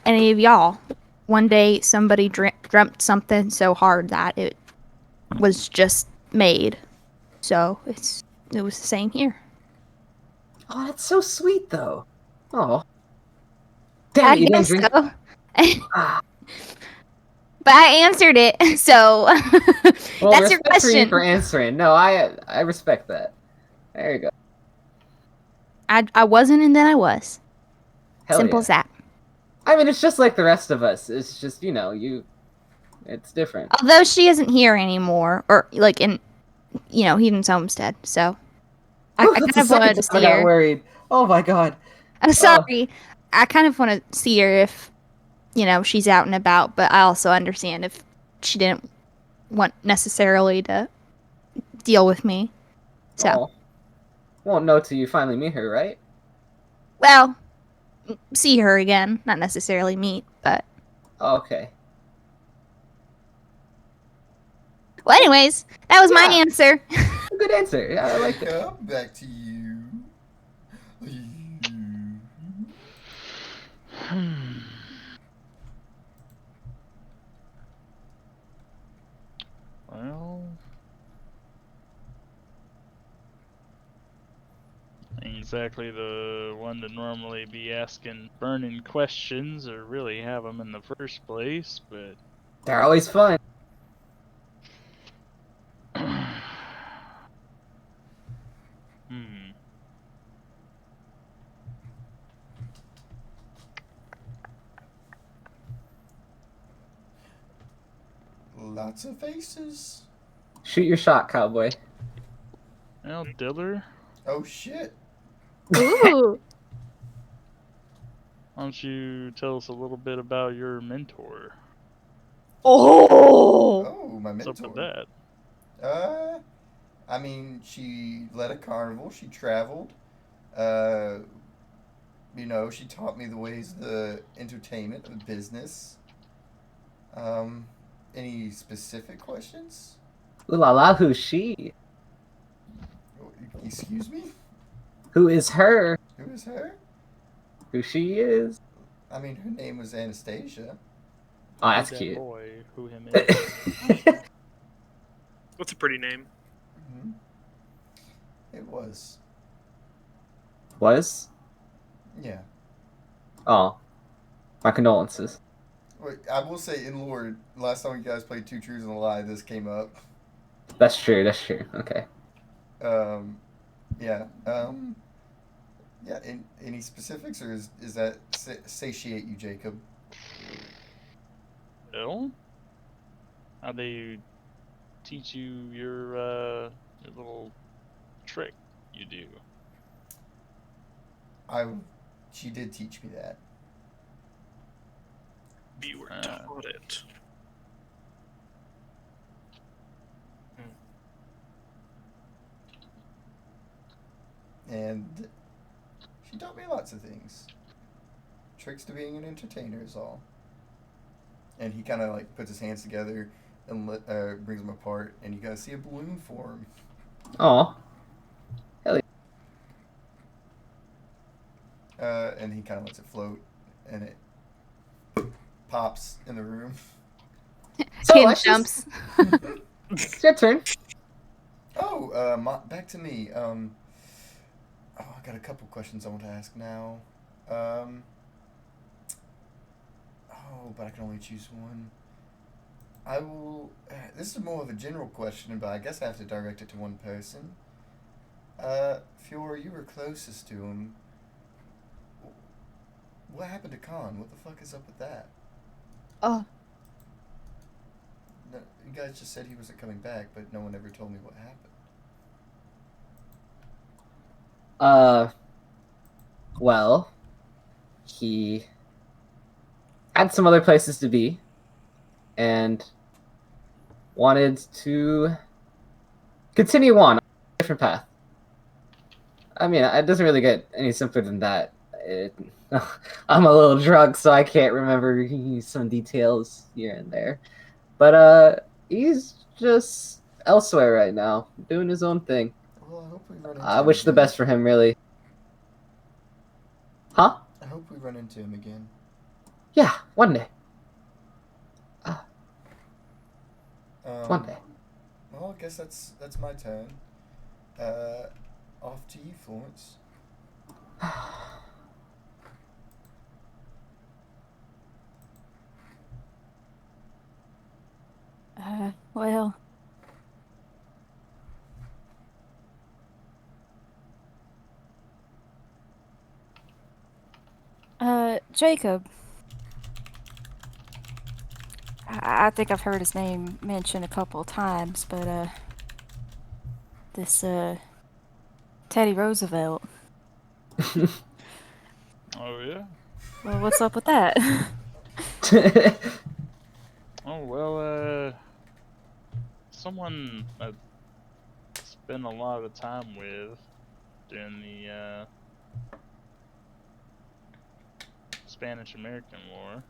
S7: any of y'all. One day, somebody dreamt something so hard that it was just made. So it was the same here.
S5: Oh, that's so sweet, though. Oh.
S7: I
S5: Damn it, you didn't
S7: guess
S5: drink.
S7: so.
S5: Ah.
S7: But I answered it, so
S5: Well,
S7: that's your
S5: respect for you
S7: question.
S5: for answering. No, I respect that. There you go.
S7: I wasn't, and then I was.
S5: Hell
S7: Simple
S5: yeah.
S7: as that.
S5: I mean, it's just like the rest of us. It's just, you know, it's different.
S7: Although she isn't here anymore, or like in, Heaton's Homestead. So I
S5: That's
S7: kind
S5: the
S7: of
S5: second
S7: wanted to
S5: time I
S7: see
S5: got
S7: her.
S5: worried. Oh my god.
S7: I'm sorry. I kind of want to see her if, she's out and about, but I also understand if she didn't want necessarily to deal with me. So,
S5: Oh. Won't know till you finally meet her, right?
S7: well, see her again. Not necessarily meet, but.
S5: Okay.
S7: Well, anyways, that was my
S5: Yeah.
S7: answer.
S5: Good answer. Yeah, I like that.
S1: Jacob, back to you.
S4: Well, ain't exactly the one to normally be asking burning questions or really have them in the first place, but
S5: They're always fun.
S4: hmm.
S1: Lots of faces.
S5: Shoot your shot, cowboy.
S4: Well, Diller,
S1: Oh shit.
S7: Ooh.
S4: why don't you tell us a little bit about your mentor?
S7: Oh.
S1: Oh, my
S4: What's up with
S1: mentor.
S4: that?
S1: I mean, she led a carnival. She traveled. Uh, she taught me the ways of the entertainment of business. Um, any specific questions?
S5: Ooh la la, who's she?
S1: Excuse me?
S5: Who is her?
S1: Who is her?
S5: Who she is?
S1: I mean, her name was Anastasia.
S5: Oh, that's
S4: Who that
S5: cute.
S4: boy, who him is.
S3: What's a pretty name?
S1: Hmm. It was.
S5: Was?
S1: Yeah.
S5: Oh. My condolences.
S1: Wait, I will say, in lore, last time you guys played Two Truths and a Lie, this came up.
S5: That's true, that's true. Okay.
S1: Yeah. Yeah. Any specifics, or is that satiate you, Jacob?
S4: Well, how they teach you your little trick you do?
S1: She did teach me that.
S3: You were
S4: Ah.
S3: taught it.
S1: And she taught me lots of things. Tricks to being an entertainer is all. And he kind of like puts his hands together and brings them apart, and you guys see a balloon form.
S5: Oh.
S1: And he kind of lets it float, and it pops in the room.
S5: So,
S7: Kid
S5: Alexis,
S7: jumps.
S5: it's your turn.
S1: Oh, back to me. I got a couple questions I want to ask now. Oh, but I can only choose one. I will. This is more of a general question, but I guess I have to direct it to one person. Fiora, you were closest to him. What happened to Khan? What the fuck is up with that?
S6: Oh.
S1: No, you guys just said he wasn't coming back, but no one ever told me what happened.
S5: Well, he had some other places to be and wanted to continue on a different path. I mean, it doesn't really get any simpler than that. I'm a little drunk, so I can't remember some details here and there. But he's just elsewhere right now, doing his own thing.
S1: Well, I hope we run into
S5: I
S1: him
S5: wish the
S1: again.
S5: best for him, really. Huh?
S1: I hope we run into him again.
S5: Yeah, one day. One
S1: Um,
S5: day.
S1: Well, I guess that's my turn. Off to you, Florence.
S6: Well. Jacob. I think I've heard his name mentioned a couple of times, but, this, Teddy Roosevelt.
S4: Oh yeah.
S6: Well, what's up with that?
S4: Oh well. Someone I spent a lot of time with during the Spanish-American War.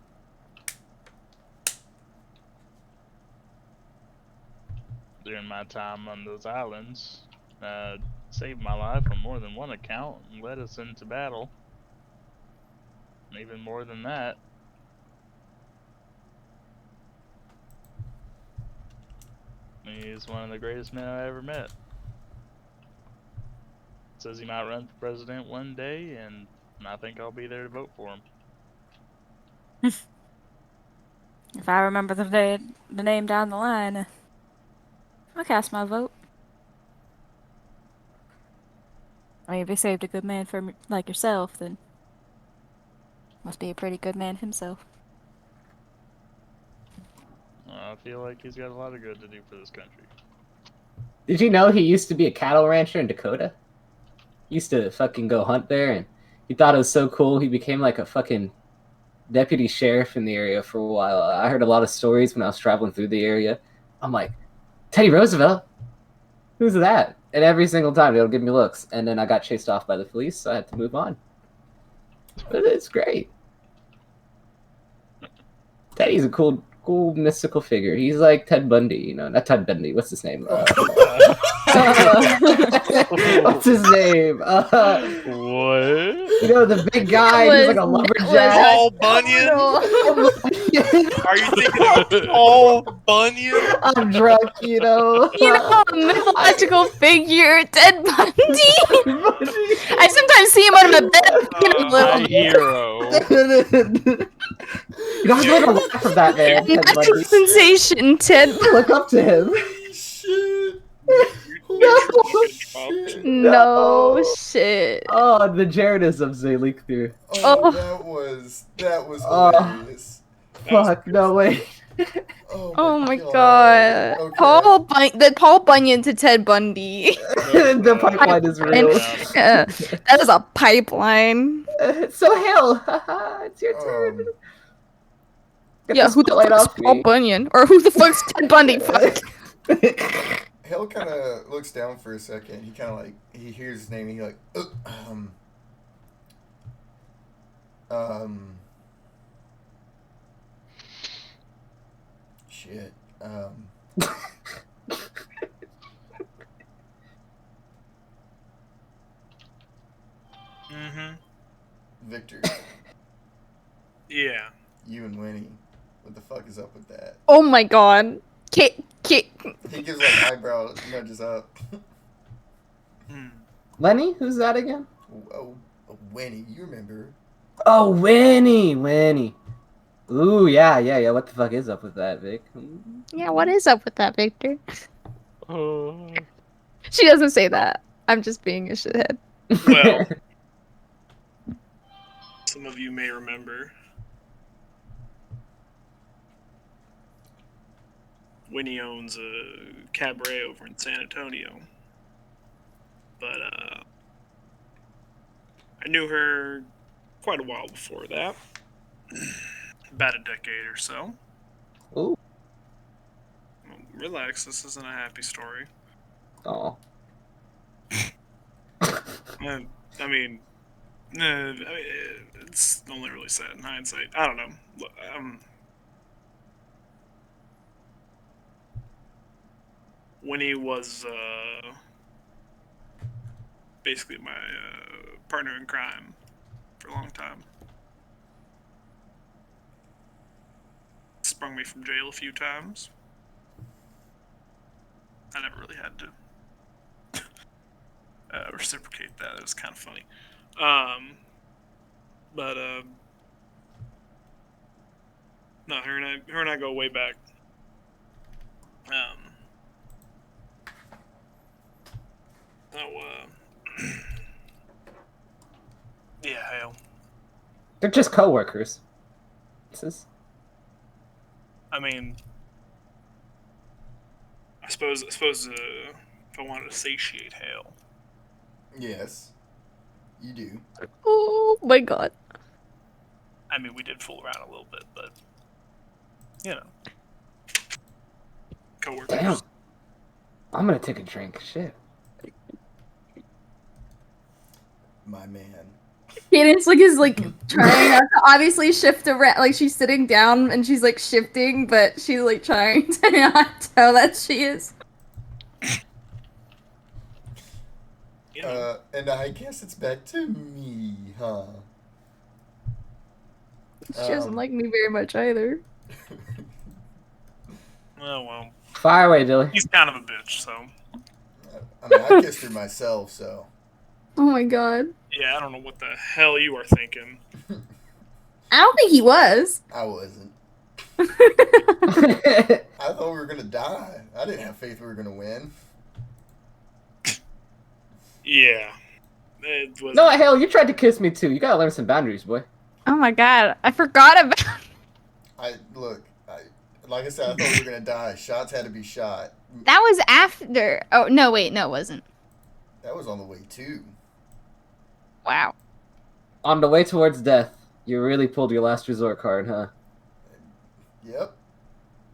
S4: During my time on those islands, saved my life on more than one account and led us into battle. And even more than that. He's one of the greatest men I ever met. Says he might run for president one day, and I think I'll be there to vote for him.
S6: If I remember the name down the line, I'll cast my vote. I mean, if he saved a good man like yourself, then must be a pretty good man himself.
S4: I feel like he's got a lot of good to do for this country.
S5: Did you know he used to be a cattle rancher in Dakota? He used to fucking go hunt there, and he thought it was so cool. He became like a fucking deputy sheriff in the area for a while. I heard a lot of stories when I was traveling through the area. I'm like, Teddy Roosevelt? Who's that? And every single time they'll give me looks. And then I got chased off by the police, so I had to move on. But it's great. Teddy's a cool mystical figure. He's like Ted Bundy, you know, not Ted Bundy. What's his name? What's his name?
S4: What?
S5: You know, the big guy. He's like a lumberjack.
S3: Paul Bunyan? Are you thinking of Paul Bunyan?
S5: I'm drunk, you know.
S7: You know, a mythological figure, Ted Bundy. I sometimes see him on my bed.
S4: My hero.
S5: You guys made a laugh of that man, Ted
S7: Magic
S5: Bundy.
S7: sensation, Ted.
S5: Look up to him.
S1: Shit.
S7: No shit.
S5: Oh, the Jaredisms they leak through.
S1: Oh, that was hilarious.
S5: Fuck, no way.
S7: Oh my god.
S1: Okay.
S7: Paul Bunyan to Ted Bundy.
S5: The pipeline is real.
S7: Yeah, that is a pipeline.
S5: So hell, it's your turn. Get
S7: Yeah,
S5: the
S7: who the
S5: spotlight
S7: fuck's
S5: off
S7: Paul
S5: me.
S7: Bunyan? Or who the fuck's Ted Bundy? Fuck.
S1: Hale kind of looks down for a second. He kind of like, he hears his name and he like, shit.
S3: Mm-hmm.
S1: Victor,
S3: Yeah.
S1: you and Winnie, what the fuck is up with that?
S7: Oh my god. Kit.
S1: He gives like eyebrow nudges up.
S3: Hmm.
S5: Lenny, who's that again?
S1: Oh, Winnie, you remember?
S5: Oh, Winnie. Ooh, yeah. What the fuck is up with that, Vic?
S7: Yeah, what is up with that, Victor?
S4: Oh.
S7: She doesn't say that. I'm just being a shithead.
S3: Well, some of you may remember Winnie owns a cabaret over in San Antonio. But I knew her quite a while before that. About a decade or so.
S5: Ooh.
S3: Well, relax, this isn't a happy story.
S5: Oh.
S3: I mean, I mean, it's only really sad in hindsight. I don't know. Winnie was basically my partner in crime for a long time. Sprung me from jail a few times. I never really had to reciprocate that. It was kind of funny. But no, her and I go way back. Yeah, hell.
S5: They're just coworkers.
S3: I mean, I suppose if I wanted to satiate Hale,
S1: Yes, you do.
S6: Oh my god.
S3: I mean, we did fool around a little bit, but you know, coworkers.
S5: Damn. I'm gonna take a drink. Shit.
S1: My man.
S8: Cadence is trying not to obviously shift around. Like she's sitting down and she's like shifting, but she's like trying to not tell that she is.
S3: You know,
S1: And I guess it's back to me, huh?
S8: She doesn't
S1: Um,
S8: like me very much either.
S3: oh well,
S5: Fire away, Dilly.
S3: he's kind of a bitch, so
S1: I mean, I kissed her myself, so.
S8: Oh my god.
S3: yeah, I don't know what the hell you are thinking.
S8: I don't think he was.
S1: I wasn't. I thought we were gonna die. I didn't have faith we were gonna win.
S3: Yeah, it was.
S5: No, hell, you tried to kiss me too. You gotta learn some boundaries, boy.
S7: Oh my god, I forgot about.
S1: Like I said, I thought we were gonna die. Shots had to be shot.
S7: That was after. Oh no, wait, no, it wasn't.
S1: That was on the way too.
S7: Wow.
S5: On the way towards death, you really pulled your last resort card, huh?
S1: Yep.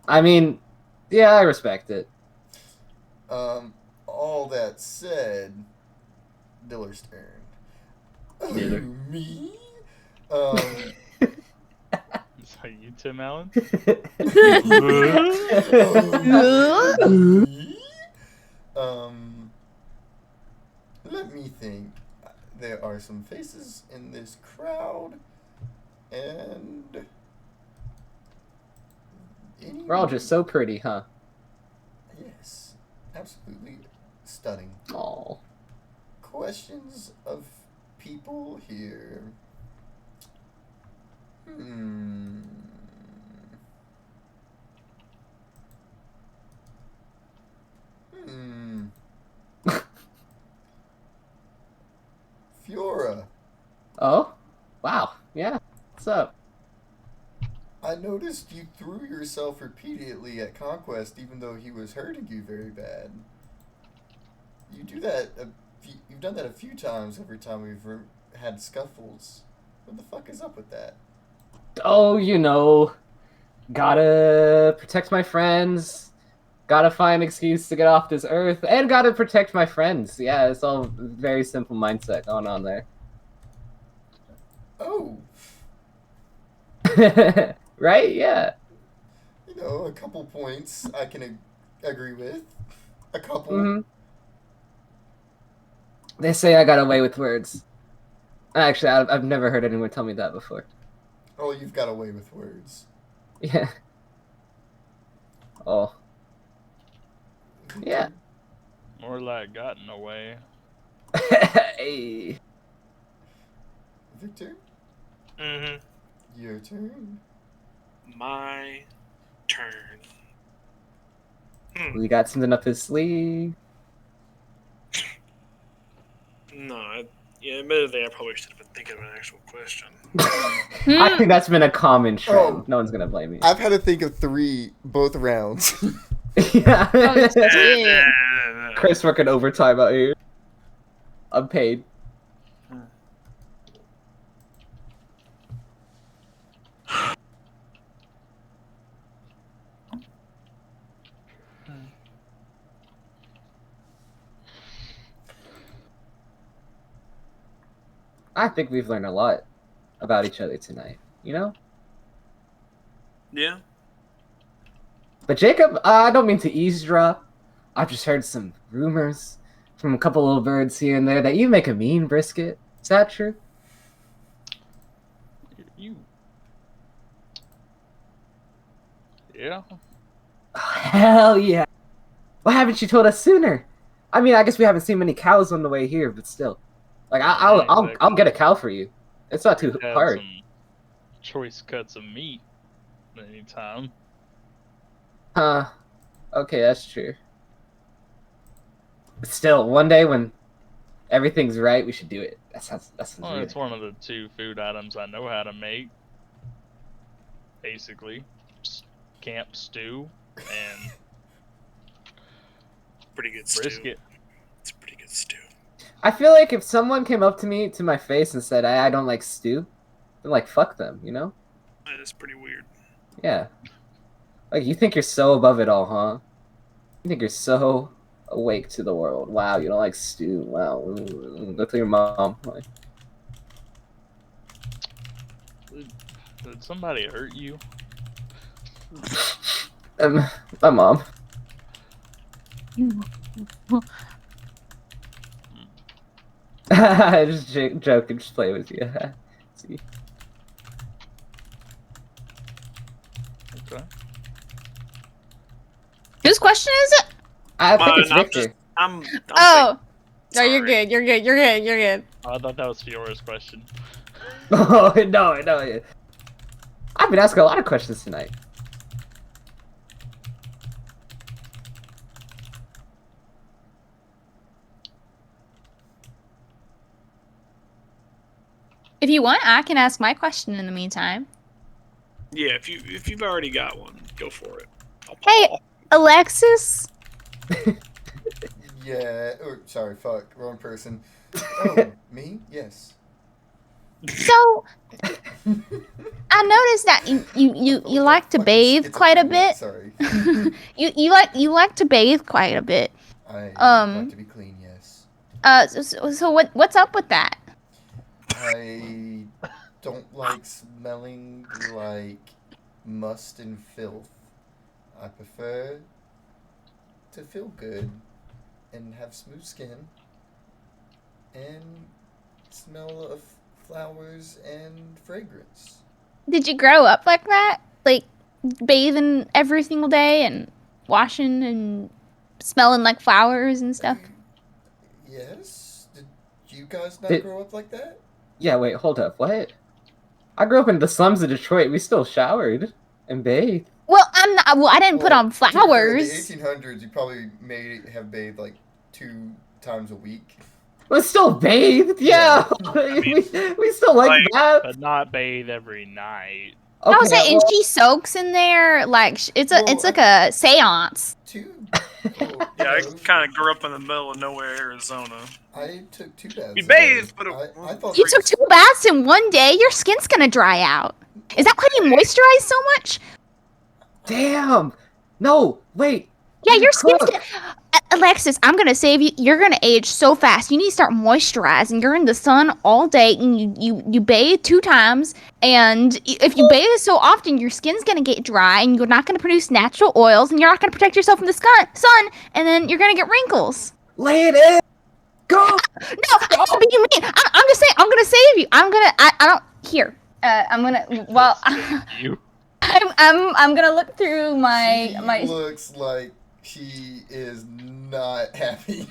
S5: I mean, yeah, I respect it.
S1: All that said, Diller's turn.
S5: Diller.
S1: Me?
S4: Is that you, Tim Allen?
S1: Me? Let me think. There are some faces in this crowd, and
S5: We're all just so pretty, huh?
S1: yes, absolutely stunning.
S5: Aw.
S1: Questions of people here. Hmm. Hmm. Fiora,
S5: Oh? Wow. Yeah. What's up?
S1: I noticed you threw yourself repeatedly at Conquest even though he was hurting you very bad. You do that you've done that a few times every time we've had scuffles. What the fuck is up with that?
S5: Oh, you know, gotta protect my friends, gotta find an excuse to get off this earth, and gotta protect my friends. Yeah, it's all very simple mindset going on there.
S1: Oh,
S5: Right? Yeah.
S1: you know, a couple points I can agree with. A couple.
S5: hmm They say I got away with words. Actually, I've never heard anyone tell me that before.
S1: Oh, you've got away with words.
S5: Yeah. Oh. Yeah.
S4: More like gotten away.
S5: Hey.
S1: Victor,
S3: Mm-hmm.
S1: your turn.
S3: My turn.
S5: We got something up his sleeve.
S3: No, yeah, admittedly, I probably should have been thinking of an actual question.
S5: I think that's been a common trend.
S1: Oh.
S5: No one's gonna blame me.
S1: I've had to think of 3 both rounds.
S5: Yeah.
S7: Oh, shit.
S5: Chris working overtime out here. Unpaid. I think we've learned a lot about each other tonight. You know.
S3: Yeah.
S5: But Jacob, I don't mean to eavesdrop. I've just heard some rumors from a couple little birds here and there that you make a mean brisket. Is that true?
S4: You. Yeah.
S5: Oh, hell yeah! Why haven't you told us sooner? I mean, I guess we haven't seen many cows on the way here, but still, like I'll get a cow for you. It's not too
S4: Have
S5: hard.
S4: some choice cuts of meat anytime.
S5: Okay, that's true. But still, one day when everything's right, we should do it. That sounds
S4: Well,
S5: good.
S4: it's one of the 2 food items I know how to make. Basically, camp stew and
S3: Pretty good stew.
S4: brisket.
S3: It's pretty good stew.
S5: I feel like if someone came up to me to my face and said I don't like stew, then like fuck them, you know?
S3: That is pretty weird.
S5: Yeah. Like you think you're so above it all, huh? You think you're so awake to the world. Wow, you don't like stew. Wow. Go to your mom. Like,
S4: Did somebody hurt you?
S5: my mom. Just joking, just play with you. See.
S4: Okay.
S7: Whose question is it?
S5: I think
S3: Mine,
S5: it's Victor.
S3: I'm
S7: Oh. No,
S3: Sorry.
S7: you're good. You're good. You're good. You're good.
S4: Oh, I thought that was Fiora's question.
S5: Oh, no. I've been asking a lot of questions tonight.
S7: If you want, I can ask my question in the meantime.
S3: Yeah, if you've already got one, go for it.
S7: Hey, Alexis.
S1: Yeah. Or, sorry, fuck. Wrong person. Oh, me? Yes.
S7: So, I noticed that you like to
S1: Fucking
S7: bathe quite a
S1: schizophrenic,
S7: bit.
S1: Sorry.
S7: you like to bathe quite a bit.
S1: I
S7: Um,
S1: like to be clean, yes.
S7: So what's up with that?
S1: I don't like smelling like must and filth. I prefer to feel good and have smooth skin and smell of flowers and fragrance.
S7: Did you grow up like that? Like bathing every single day and washing and smelling like flowers and stuff?
S1: Yes? Did you guys not
S5: Did-
S1: grow up like that?
S5: Yeah, wait, hold up. What? I grew up in the slums of Detroit. We still showered and bathed.
S7: Well, I'm not. Well, I didn't put
S1: Well,
S7: on
S1: to be fair,
S7: flowers.
S1: In the 1800s, you probably have bathed like 2 times a week.
S5: We still bathed, yeah. we still like that.
S4: But not bathe every night.
S7: I was saying, and
S5: well,
S7: she soaks in there like it's
S1: Well,
S7: like a séance.
S1: 2.
S3: Yeah, I kind of grew up in the middle of nowhere, Arizona.
S1: I took 2 baths.
S3: We
S1: a day.
S3: bathed, but
S1: I thought
S7: You took 2 baths in one day. Your skin's gonna dry out. Is that why you moisturize so much?
S5: damn. No, wait.
S7: Yeah,
S5: I'm
S7: your skin's
S5: cooked.
S7: gonna. Alexis, I'm gonna save you. You're gonna age so fast. You need to start moisturizing. You're in the sun all day, and you bathe 2 times. And if you bathe so often, your skin's gonna get dry, and you're not gonna produce natural oils, and you're not gonna protect yourself from the sun, and then you're gonna get wrinkles.
S5: Lay it in. Go.
S7: No, but you mean I'm just saying. I'm gonna save you. I don't here. I'm gonna well.
S4: You?
S7: I'm gonna look through
S1: she
S7: my.
S1: looks like she is not happy.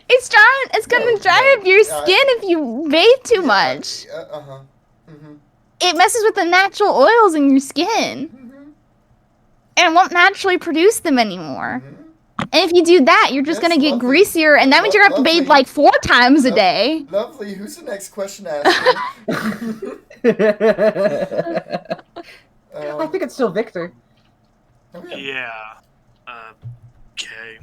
S7: It's drying. It's gonna
S1: No,
S7: dry
S1: no,
S7: up your skin if you bathe too much.
S1: Uh-huh. Mm-hmm.
S7: It messes with the natural oils in your skin,
S1: Mm-hmm.
S7: and it won't naturally produce them anymore.
S1: Mm-hmm.
S7: And if you do that, you're just
S1: Yes,
S7: gonna get
S1: lovely.
S7: greasier, and that means you're gonna have to bathe
S1: Lovely.
S7: like 4 times a
S1: Lo-
S7: day.
S1: Lovely. Who's the next question asker?
S5: I think it's still Victor.
S1: Okay.
S3: Yeah. Okay.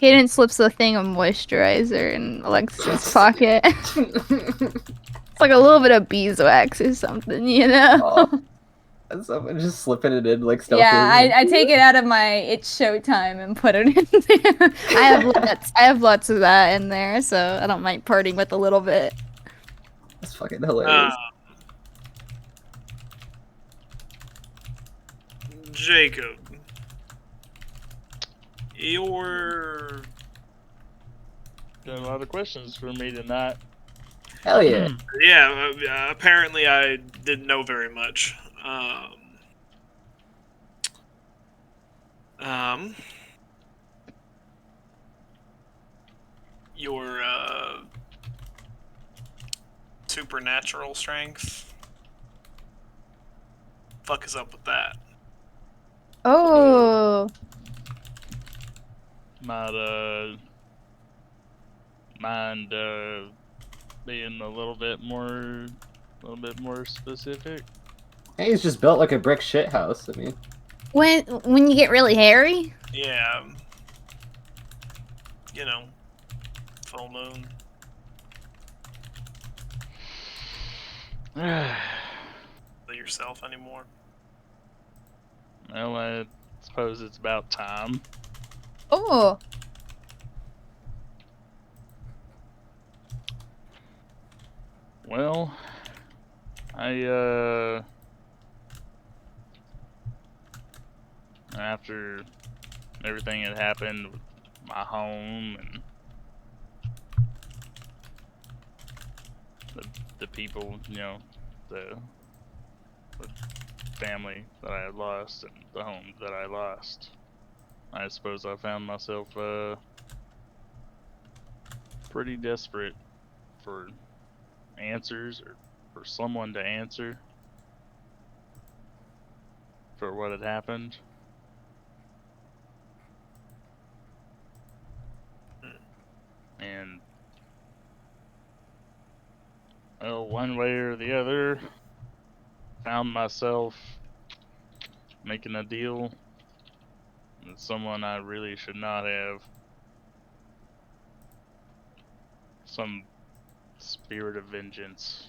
S7: Kaden slips the thing of moisturizer in Alexis's pocket. It's like a little bit of beeswax or something, you know?
S5: Oh. Someone just slipping it in like stealthily.
S7: Yeah, I take it out of my it's showtime and put it in there. I have lots of that in there, so I don't mind parting with a little bit.
S5: That's fucking hilarious.
S3: Jacob, your
S4: Got a lot of questions for me tonight.
S5: Hell yeah.
S3: yeah. Apparently, I didn't know very much. Your supernatural strength. Fuck is up with that?
S7: Oh,
S4: Might mind being a little bit more specific.
S5: Hey, he's just built like a brick shit house. I mean,
S7: when you get really hairy.
S3: Yeah. You know, full moon. Yourself anymore.
S4: Well, I suppose it's about time.
S7: Oh,
S4: Well, I after everything had happened with my home and the people, you know, the family that I had lost and the home that I lost, I suppose I found myself pretty desperate for answers or for someone to answer for what had happened. And well, one way or the other, found myself making a deal with someone I really should not have. Some spirit of vengeance.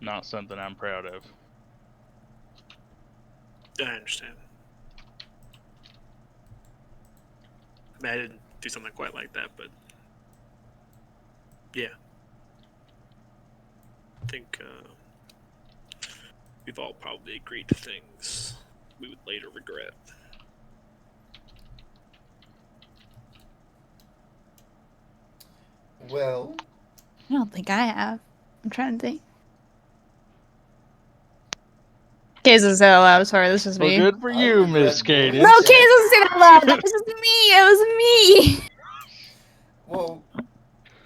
S4: Not something I'm proud of.
S3: I understand. I mean, I didn't do something quite like that, but yeah. I think we've all probably agreed to things we would later regret.
S1: Well,
S7: I don't think I have. I'm trying to think. Kaze doesn't say that loud. Sorry, this is
S4: Well,
S7: me.
S4: good for
S1: I
S4: you,
S1: regret
S4: Miss Katie.
S7: No, Kaze doesn't say that loud. That was just me. It was me.
S1: well,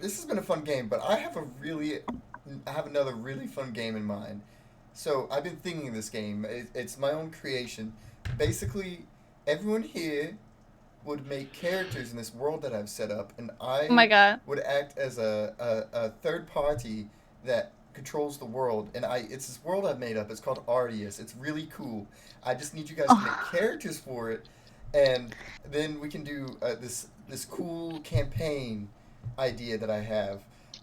S1: this has been a fun game, but I have another really fun game in mind. So I've been thinking of this game. It's my own creation. Basically, everyone here would make characters in this world that I've set up, and
S7: Oh my god.
S1: would act as a third party that controls the world. And it's this world I've made up. It's called Ardius. It's really cool. I just need you guys to make characters for it, and then we can do this cool campaign idea that I have.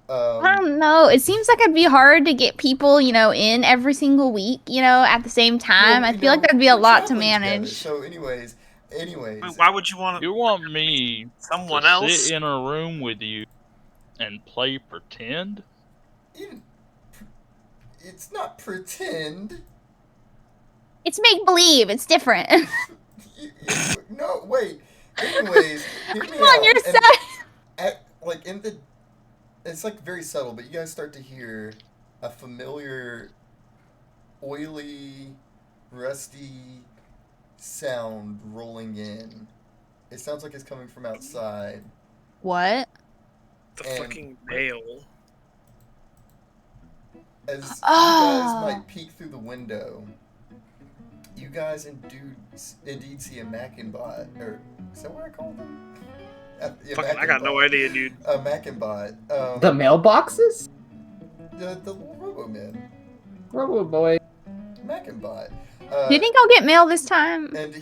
S7: I don't know. It seems like it'd be hard to get people, in every single week, at the same time.
S1: Well,
S7: I feel like that'd be a
S1: we're
S7: lot to
S1: traveling together.
S7: manage.
S1: So, anyways,
S3: Wait, why would you want
S4: You want me
S3: someone
S4: to
S3: else?
S4: sit in a room with you and play pretend?
S1: It's not pretend.
S7: It's make believe. It's different.
S1: No, wait. Anyways, hear me
S7: I'm on
S1: out.
S7: your
S1: And
S7: side.
S1: it's like very subtle, but you guys start to hear a familiar, oily, rusty sound rolling in. It sounds like it's coming from outside.
S7: What?
S3: The
S1: And-
S3: fucking mail.
S1: As you
S7: Oh.
S1: guys might peek through the window, you guys indeed see a Mackinbot, or is that what I call them? Yeah,
S3: Fucking, I got no
S1: Mackinbot.
S3: idea, dude.
S1: A Mackinbot.
S5: the mailboxes?
S1: The little Robo-Man.
S5: Robo boy.
S1: Mackinbot.
S7: Do you think I'll get mail this time?
S1: And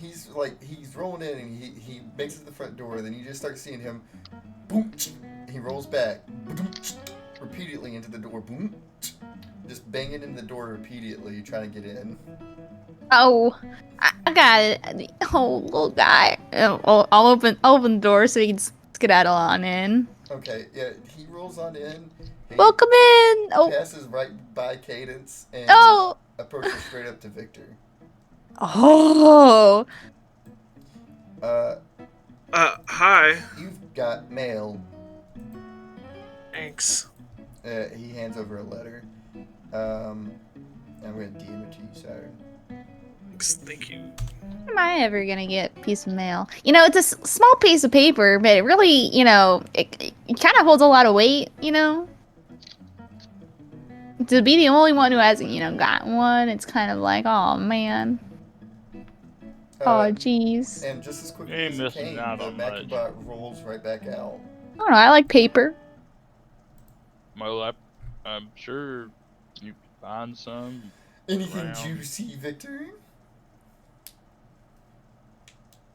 S1: he's rolling in and he makes it to the front door. Then you just start seeing him, boom. He rolls back, boom, repeatedly into the door, boom. Just banging in the door repeatedly, trying to get in.
S7: Oh, I got it. Oh, little guy. I'll open the door so he can skedaddle on in.
S1: Okay, yeah, he rolls on in. He
S7: Welcome in. Oh,
S1: passes right by Cadence and
S7: oh,
S1: approaches straight up to Victor.
S7: oh.
S3: Hi.
S1: You've got mail.
S3: Thanks.
S1: He hands over a letter. I'm gonna DM it to you, Saturn.
S3: Thanks. Thank you.
S7: Am I ever gonna get a piece of mail? You know, it's a small piece of paper, but it really, you know, it kind of holds a lot of weight, you know? To be the only one who hasn't, you know, gotten one, it's kind of like, oh man. Oh jeez.
S1: And just as quickly
S4: You ain't
S1: as it
S4: missing
S1: came,
S4: out
S1: the
S4: on much.
S1: Macubot rolls right back out.
S7: I don't know, I like paper.
S4: Well, I'm sure you can find some.
S1: Anything
S4: Around.
S1: juicy, Victor?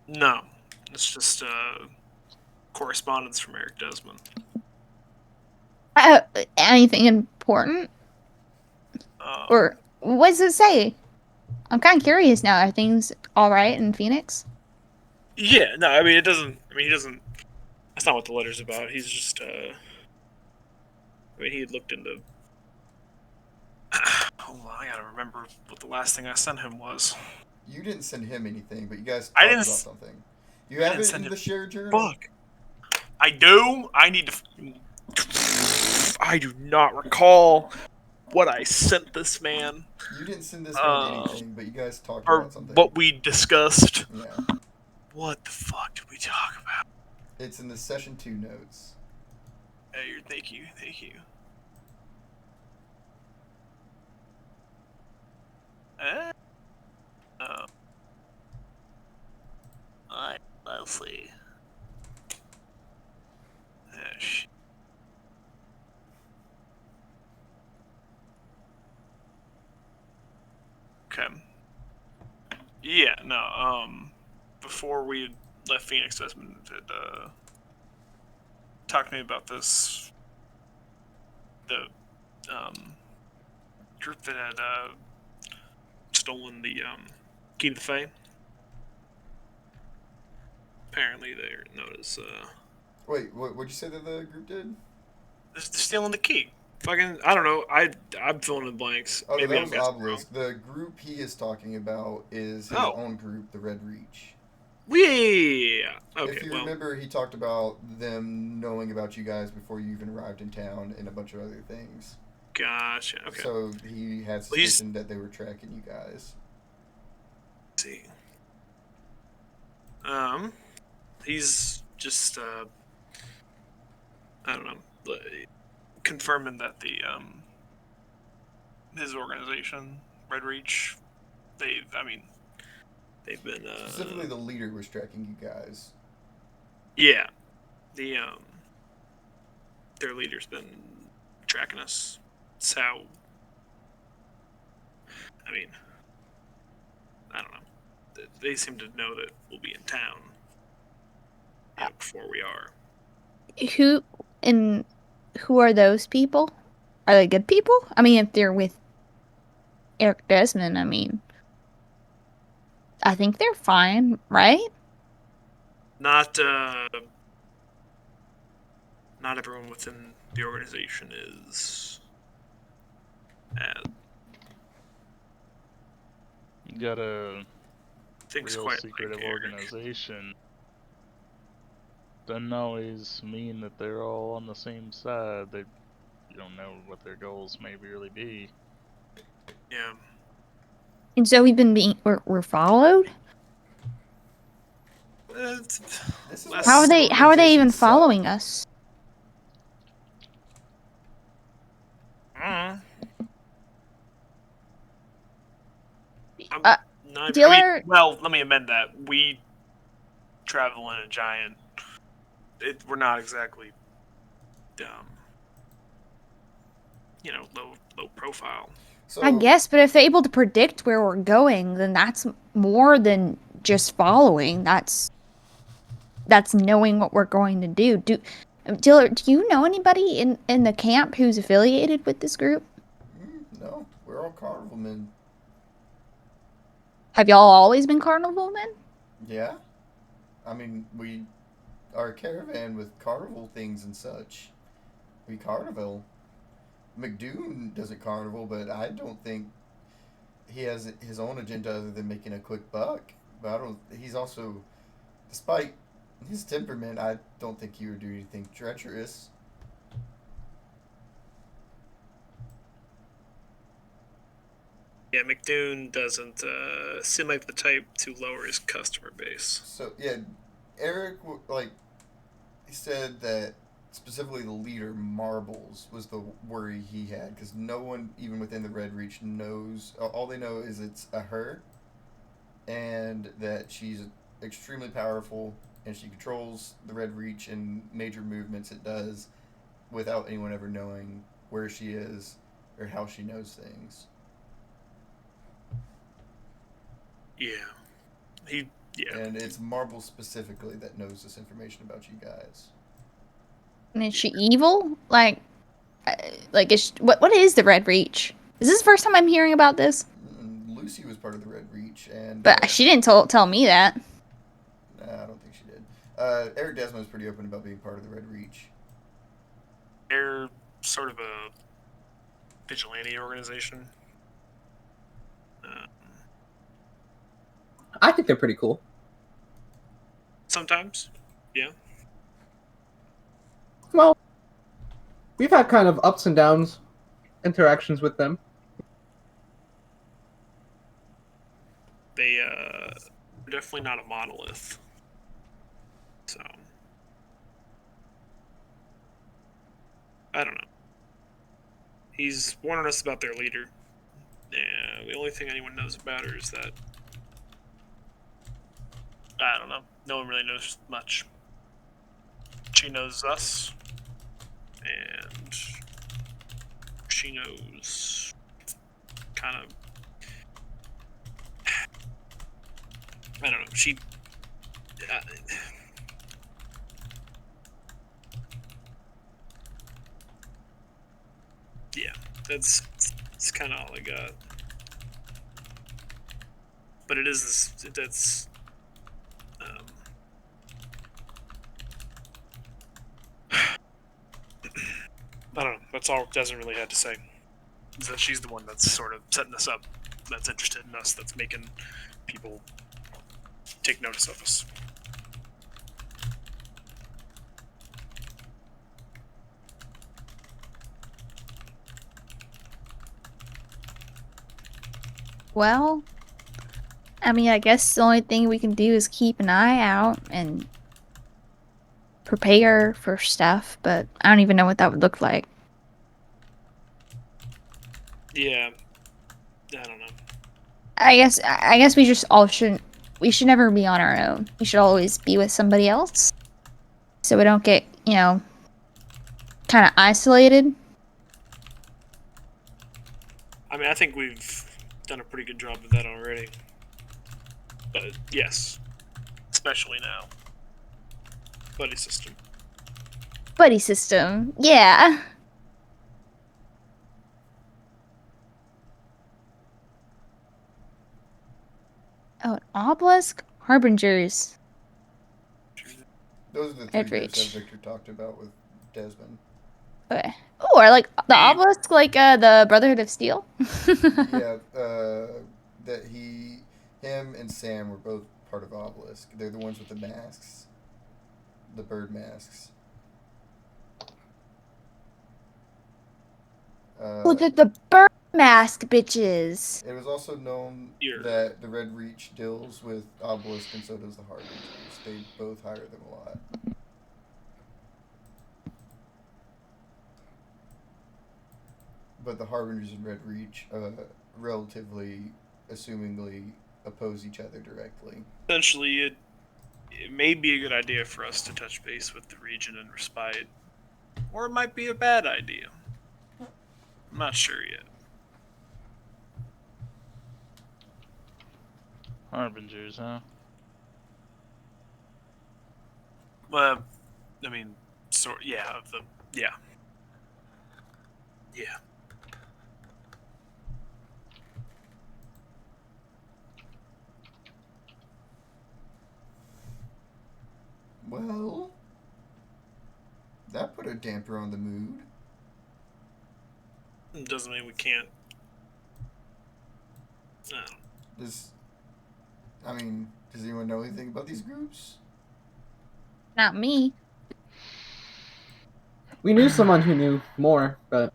S3: No, it's just correspondence from Eric Desmond.
S7: Anything important?
S3: Uh,
S7: Or what does it say? I'm kind of curious now. Are things all right in Phoenix?
S3: Yeah, no, I mean it doesn't. I mean he doesn't. That's not what the letter's about. He's just. I mean he had looked into. Hold on, I gotta remember what the last thing I sent him was.
S1: You didn't send him anything, but you guys
S3: I
S1: talked
S3: didn't
S1: about
S3: s-
S1: something. You
S3: I
S1: have
S3: didn't
S1: it
S3: send
S1: in
S3: it-
S1: the shared journal?
S3: Fuck. I do. I need to. I do not recall what I sent this man
S1: You didn't send this man anything, but you guys talked
S3: or
S1: about something.
S3: what we discussed.
S1: Yeah.
S3: What the fuck did we talk about?
S1: It's in the session 2 notes.
S3: Hey, thank you. Let's see. Okay. Yeah, no, before we had left Phoenix, Desmond had, talked to me about this, the, group that had, stolen the, key to the Fae. Apparently they're known as,
S1: Wait, what'd you say that the group did?
S3: they're stealing the key. Fucking, I don't know, I'm filling in blanks.
S1: Oh, no,
S3: Maybe
S1: that
S3: I'm
S1: was
S3: guessing wrong.
S1: Obelisk. The group he is talking about is his
S3: Oh.
S1: own group, the Red Reach.
S3: Yeah. Okay.
S1: If you
S3: well,
S1: remember, he talked about them knowing about you guys before you even arrived in town and a bunch of other things.
S3: gotcha. Okay.
S1: So he had
S3: Well, he's-
S1: suspicion that they were tracking you guys.
S3: Let's see. He's just I don't know, confirming that the his organization, Red Reach, they've been
S1: Specifically, the leader was tracking you guys.
S3: yeah, the their leader's been tracking us. It's how I mean, I don't know. They seem to know that we'll be in town, you know, before we are.
S7: Who are those people? Are they good people? I mean, if they're with Eric Desmond, I mean, I think they're fine, right?
S3: Not everyone within the organization is.
S4: You got a
S3: Things
S4: real
S3: quite
S4: secretive
S3: like Eric.
S4: organization. Doesn't always mean that they're all on the same side. You don't know what their goals may really be.
S3: Yeah.
S7: And so we're followed.
S1: This is
S3: Less-
S7: How are they even
S1: organizations suck.
S7: following us?
S3: I'm
S7: Uh,
S3: not,
S7: Dealer-
S3: well, let me amend that. We travel in a giant. We're not exactly, low profile.
S1: So,
S7: I guess, but if they're able to predict where we're going, then that's more than just following. That's knowing what we're going to do. Diller, do you know anybody in the camp who's affiliated with this group?
S1: No, we're all carnival men.
S7: Have y'all always been carnival men?
S1: Yeah. I mean, we are a caravan with carnival things and such. We carnival. McDoon doesn't carnival, but I don't think he has his own agenda other than making a quick buck. But I don't. He's also, despite his temperament, I don't think he would do anything treacherous.
S3: Yeah, McDoon doesn't seem like the type to lower his customer base.
S1: So yeah, Eric he said that specifically the leader Marbles was the worry he had because no one even within the Red Reach knows. All they know is it's a her, and that she's extremely powerful and she controls the Red Reach and major movements it does without anyone ever knowing where she is or how she knows things.
S3: Yeah. Yeah.
S1: And it's Marble specifically that knows this information about you guys.
S7: And is she evil? Like what is the Red Reach? Is this the first time I'm hearing about this?
S1: Lucy was part of the Red Reach, and
S7: But she didn't tell me that.
S1: Nah, I don't think she did. Eric Desmond's pretty open about being part of the Red Reach.
S3: They're sort of a vigilante organization.
S5: I think they're pretty cool.
S3: Sometimes, yeah.
S5: Well, we've had kind of ups and downs interactions with them.
S3: They're definitely not a monolith. So, I don't know. He's warning us about their leader. Yeah, the only thing anyone knows about her is that I don't know. No one really knows much. She knows us, and she knows kind of. I don't know. She. Yeah, that's kind of all I got. But it is this. That's. I don't know. That's all Desmond really had to say. Is that she's the one that's sort of setting us up, that's interested in us, that's making people take notice of us.
S7: Well, I mean, I guess the only thing we can do is keep an eye out and prepare for stuff, but I don't even know what that would look like.
S3: Yeah, I don't know.
S7: I guess we just all shouldn't. We should never be on our own. We should always be with somebody else, so we don't get, kind of isolated.
S3: I mean, I think we've done a pretty good job of that already. But yes, especially now. Buddy system.
S7: Buddy system, yeah. Oh, an obelisk? Harbingers.
S1: Those are the
S7: Red
S1: three bits
S7: Reach.
S1: that Victor talked about with Desmond.
S7: Okay. Oh, or like the obelisk, like the Brotherhood of Steel?
S1: Yeah, that him and Sam were both part of Obelisk. They're the ones with the masks. The bird masks.
S7: Oh, the bird mask bitches.
S1: It was also known that the Red Reach deals with Obelisk, and so does the Harbingers. They both hire them a lot. But the Harbingers and Red Reach, relatively, assumingly, oppose each other directly.
S3: Essentially, it may be a good idea for us to touch base with the region and respite, or it might be a bad idea. I'm not sure yet.
S4: Harbingers, huh?
S3: I mean, yeah, yeah.
S1: Well, that put a damper on the mood.
S3: It doesn't mean we can't. No.
S1: Does anyone know anything about these groups?
S7: Not me.
S5: We knew someone who knew more, but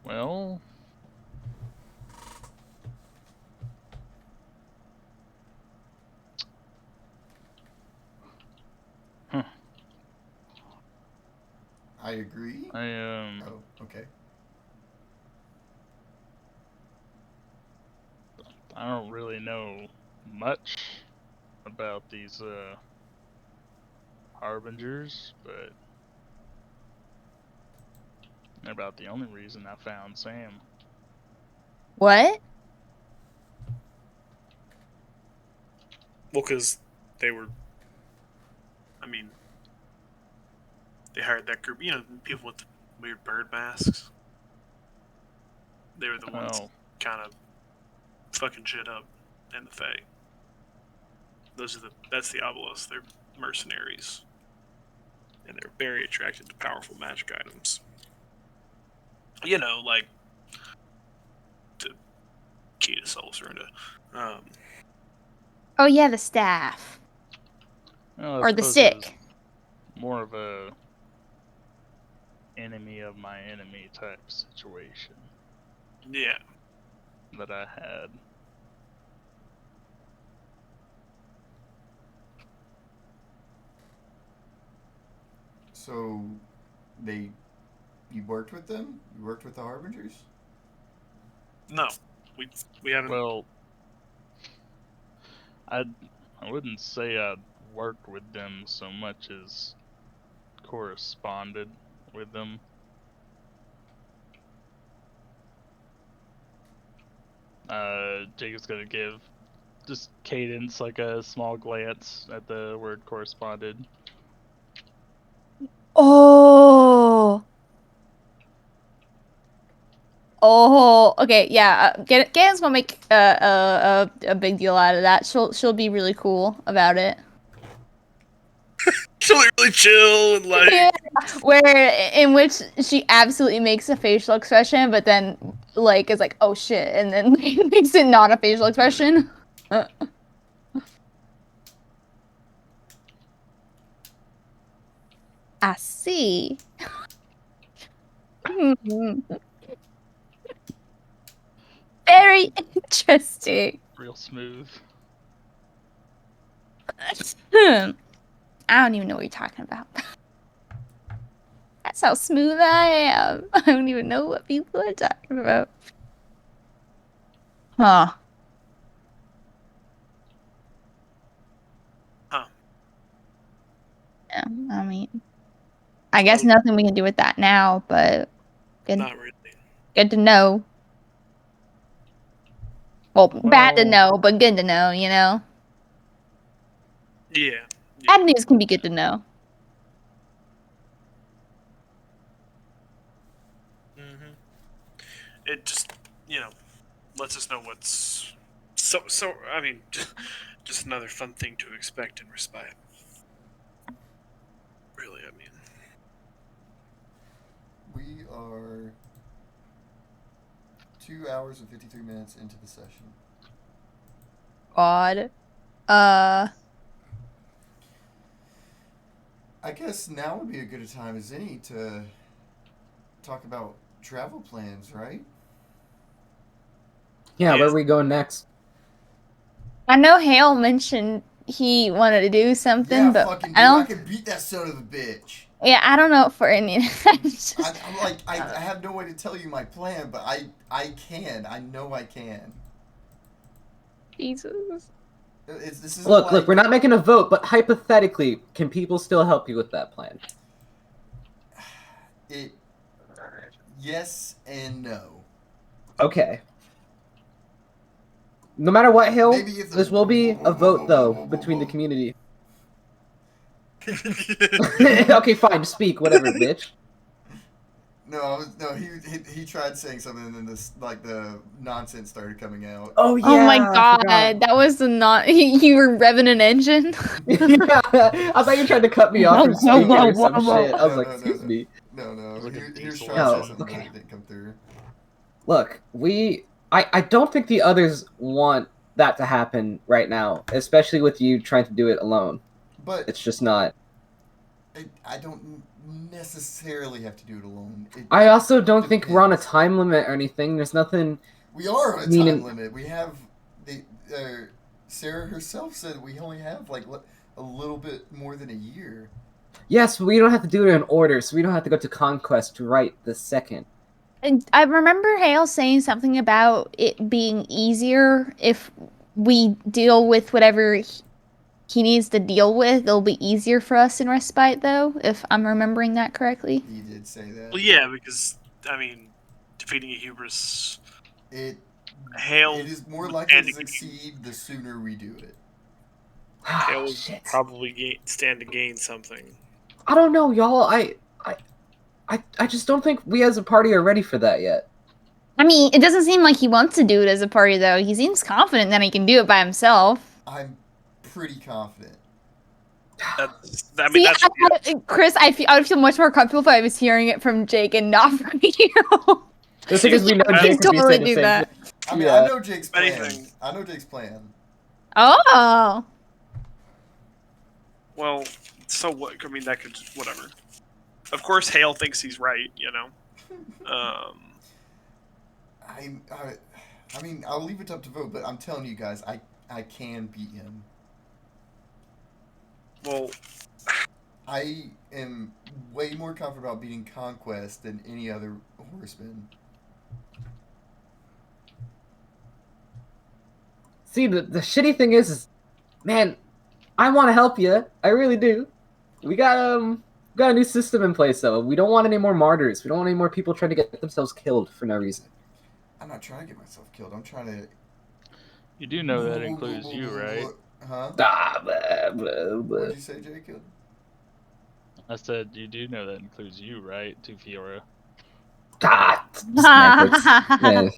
S4: Well,
S1: I agree.
S4: I
S1: Oh, okay.
S4: I don't really know much about these harbingers, but they're about the only reason I found Sam.
S7: What?
S3: Well, because they were. I mean, they hired that group. You know, people with the weird bird masks. They were the ones
S4: Oh,
S3: kind of fucking shit up in the Fae. That's the Obelisk. They're mercenaries, and they're very attracted to powerful magic items. You know, like the key to Soul Surrender.
S7: Oh yeah, the staff.
S4: well, I
S7: Or the
S4: suppose it was
S7: stick.
S4: more of a enemy of my enemy type situation
S3: Yeah.
S4: that I had.
S1: So, you worked with them? You worked with the Harbingers?
S3: No, we haven't.
S4: Well, I wouldn't say I'd worked with them so much as corresponded with them. Jacob's gonna give just Cadence like a small glance at the word corresponded.
S7: Oh. Oh, okay, yeah. Ganon's gonna make a big deal out of that. She'll be really cool about it.
S3: She'll be really chill and like.
S7: Yeah, in which she absolutely makes a facial expression, but then like is like, oh shit, and then makes it not a facial expression. I see. Very interesting.
S4: Real smooth.
S7: I don't even know what you're talking about. That's how smooth I am. I don't even know what people are talking about. Huh.
S3: Huh.
S7: Yeah, I mean, I guess nothing we can do with that now, but good,
S3: Not really.
S7: good to know. Well, bad to
S4: Well,
S7: know, but good to know, you know?
S3: Yeah.
S7: Bad news can be good to know.
S3: Mm-hmm. It just, lets us know what's so. I mean, just another fun thing to expect and respite. Really, I mean.
S1: We are 2 hours and 53 minutes into the session.
S7: God.
S1: I guess now would be a good a time as any to talk about travel plans, right?
S5: yeah, where
S3: Yes.
S5: are we going next?
S7: I know Hale mentioned he wanted to do something,
S1: Yeah,
S7: but
S1: fucking dude,
S7: I don't.
S1: I can beat that son of a bitch.
S7: Yeah, I don't know for any.
S1: I'm like, I have no way to tell you my plan, but I can. I know I can.
S7: Jesus.
S1: This isn't
S5: Look,
S1: like,
S5: we're not making a vote, but hypothetically, can people still help you with that plan?
S1: Yes and no.
S5: Okay. No matter what, Hill,
S1: Maybe if the-
S5: this will be a vote, though, between the community. Okay, fine. Speak. Whatever, bitch.
S1: No, he tried saying something, and then the nonsense started coming out.
S5: Oh yeah.
S7: Oh my
S5: I
S7: god,
S5: forgot.
S7: that was the not. You were revving an engine.
S5: Yeah, I thought you tried to cut me off from speaking or some shit. I was like, excuse me.
S1: No.
S4: Like a
S1: He was
S4: diesel
S1: trying to say
S5: engine.
S1: something,
S5: Okay.
S1: but it didn't come through.
S5: Look, I don't think the others want that to happen right now, especially with you trying to do it alone.
S1: But
S5: It's just not.
S1: I don't necessarily have to do it alone.
S5: I also don't think we're on a
S1: Depends.
S5: time limit or anything. There's nothing.
S1: We are on a
S5: Meaning-
S1: time limit. We have Sarah herself said we only have like a little bit more than a year.
S5: Yes, but we don't have to do it in order, so we don't have to go to Conquest right this second.
S7: And I remember Hale saying something about it being easier if we deal with whatever he needs to deal with. It'll be easier for us in Respite, though, if I'm remembering that correctly.
S1: He did say that.
S3: Well, yeah, because I mean, defeating a hubris,
S1: It
S3: Hale,
S1: it is more likely to
S3: and-
S1: succeed the sooner we do it.
S3: Hale would
S5: Shit.
S3: probably stand to gain something.
S5: I don't know, y'all. I just don't think we as a party are ready for that yet.
S7: I mean, it doesn't seem like he wants to do it as a party, though. He seems confident that he can do it by himself.
S1: I'm pretty confident.
S3: I mean, that's
S7: Chris, I would feel much more comfortable if I was hearing it from Jake and not from you.
S5: The thing is, we know
S3: I
S5: Jake
S7: can
S5: would be
S7: totally
S5: saying the
S7: do
S5: same
S7: that.
S5: thing.
S1: I mean,
S5: Yeah.
S1: I know Jake's plan.
S3: Anything.
S1: I know Jake's plan.
S7: Oh.
S3: well. So what? I mean, that could whatever. Of course, Hale thinks he's right. You know.
S1: I mean, I'll leave it up to vote, but I'm telling you guys, I can beat him.
S3: Well,
S1: I am way more confident about beating Conquest than any other horseman.
S5: See, the shitty thing is, man, I want to help you. I really do. We got a new system in place though. We don't want any more martyrs. We don't want any more people trying to get themselves killed for no reason.
S1: I'm not trying to get myself killed. I'm trying to.
S4: You do know that includes you, right?
S1: Huh?
S5: Ah, blah, blah, blah.
S1: What'd you say, Jacob?
S4: I said you do know that includes you, right? To Fiora.
S5: Ah, snippets. Yeah.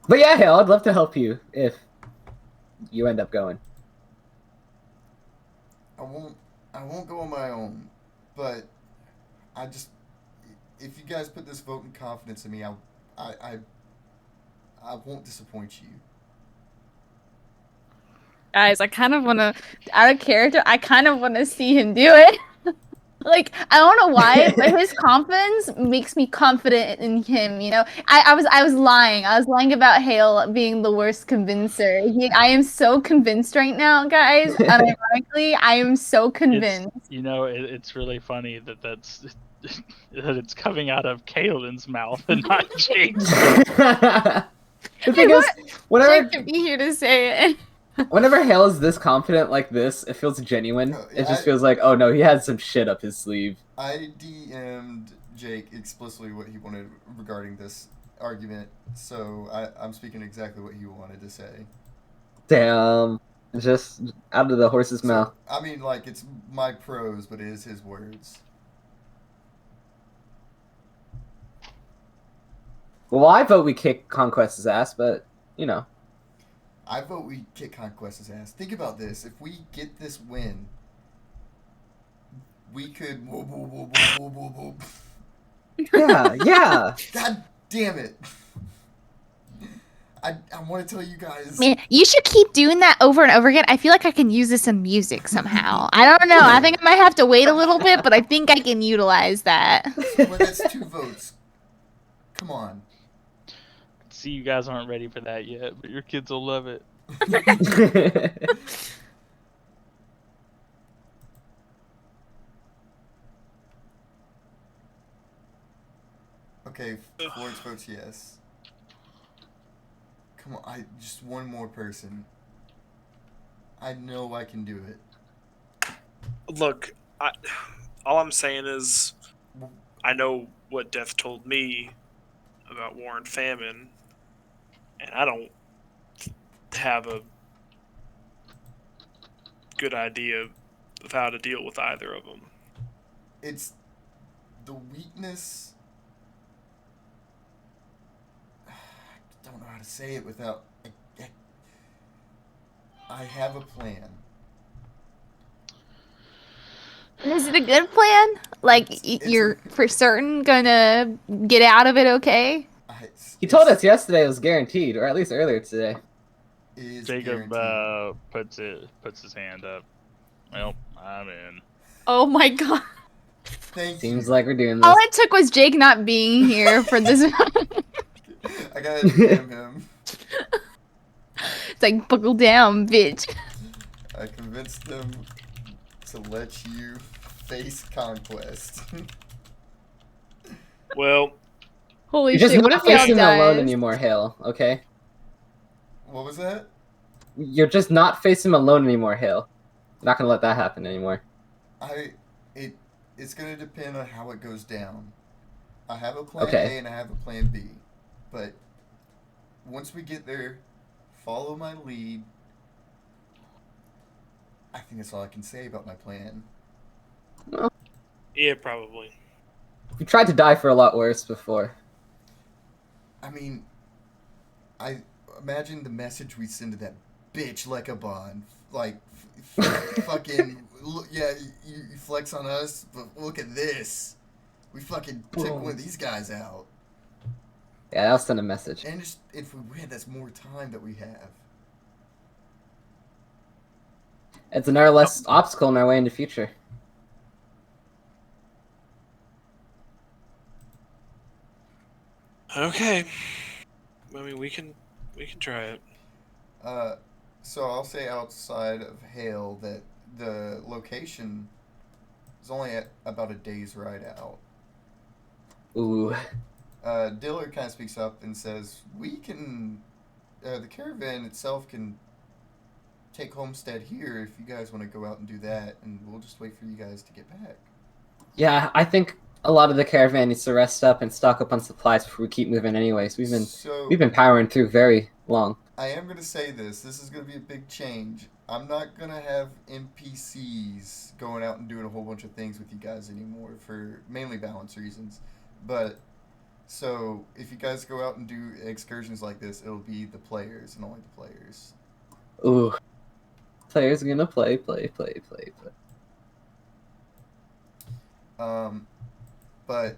S5: But yeah, hell, I'd love to help you if you end up going.
S1: I won't go on my own, but I just, if you guys put this vote in confidence in me, I won't disappoint you.
S7: Guys, I kind of want to, out of character, I kind of want to see him do it. Like, I don't know why, but his confidence makes me confident in him, you know? I was lying. I was lying about Hale being the worst convincer. I am so convinced right now, guys. Unironically, I am so convinced.
S4: You know, it's really funny that's that it's coming out of Kaelin's mouth and not Jake's.
S5: The thing is, whenever
S7: Jake can be here to say it.
S5: whenever Hale is this confident like this, it feels genuine.
S1: Yeah,
S5: It just
S1: I-
S5: feels like, oh no, he had some shit up his sleeve.
S1: I DM'd Jake explicitly what he wanted regarding this argument, so I'm speaking exactly what he wanted to say.
S5: Damn. Just out of the horse's
S1: So,
S5: mouth.
S1: I mean, like, it's my prose, but it is his words.
S5: Well, I vote we kick Conquest's ass, but, you know.
S1: I vote we kick Conquest's ass. Think about this. If we get this win, we could. Whoop, whoop, whoop, whoop, whoop, whoop.
S5: Yeah, yeah.
S1: God damn it. I want to tell you guys.
S7: Man, you should keep doing that over and over again. I feel like I can use this in music somehow. I don't know. I think I might have to wait a little bit, but I think I can utilize that.
S1: Well, that's 2 votes. Come on.
S4: See, you guys aren't ready for that yet, but your kids will love it.
S1: Okay, Florence votes yes. Come on, just one more person. I know I can do it.
S3: look, all I'm saying is, I know what Death told me about war and famine, and I don't have a good idea of how to deal with either of them.
S1: It's the weakness. I don't know how to say it without. I have a plan.
S7: Is it a good plan? Like
S1: It's
S7: you're
S1: a-
S7: for certain gonna get out of it okay?
S5: He told us yesterday it was guaranteed, or at least earlier today.
S1: Is
S4: Jacob
S1: guaranteed.
S4: puts his hand up. Well, I'm in.
S7: Oh my god.
S1: Thank
S5: Seems
S1: you.
S5: like we're doing this.
S7: All it took was Jake not being here for this.
S1: I gotta DM him.
S7: It's like buckle down, bitch.
S1: I convinced them to let you face conquest.
S3: Well,
S7: Holy
S5: You're just
S7: shit! What
S5: not
S7: if y'all
S5: facing him alone
S7: dies?
S5: anymore, Hale. Okay.
S1: What was that?
S5: You're just not facing him alone anymore, Hale. Not gonna let that happen anymore.
S1: It's gonna depend on how it goes down. I have a plan
S5: Okay.
S1: A and I have a plan B, but once we get there, follow my lead. I think that's all I can say about my plan.
S3: yeah, probably.
S5: You tried to die for a lot worse before.
S1: I mean, I imagine the message we send to that bitch like a bond, like fucking yeah. You flex on us, but look at this. We fucking took one of these guys out,
S5: Yeah, that'll send a message.
S1: and just, if we win, that's more time that we have.
S5: It's another less obstacle in our way in the future.
S3: Okay. I mean, we can try it.
S1: So I'll say outside of Hale that the location is only about a day's ride out.
S5: Ooh.
S1: Dillard kind of speaks up and says, "We can, the caravan itself can take Homestead here if you guys want to go out and do that, and we'll just wait for you guys to get back."
S5: Yeah, I think a lot of the caravan needs to rest up and stock up on supplies before we keep moving. Anyways, we've been powering through very long.
S1: I am going to say this. This is going to be a big change. I'm not going to have NPCs going out and doing a whole bunch of things with you guys anymore for mainly balance reasons. But, so, if you guys go out and do excursions like this, it'll be the players and only the players.
S5: Ooh. Players are gonna play.
S1: But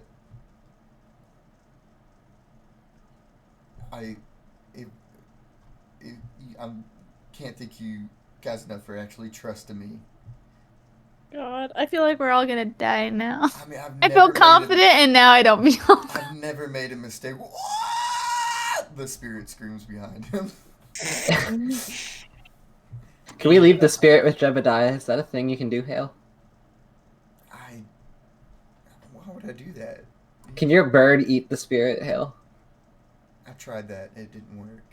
S1: I can't thank you guys enough for actually trusting me.
S7: God, I feel like we're all gonna die now.
S1: I mean,
S7: I felt confident, and now I don't feel.
S1: I've never made a mistake. The spirit screams behind him.
S5: Can we leave the spirit with Jebediah? Is that a thing you can do, Hale?
S1: Why would I do that?
S5: Can your bird eat the spirit, Hale?
S1: I tried that. It didn't work.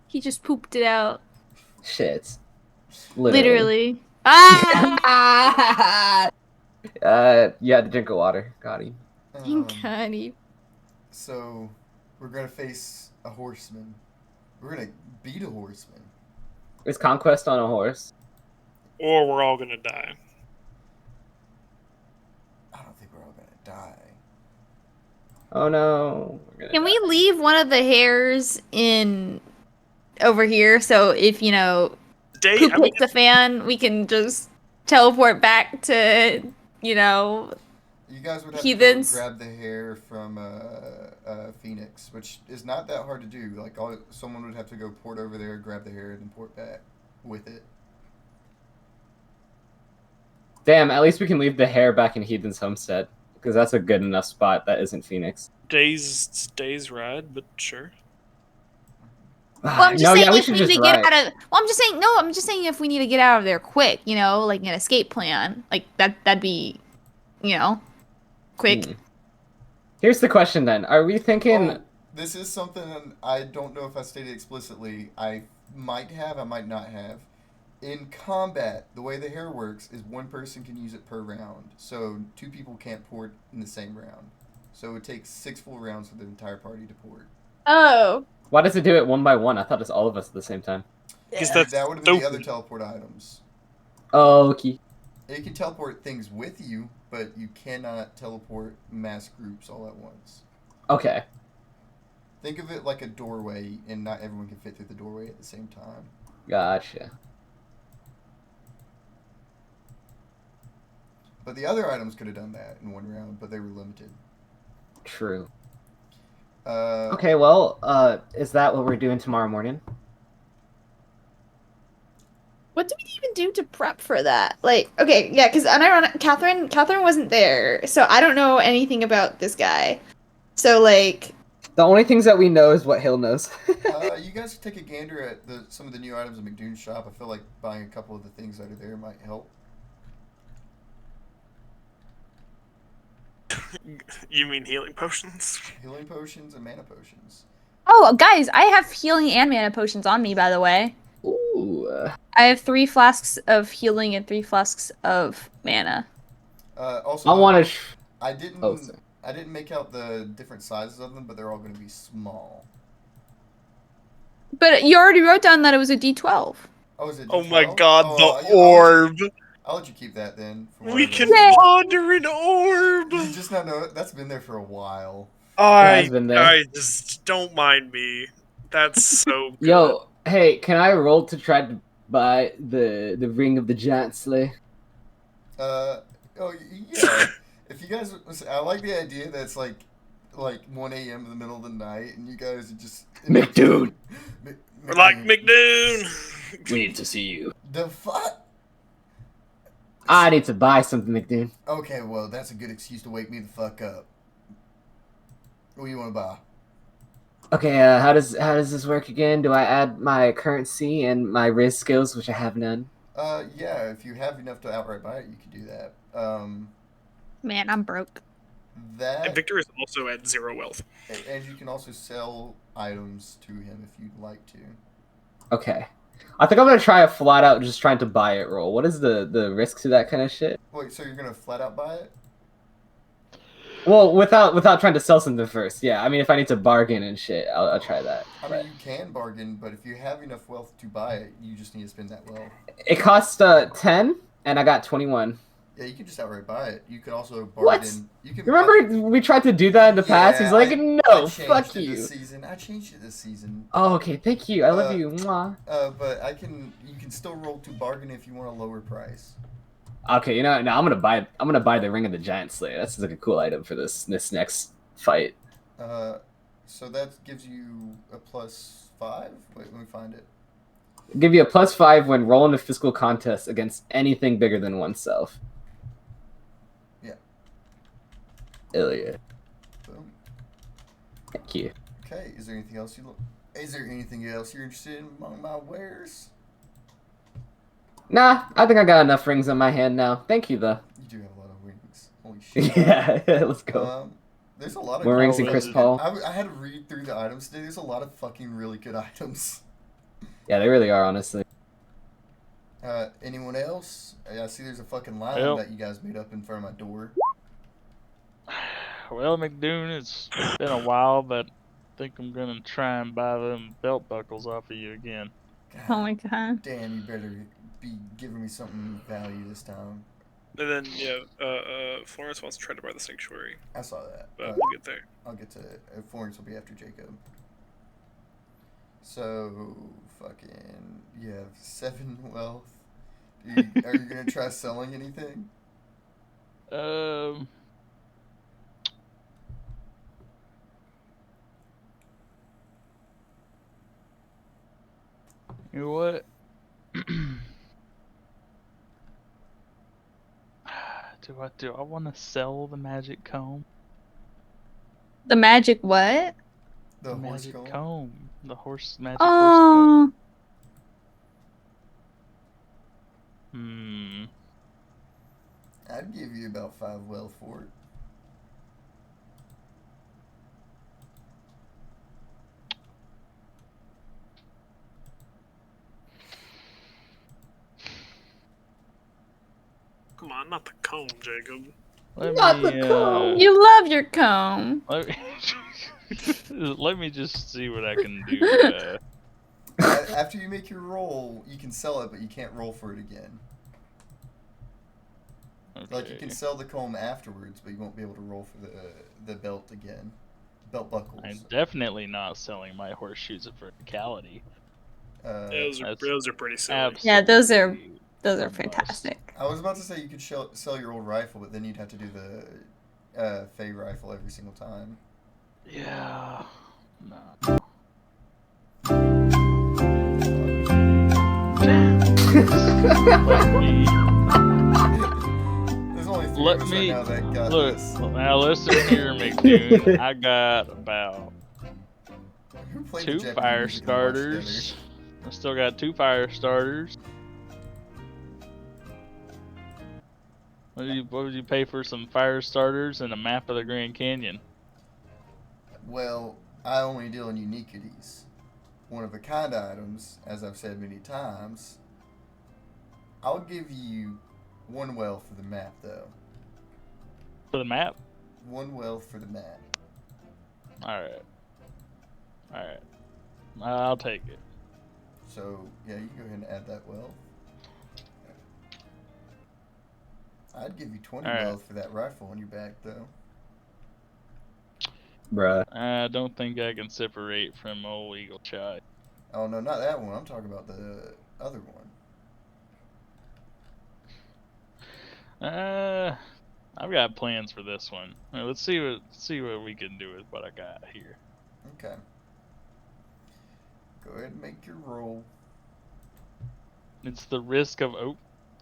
S7: He just pooped it out.
S5: Shit.
S7: Literally. Ah!
S5: You had to drink of water. Got him.
S7: Honey.
S1: So, we're gonna face a horseman. We're gonna beat a horseman.
S5: Is Conquest on a horse?
S3: Or we're all gonna die.
S1: I don't think we're all gonna die.
S5: Oh no.
S7: Can we leave one of the hairs in over here so if poop hits the fan, we can just teleport back to
S1: You guys would have
S7: heathens?
S1: to go grab the hair from Phoenix, which is not that hard to do. Like, someone would have to go port over there, grab the hair, and then port back with it.
S5: Damn, at least we can leave the hair back in Heathen's homestead. Because that's a good enough spot that isn't Phoenix.
S3: Days ride, but sure.
S7: Well, I'm just
S5: No,
S7: saying
S5: yeah, we
S7: if
S5: should
S7: we need
S5: just
S7: to get
S5: ride.
S7: out of. Well, I'm just saying no. I'm just saying if we need to get out of there quick, like an escape plan, like that'd be, quick.
S5: Here's the question then: are we thinking?
S1: Oh, this is something I don't know if I stated explicitly. I might have, I might not have. In combat, the way the hair works is one person can use it per round. So 2 people can't port in the same round. So it takes 6 full rounds for the entire party to port.
S7: Oh.
S5: Why does it do it one by one? I thought it's all of us at the same time.
S3: Because
S1: That would have been the other teleport items.
S5: Oh, okay.
S1: It can teleport things with you, but you cannot teleport mass groups all at once.
S5: Okay.
S1: Think of it like a doorway, and not everyone can fit through the doorway at the same time.
S5: Gotcha.
S1: But the other items could have done that in one round, but they were limited.
S5: True.
S1: Uh,
S5: Okay, well, is that what we're doing tomorrow morning?
S7: What do we even do to prep for that? Like, okay, yeah, because Catherine wasn't there, so I don't know anything about this guy. So like,
S5: The only things that we know is what Hill knows.
S1: you guys take a gander at some of the new items in McDoon's shop. I feel like buying a couple of the things that are there might help.
S3: You mean healing potions?
S1: Healing potions and mana potions.
S7: oh, guys, I have healing and mana potions on me, by the way.
S5: Ooh.
S7: I have 3 flasks of healing and 3 flasks of mana.
S1: Also,
S5: I want to.
S1: I didn't.
S5: Oh, sorry.
S1: I didn't make out the different sizes of them, but they're all going to be small.
S7: But you already wrote down that it was a D12.
S1: Oh, is it?
S3: Oh my
S1: D12?
S3: god,
S1: Oh,
S3: the
S1: yeah,
S3: orb!
S1: I'll let you keep that then. for
S3: We
S1: whatever
S3: can
S1: reason.
S3: ponder an orb!
S1: You just not know it. That's been there for a while.
S5: has been there.
S3: I just don't mind me. That's so good.
S5: Yo, hey, can I roll to try to buy the ring of the giant slay?
S1: Oh yeah. If you guys, I like the idea that it's like 1 a.m. in the middle of the night, and you guys are just
S5: McDoon.
S3: We're like McDoon!
S5: We need to see you.
S1: The fuck.
S5: I need to buy something, McDoon.
S1: Okay, well that's a good excuse to wake me the fuck up. What do you want to buy?
S5: Okay, how does this work again? Do I add my currency and my riz skills, which I have none?
S1: Yeah, if you have enough to outright buy it, you can do that.
S7: Man, I'm broke.
S1: That
S3: And Victor is also at 0 wealth.
S1: and you can also sell items to him if you'd like to.
S5: Okay. I think I'm gonna try a flat out just trying to buy it roll. What is the risk to that kind of shit?
S1: Wait, so you're gonna flat out buy it?
S5: Well, without trying to sell something first. Yeah, I mean, if I need to bargain and shit, I'll try that.
S1: I mean, you can bargain, but if you have enough wealth to buy it, you just need to spend that wealth.
S5: It costs 10, and I got 21.
S1: Yeah, you can just outright buy it. You can also bargain.
S5: What?
S1: You can
S5: Remember we tried to do that in the past? He's like,
S1: I
S5: no,
S1: changed
S5: fuck
S1: it
S5: you.
S1: This season. I changed it this season.
S5: Oh, okay, thank you. I love you. Mwah.
S1: But you can still roll to bargain if you want a lower price.
S5: Okay, you know, no, I'm gonna buy the Ring of the Giant Slayer. That's like a cool item for this next fight.
S1: So that gives you a +5. Wait, let me find it.
S5: Give you a +5 when rolling a physical contest against anything bigger than oneself.
S1: Yeah.
S5: Hell yeah.
S1: Boom.
S5: Thank you.
S1: Okay. Is there anything else you're interested in among my wares?
S5: Nah, I think I got enough rings on my hand now. Thank you, though.
S1: You do have a lot of rings. Holy shit.
S5: Yeah, let's go.
S1: There's a lot of
S5: More rings than
S1: cool-
S5: Chris Paul.
S1: I had to read through the items today. There's a lot of fucking really good items.
S5: Yeah, they really are, honestly.
S1: Anyone else? I see there's a fucking line
S4: Well.
S1: that you guys made up in front of my door.
S4: Well, McDoon, it's been a while, but I think I'm gonna try and buy them belt buckles off of you again.
S1: God
S7: Oh my god.
S1: damn, you better be giving me something of value this time.
S3: And then, Florence wants to try to buy the sanctuary,
S1: I saw that.
S3: but we'll get there.
S1: I'll get to it. Florence will be after Jacob. So, fucking, you have 7 wealth. Are you gonna try selling anything?
S4: You know what? Do I want to sell the magic comb?
S7: The magic what?
S1: The horse
S4: magic
S1: comb?
S4: comb. The horse magic horse comb.
S7: Oh.
S1: I'd give you about 5 wealth for it.
S3: Come on, not the comb, Jacob.
S5: Not the comb.
S7: You love your comb.
S4: Let me, let me just see what I can do.
S1: After you make your roll, you can sell it, but you can't roll for it again. Like you can
S4: Okay.
S1: sell the comb afterwards, but you won't be able to roll for the belt again. Belt buckles.
S4: I'm definitely not selling my horseshoes of verticality.
S3: Those are
S4: That's
S3: pretty silly.
S4: absolutely
S8: Yeah, those are
S4: a must.
S8: fantastic.
S1: I was about to say you could sell your old rifle, but then you'd have to do the Fey rifle every single time.
S4: Yeah. No. Let me
S1: There's only three
S4: Let
S1: of us
S4: me-
S1: right now that got
S4: look.
S1: this.
S4: Now listen here, McDoon. I got about
S1: Who played the
S4: 2
S1: Japanese
S4: fire
S1: music and watched
S4: starters. I still got 2 fire starters. What would you pay for some fire starters and a map of the Grand Canyon?
S1: together? Well, I only deal in uniquities. One of a kind items, as I've said many times. I'll give you 1 wealth for the map, though.
S4: For the map?
S1: 1 wealth for the map.
S4: Alright. I'll take it.
S1: So, yeah, you can go ahead and add that wealth. I'd give you 20
S4: Alright.
S1: wealth for that rifle on your back, though.
S5: Bruh.
S4: I don't think I can separate from old Eagle Chai.
S1: Oh, no, not that one. I'm talking about the other one.
S4: I've got plans for this one. Let's see what we can do with what I got here.
S1: Okay. Go ahead and make your roll.
S4: It's the risk of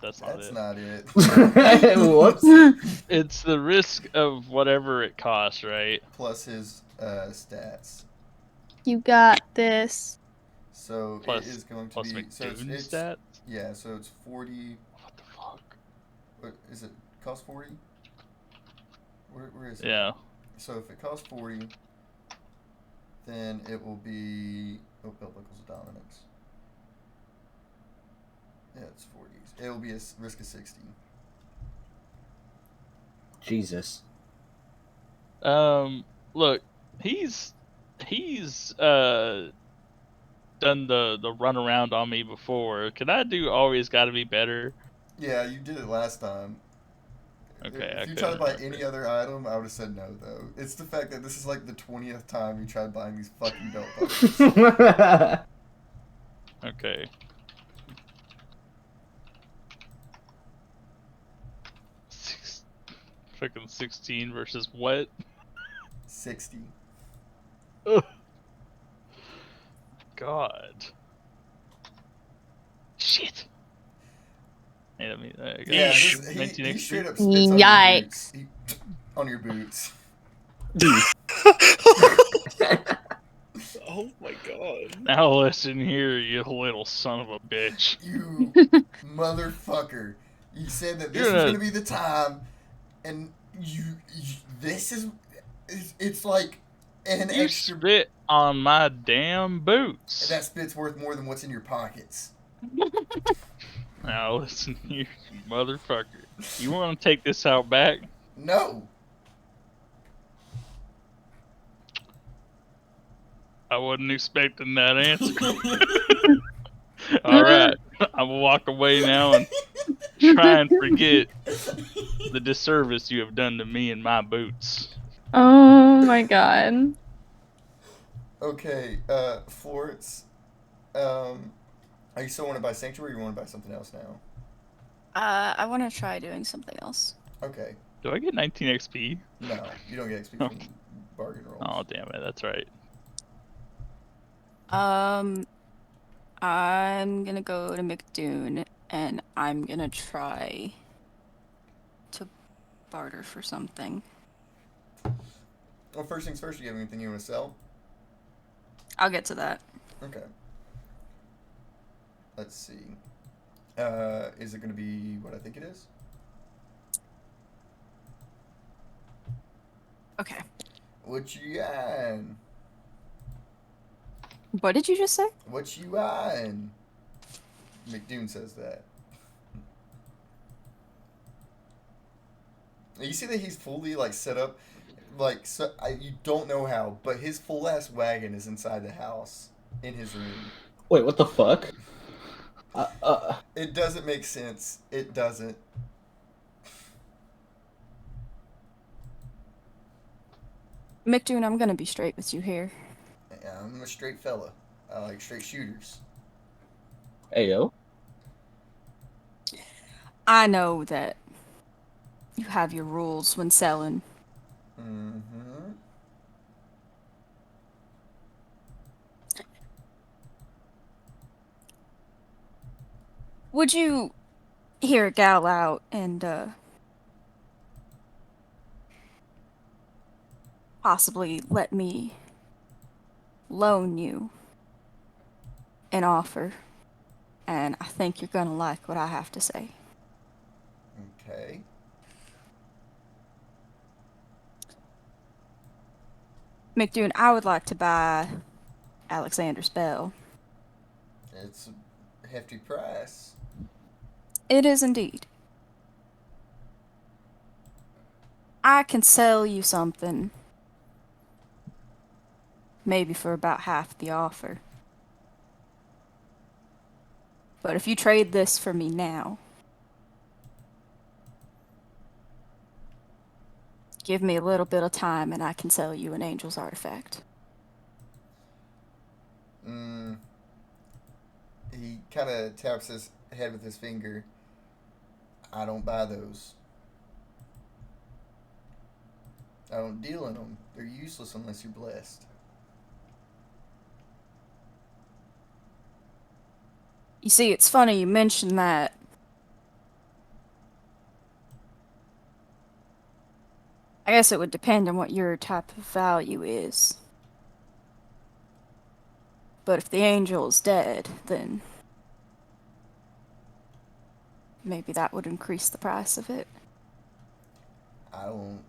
S4: that's not
S1: That's
S4: it.
S1: not it.
S5: Whoops.
S4: It's the risk of whatever it costs, right?
S1: Plus his stats.
S7: You got this.
S1: So
S4: Plus-
S1: it is going to
S4: Plus
S1: be. So
S4: McDoon's
S1: it's
S4: stats.
S1: yeah. So it's 40.
S4: What the fuck?
S1: What is it? Cost 40? Where is it?
S4: Yeah.
S1: So if it costs 40, then it will be. Oh, belt buckles of dominance. Yeah, it's 40s. It will be a risk of 60.
S5: Jesus.
S4: Look, he's done the run around on me before. Can I do always gotta be better?
S1: Yeah, you did it last time.
S4: Okay,
S1: If
S4: I
S1: you tried to buy
S4: couldn't
S1: any other item, I would have said no, though. It's the fact that this is like the 20th time you tried buying these fucking belt buckles.
S4: Okay. Freaking 16 versus what?
S1: 60.
S4: Ugh. God. Shit. Hey, let me.
S1: Yeah,
S3: Yeesh.
S1: he
S4: 19
S1: straight up
S4: XP.
S1: spits on
S7: Yikes.
S1: your boots. On your boots.
S3: Oh my god.
S4: Now listen here, you little son of a bitch.
S1: You motherfucker. You said that this
S4: You're
S1: was
S4: a-
S1: going to be the time, and this is. It's like an
S4: You
S1: extra.
S4: spit on my damn boots.
S1: That spit's worth more than what's in your pockets.
S4: Now listen here, you motherfucker. You want to take this out back?
S1: No.
S4: I wasn't expecting that answer. All right, I will walk away now and try and forget the disservice you have done to me and my boots.
S8: Oh my god.
S1: Okay, Florence. Are you still want to buy Sanctuary or you want to buy something else now?
S6: I want to try doing something else.
S1: Okay.
S4: Do I get 19 XP?
S1: No, you don't get XP from bargain rolls.
S4: Oh damn it, that's right.
S6: I'm gonna go to McDoon and I'm gonna try to barter for something.
S1: Well, first things first, do you have anything you want to sell?
S6: I'll get to that.
S1: Okay. Let's see. Is it going to be what I think it is?
S6: Okay.
S1: What you eyeing?
S6: What did you just say?
S1: What you eyeing? McDoon says that. You see that he's fully like set up, like so. You don't know how, but his full ass wagon is inside the house in his room.
S5: Wait, what the fuck?
S1: It doesn't make sense. It doesn't.
S6: McDoon, I'm gonna be straight with you here.
S1: I'm a straight fella. I like straight shooters.
S5: Ayo.
S6: I know that you have your rules when selling.
S1: Mm-hmm.
S6: Would you hear a gal out and possibly let me loan you an offer? And I think you're gonna like what I have to say.
S1: Okay.
S6: McDoon, I would like to buy Alexander's Bell.
S1: It's a hefty price.
S6: It is indeed. I can sell you something, maybe for about half the offer. But if you trade this for me now, give me a little bit of time and I can sell you an Angel's Artifact.
S1: He kind of taps his head with his finger. I don't buy those. I don't deal in them. They're useless unless you're blessed.
S6: You see, it's funny you mention that. I guess it would depend on what your type of value is. But if the angel is dead, then maybe that would increase the price of it.
S1: I don't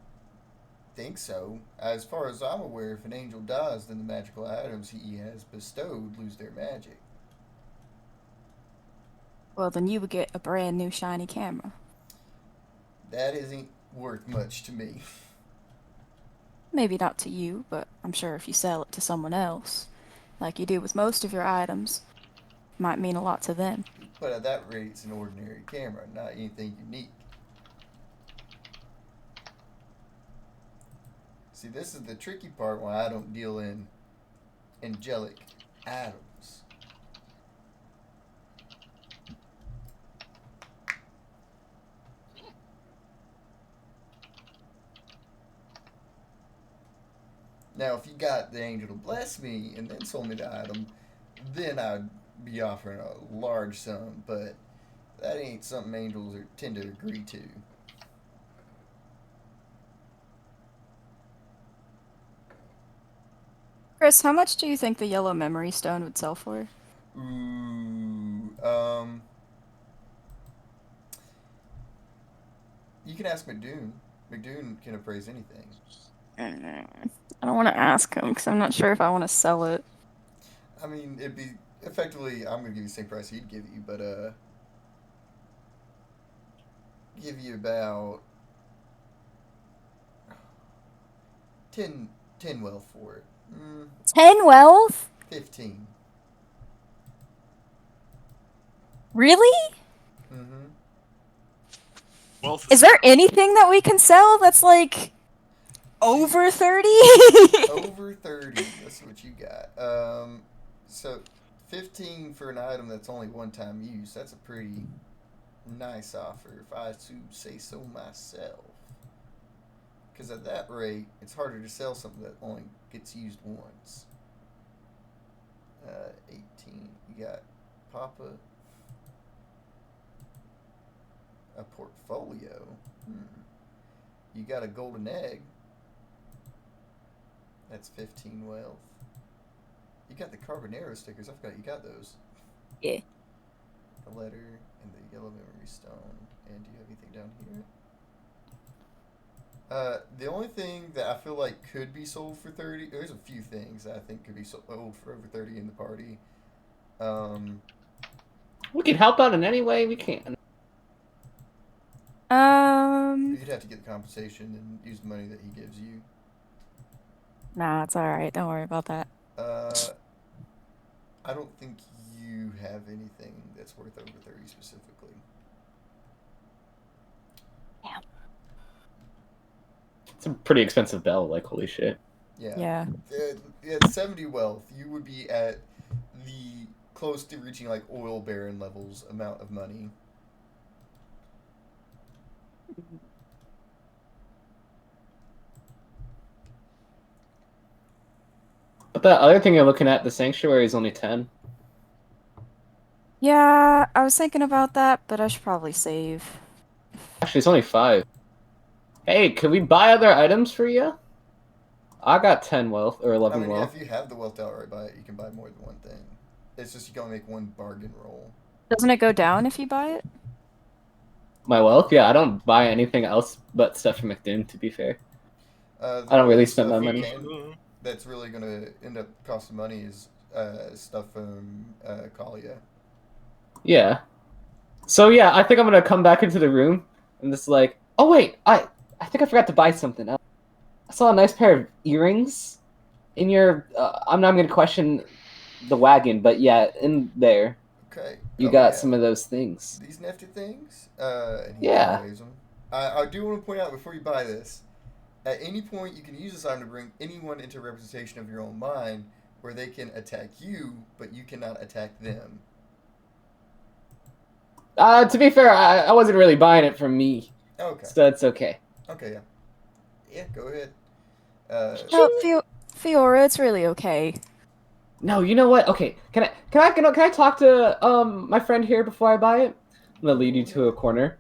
S1: think so. As far as I'm aware, if an angel dies, then the magical items he has bestowed lose their magic.
S6: Well, then you would get a brand new shiny camera.
S1: That isn't worth much to me.
S6: Maybe not to you, but I'm sure if you sell it to someone else, like you do with most of your items, it might mean a lot to them.
S1: But at that rate, it's an ordinary camera, not anything unique. See, this is the tricky part why I don't deal in angelic items. Now, if you got the angel to bless me and then sold me the item, then I'd be offering a large sum, but that ain't something angels tend to agree to.
S6: Chris, how much do you think the yellow memory stone would sell for?
S1: Ooh, you can ask McDoon. McDoon can appraise anything.
S6: I don't want to ask him because I'm not sure if I want to sell it.
S1: I mean, it'd be effectively. I'm gonna give you the same price he'd give you, but give you about 10 wealth for it.
S6: 10 wealth?
S1: 15.
S6: Really?
S1: Mm-hmm.
S3: Wealth
S6: Is there anything that we can sell that's like over 30?
S1: Over 30. That's what you got. So 15 for an item that's only one-time use. That's a pretty nice offer, if I to say so myself. Because at that rate, it's harder to sell something that only gets used once. 18. You got Papa. A portfolio. You got a golden egg. That's 15 wealth. You got the Carbonero stickers. I forgot you got those.
S6: Yeah.
S1: The letter and the yellow memory stone. And do you have anything down here? The only thing that I feel like could be sold for 30, there's a few things that I think could be sold for over 30 in the party.
S5: We can help out in any way we can.
S1: You'd have to get the compensation and use the money that he gives you.
S6: Nah, it's alright. Don't worry about that.
S1: I don't think you have anything that's worth over 30 specifically.
S6: Damn.
S5: It's a pretty expensive bell, like, holy shit.
S1: Yeah.
S6: Yeah.
S1: At 70 wealth, you would be at the close to reaching like oil baron levels amount of money.
S5: But the other thing you're looking at, the sanctuary is only 10.
S6: Yeah, I was thinking about that, but I should probably save.
S5: Actually, it's only 5. Hey, can we buy other items for you? I got 10 wealth or
S1: I
S5: 11
S1: mean, yeah,
S5: wealth.
S1: if you have the wealth to outright buy it, you can buy more than one thing. It's just you can only make one bargain roll.
S6: Doesn't it go down if you buy it?
S5: My wealth? Yeah, I don't buy anything else but stuff from McDoom. To be fair,
S1: The
S5: I don't really
S1: only
S5: spend my
S1: stuff
S5: money.
S1: that's really gonna end up costing money is stuff from Kalia.
S5: Yeah. So yeah, I think I'm gonna come back into the room and just like, oh wait, I think I forgot to buy something else. I saw a nice pair of earrings in your. I'm not gonna question the wagon, but yeah, in there
S1: Okay.
S5: you
S1: Oh,
S5: got
S1: yeah.
S5: some of those things.
S1: These nifty things. And he
S5: Yeah.
S1: displays them. I do want to point out before you buy this, at any point you can use this item to bring anyone into representation of your own mind, where they can attack you, but you cannot attack them.
S5: To be fair, I wasn't really buying it from me,
S1: Okay.
S5: so it's okay.
S1: Okay. Yeah. Yeah. Go ahead.
S6: No, Fiora, it's really okay.
S5: No, you know what? Okay, can I talk to my friend here before I buy it? I'm gonna lead you to a corner.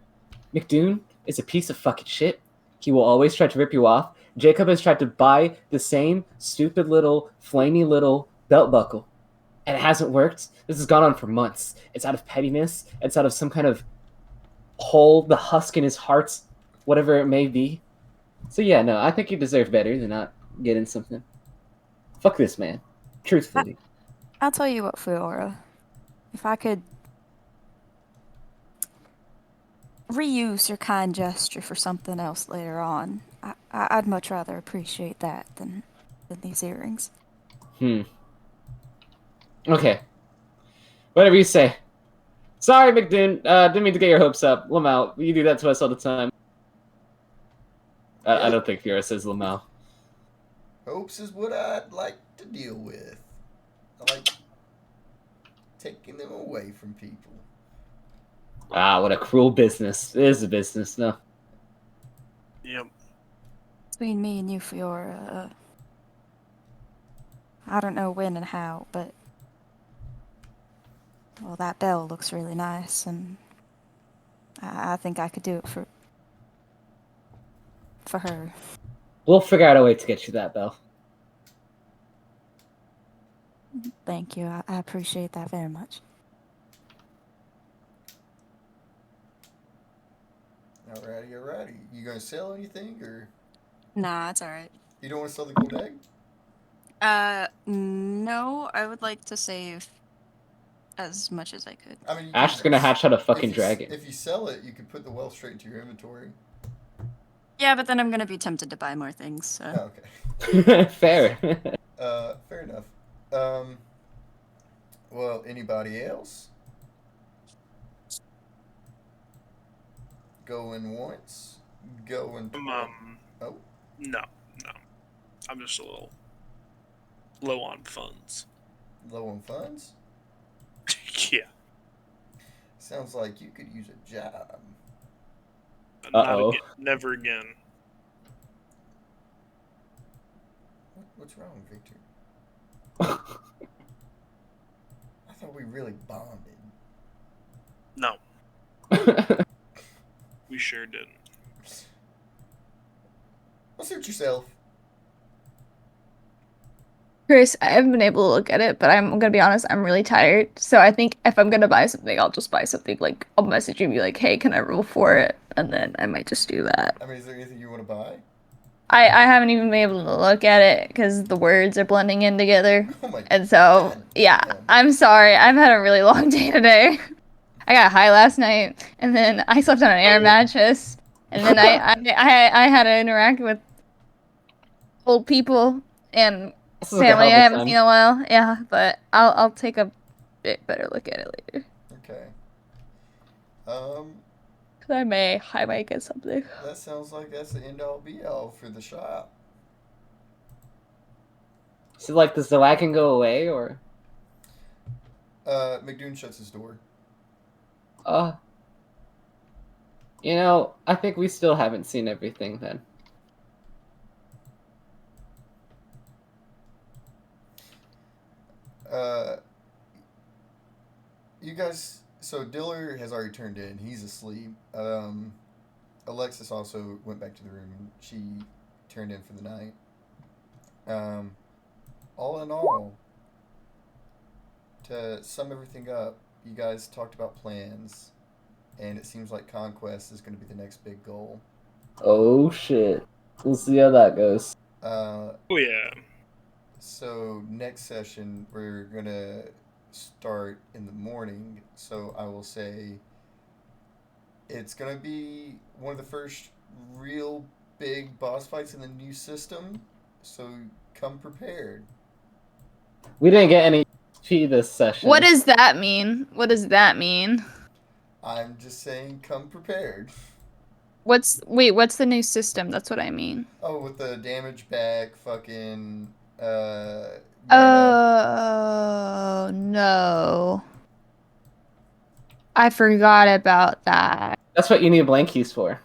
S5: McDoon is a piece of fucking shit. He will always try to rip you off. Jacob has tried to buy the same stupid little flamey little belt buckle, and it hasn't worked. This has gone on for months. It's out of pettiness. It's out of some kind of hole, the husk in his heart, whatever it may be. So yeah, no, I think you deserve better than not getting something. Fuck this man. Truthfully.
S6: I'll tell you what, Fiora. If I could reuse your kind gesture for something else later on, I'd much rather appreciate that than these earrings.
S5: Okay. Whatever you say. Sorry, McDoon. Didn't mean to get your hopes up. Lamau, you do that to us all the time. I don't think Fiora says Lamau.
S1: Hopes is what I'd like to deal with. I like taking them away from people.
S5: Ah, what a cruel business. It is a business, no.
S3: Yep.
S6: Between me and you, Fiora, I don't know when and how, but well, that bell looks really nice, and I think I could do it for her.
S5: We'll figure out a way to get you that bell.
S6: Thank you. I appreciate that very much.
S1: Alrighty. You gonna sell anything, or
S6: Nah, it's alright.
S1: you don't want to sell the gold egg?
S6: No, I would like to save as much as I could.
S1: I mean,
S5: Ash's gonna hatch out a fucking dragon.
S1: If you sell it, you can put the wealth straight into your inventory.
S6: Yeah, but then I'm gonna be tempted to buy more things, so.
S1: Oh, okay.
S5: Fair.
S1: Fair enough. Well, anybody else? Going once, going twice. Oh,
S3: No. I'm just a little low on funds.
S1: low on funds?
S3: Yeah.
S1: Sounds like you could use a job.
S3: Not
S5: Uh-oh.
S3: again. Never again.
S1: What's wrong, Victor? I thought we really bonded.
S3: No, we sure didn't.
S1: Well, suit yourself.
S7: Chris, I haven't been able to look at it, but I'm gonna be honest, I'm really tired. So I think if I'm gonna buy something, I'll just buy something. Like, I'll message you and be like, hey, can I roll for it? And then I might just do that.
S1: I mean, is there anything you want to buy?
S7: I haven't even been able to look at it because the words are blending in together.
S1: Oh my
S7: And so,
S1: God.
S7: yeah,
S1: Yeah.
S7: I'm sorry. I've had a really long day today. I got high last night, and then I slept on an air mattress, and then I had to interact with old people and
S5: This is like a
S7: family I
S5: horrible
S7: haven't
S5: time.
S7: seen in a while. Yeah, but I'll take a bit better look at it later.
S1: Okay.
S7: 'Cause I might get something.
S1: That sounds like that's the end all be all for the shop.
S5: So like, does the wagon go away or?
S1: McDoon shuts his door.
S5: You know, I think we still haven't seen everything then.
S1: You guys. So Diller has already turned in. He's asleep. Alexis also went back to the room. She turned in for the night. All in all, to sum everything up, you guys talked about plans, and it seems like conquest is going to be the next big goal.
S5: Oh shit. We'll see how that goes.
S3: Oh yeah.
S1: So next session we're gonna start in the morning. So I will say it's gonna be one of the first real big boss fights in the new system. So come prepared.
S5: We didn't get any XP this session.
S7: What does that mean? What does that mean?
S1: I'm just saying, come prepared.
S7: What's the new system? That's what I mean.
S1: Oh, with the damage back, fucking.
S7: Oh no. I forgot about that.
S5: That's what you need blank keys for.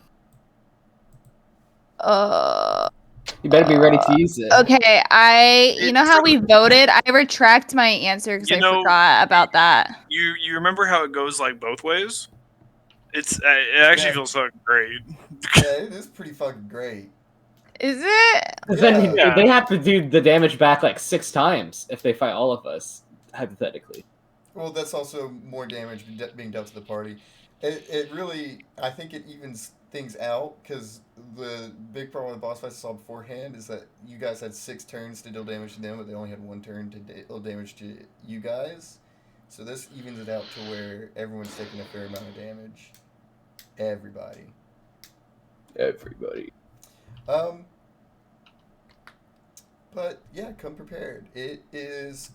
S5: You better be ready to use it.
S7: Okay, you know how we voted? I retract my answer because I forgot about that.
S3: You remember how it goes like both ways? It actually feels fucking great.
S1: Yeah, it is pretty fucking great.
S7: Is it?
S5: Then
S3: Yeah.
S5: they have to do the damage back like 6 times if they fight all of us, hypothetically.
S1: Well, that's also more damage being dealt to the party. It really, I think it evens things out, because the big problem with the boss fights I saw beforehand is that you guys had 6 turns to deal damage to them, but they only had 1 turn to deal damage to you guys. So this evens it out to where everyone's taking a fair amount of damage. Everybody. But yeah, come prepared. It is.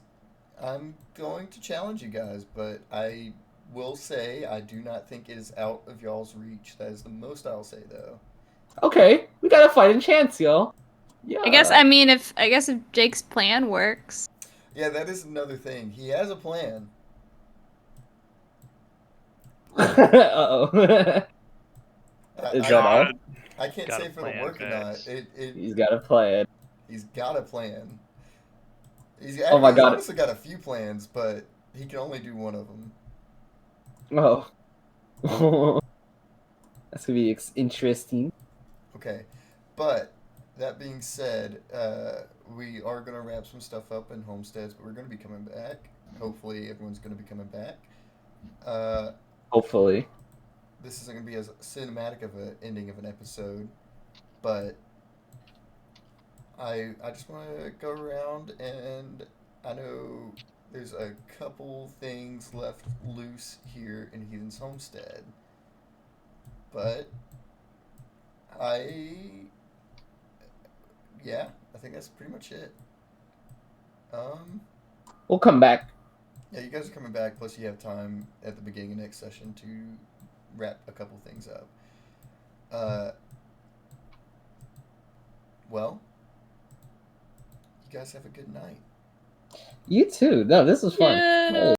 S1: I'm going to challenge you guys, but I will say I do not think it is out of y'all's reach. That is the most I'll say, though.
S5: Okay, we got a fighting chance, y'all. Yeah.
S7: I guess if Jake's plan works.
S1: Yeah, that is another thing. He has a plan.
S5: Uh-oh. Is that all?
S1: I can't
S9: Got
S1: say
S9: a
S1: if it'll
S9: plan,
S1: work or
S9: guys.
S1: not.
S5: He's got a plan.
S1: He's got a plan. He's
S5: Oh my God.
S1: honestly got a few plans, but he can only do one of them.
S5: Oh. That's gonna be interesting.
S1: Okay, but that being said, we are gonna wrap some stuff up in Homesteads, but we're gonna be coming back. Hopefully, everyone's gonna be coming back.
S5: Hopefully.
S1: This isn't gonna be as cinematic of an ending of an episode, but I just want to go around, and I know there's a couple things left loose here in Heathen's Homestead, but I think that's pretty much it.
S5: We'll come back.
S1: Yeah, you guys are coming back, plus you have time at the beginning of next session to wrap a couple things up. Well, you guys have a good night.
S5: You too. No, this was fun.
S7: Yeah.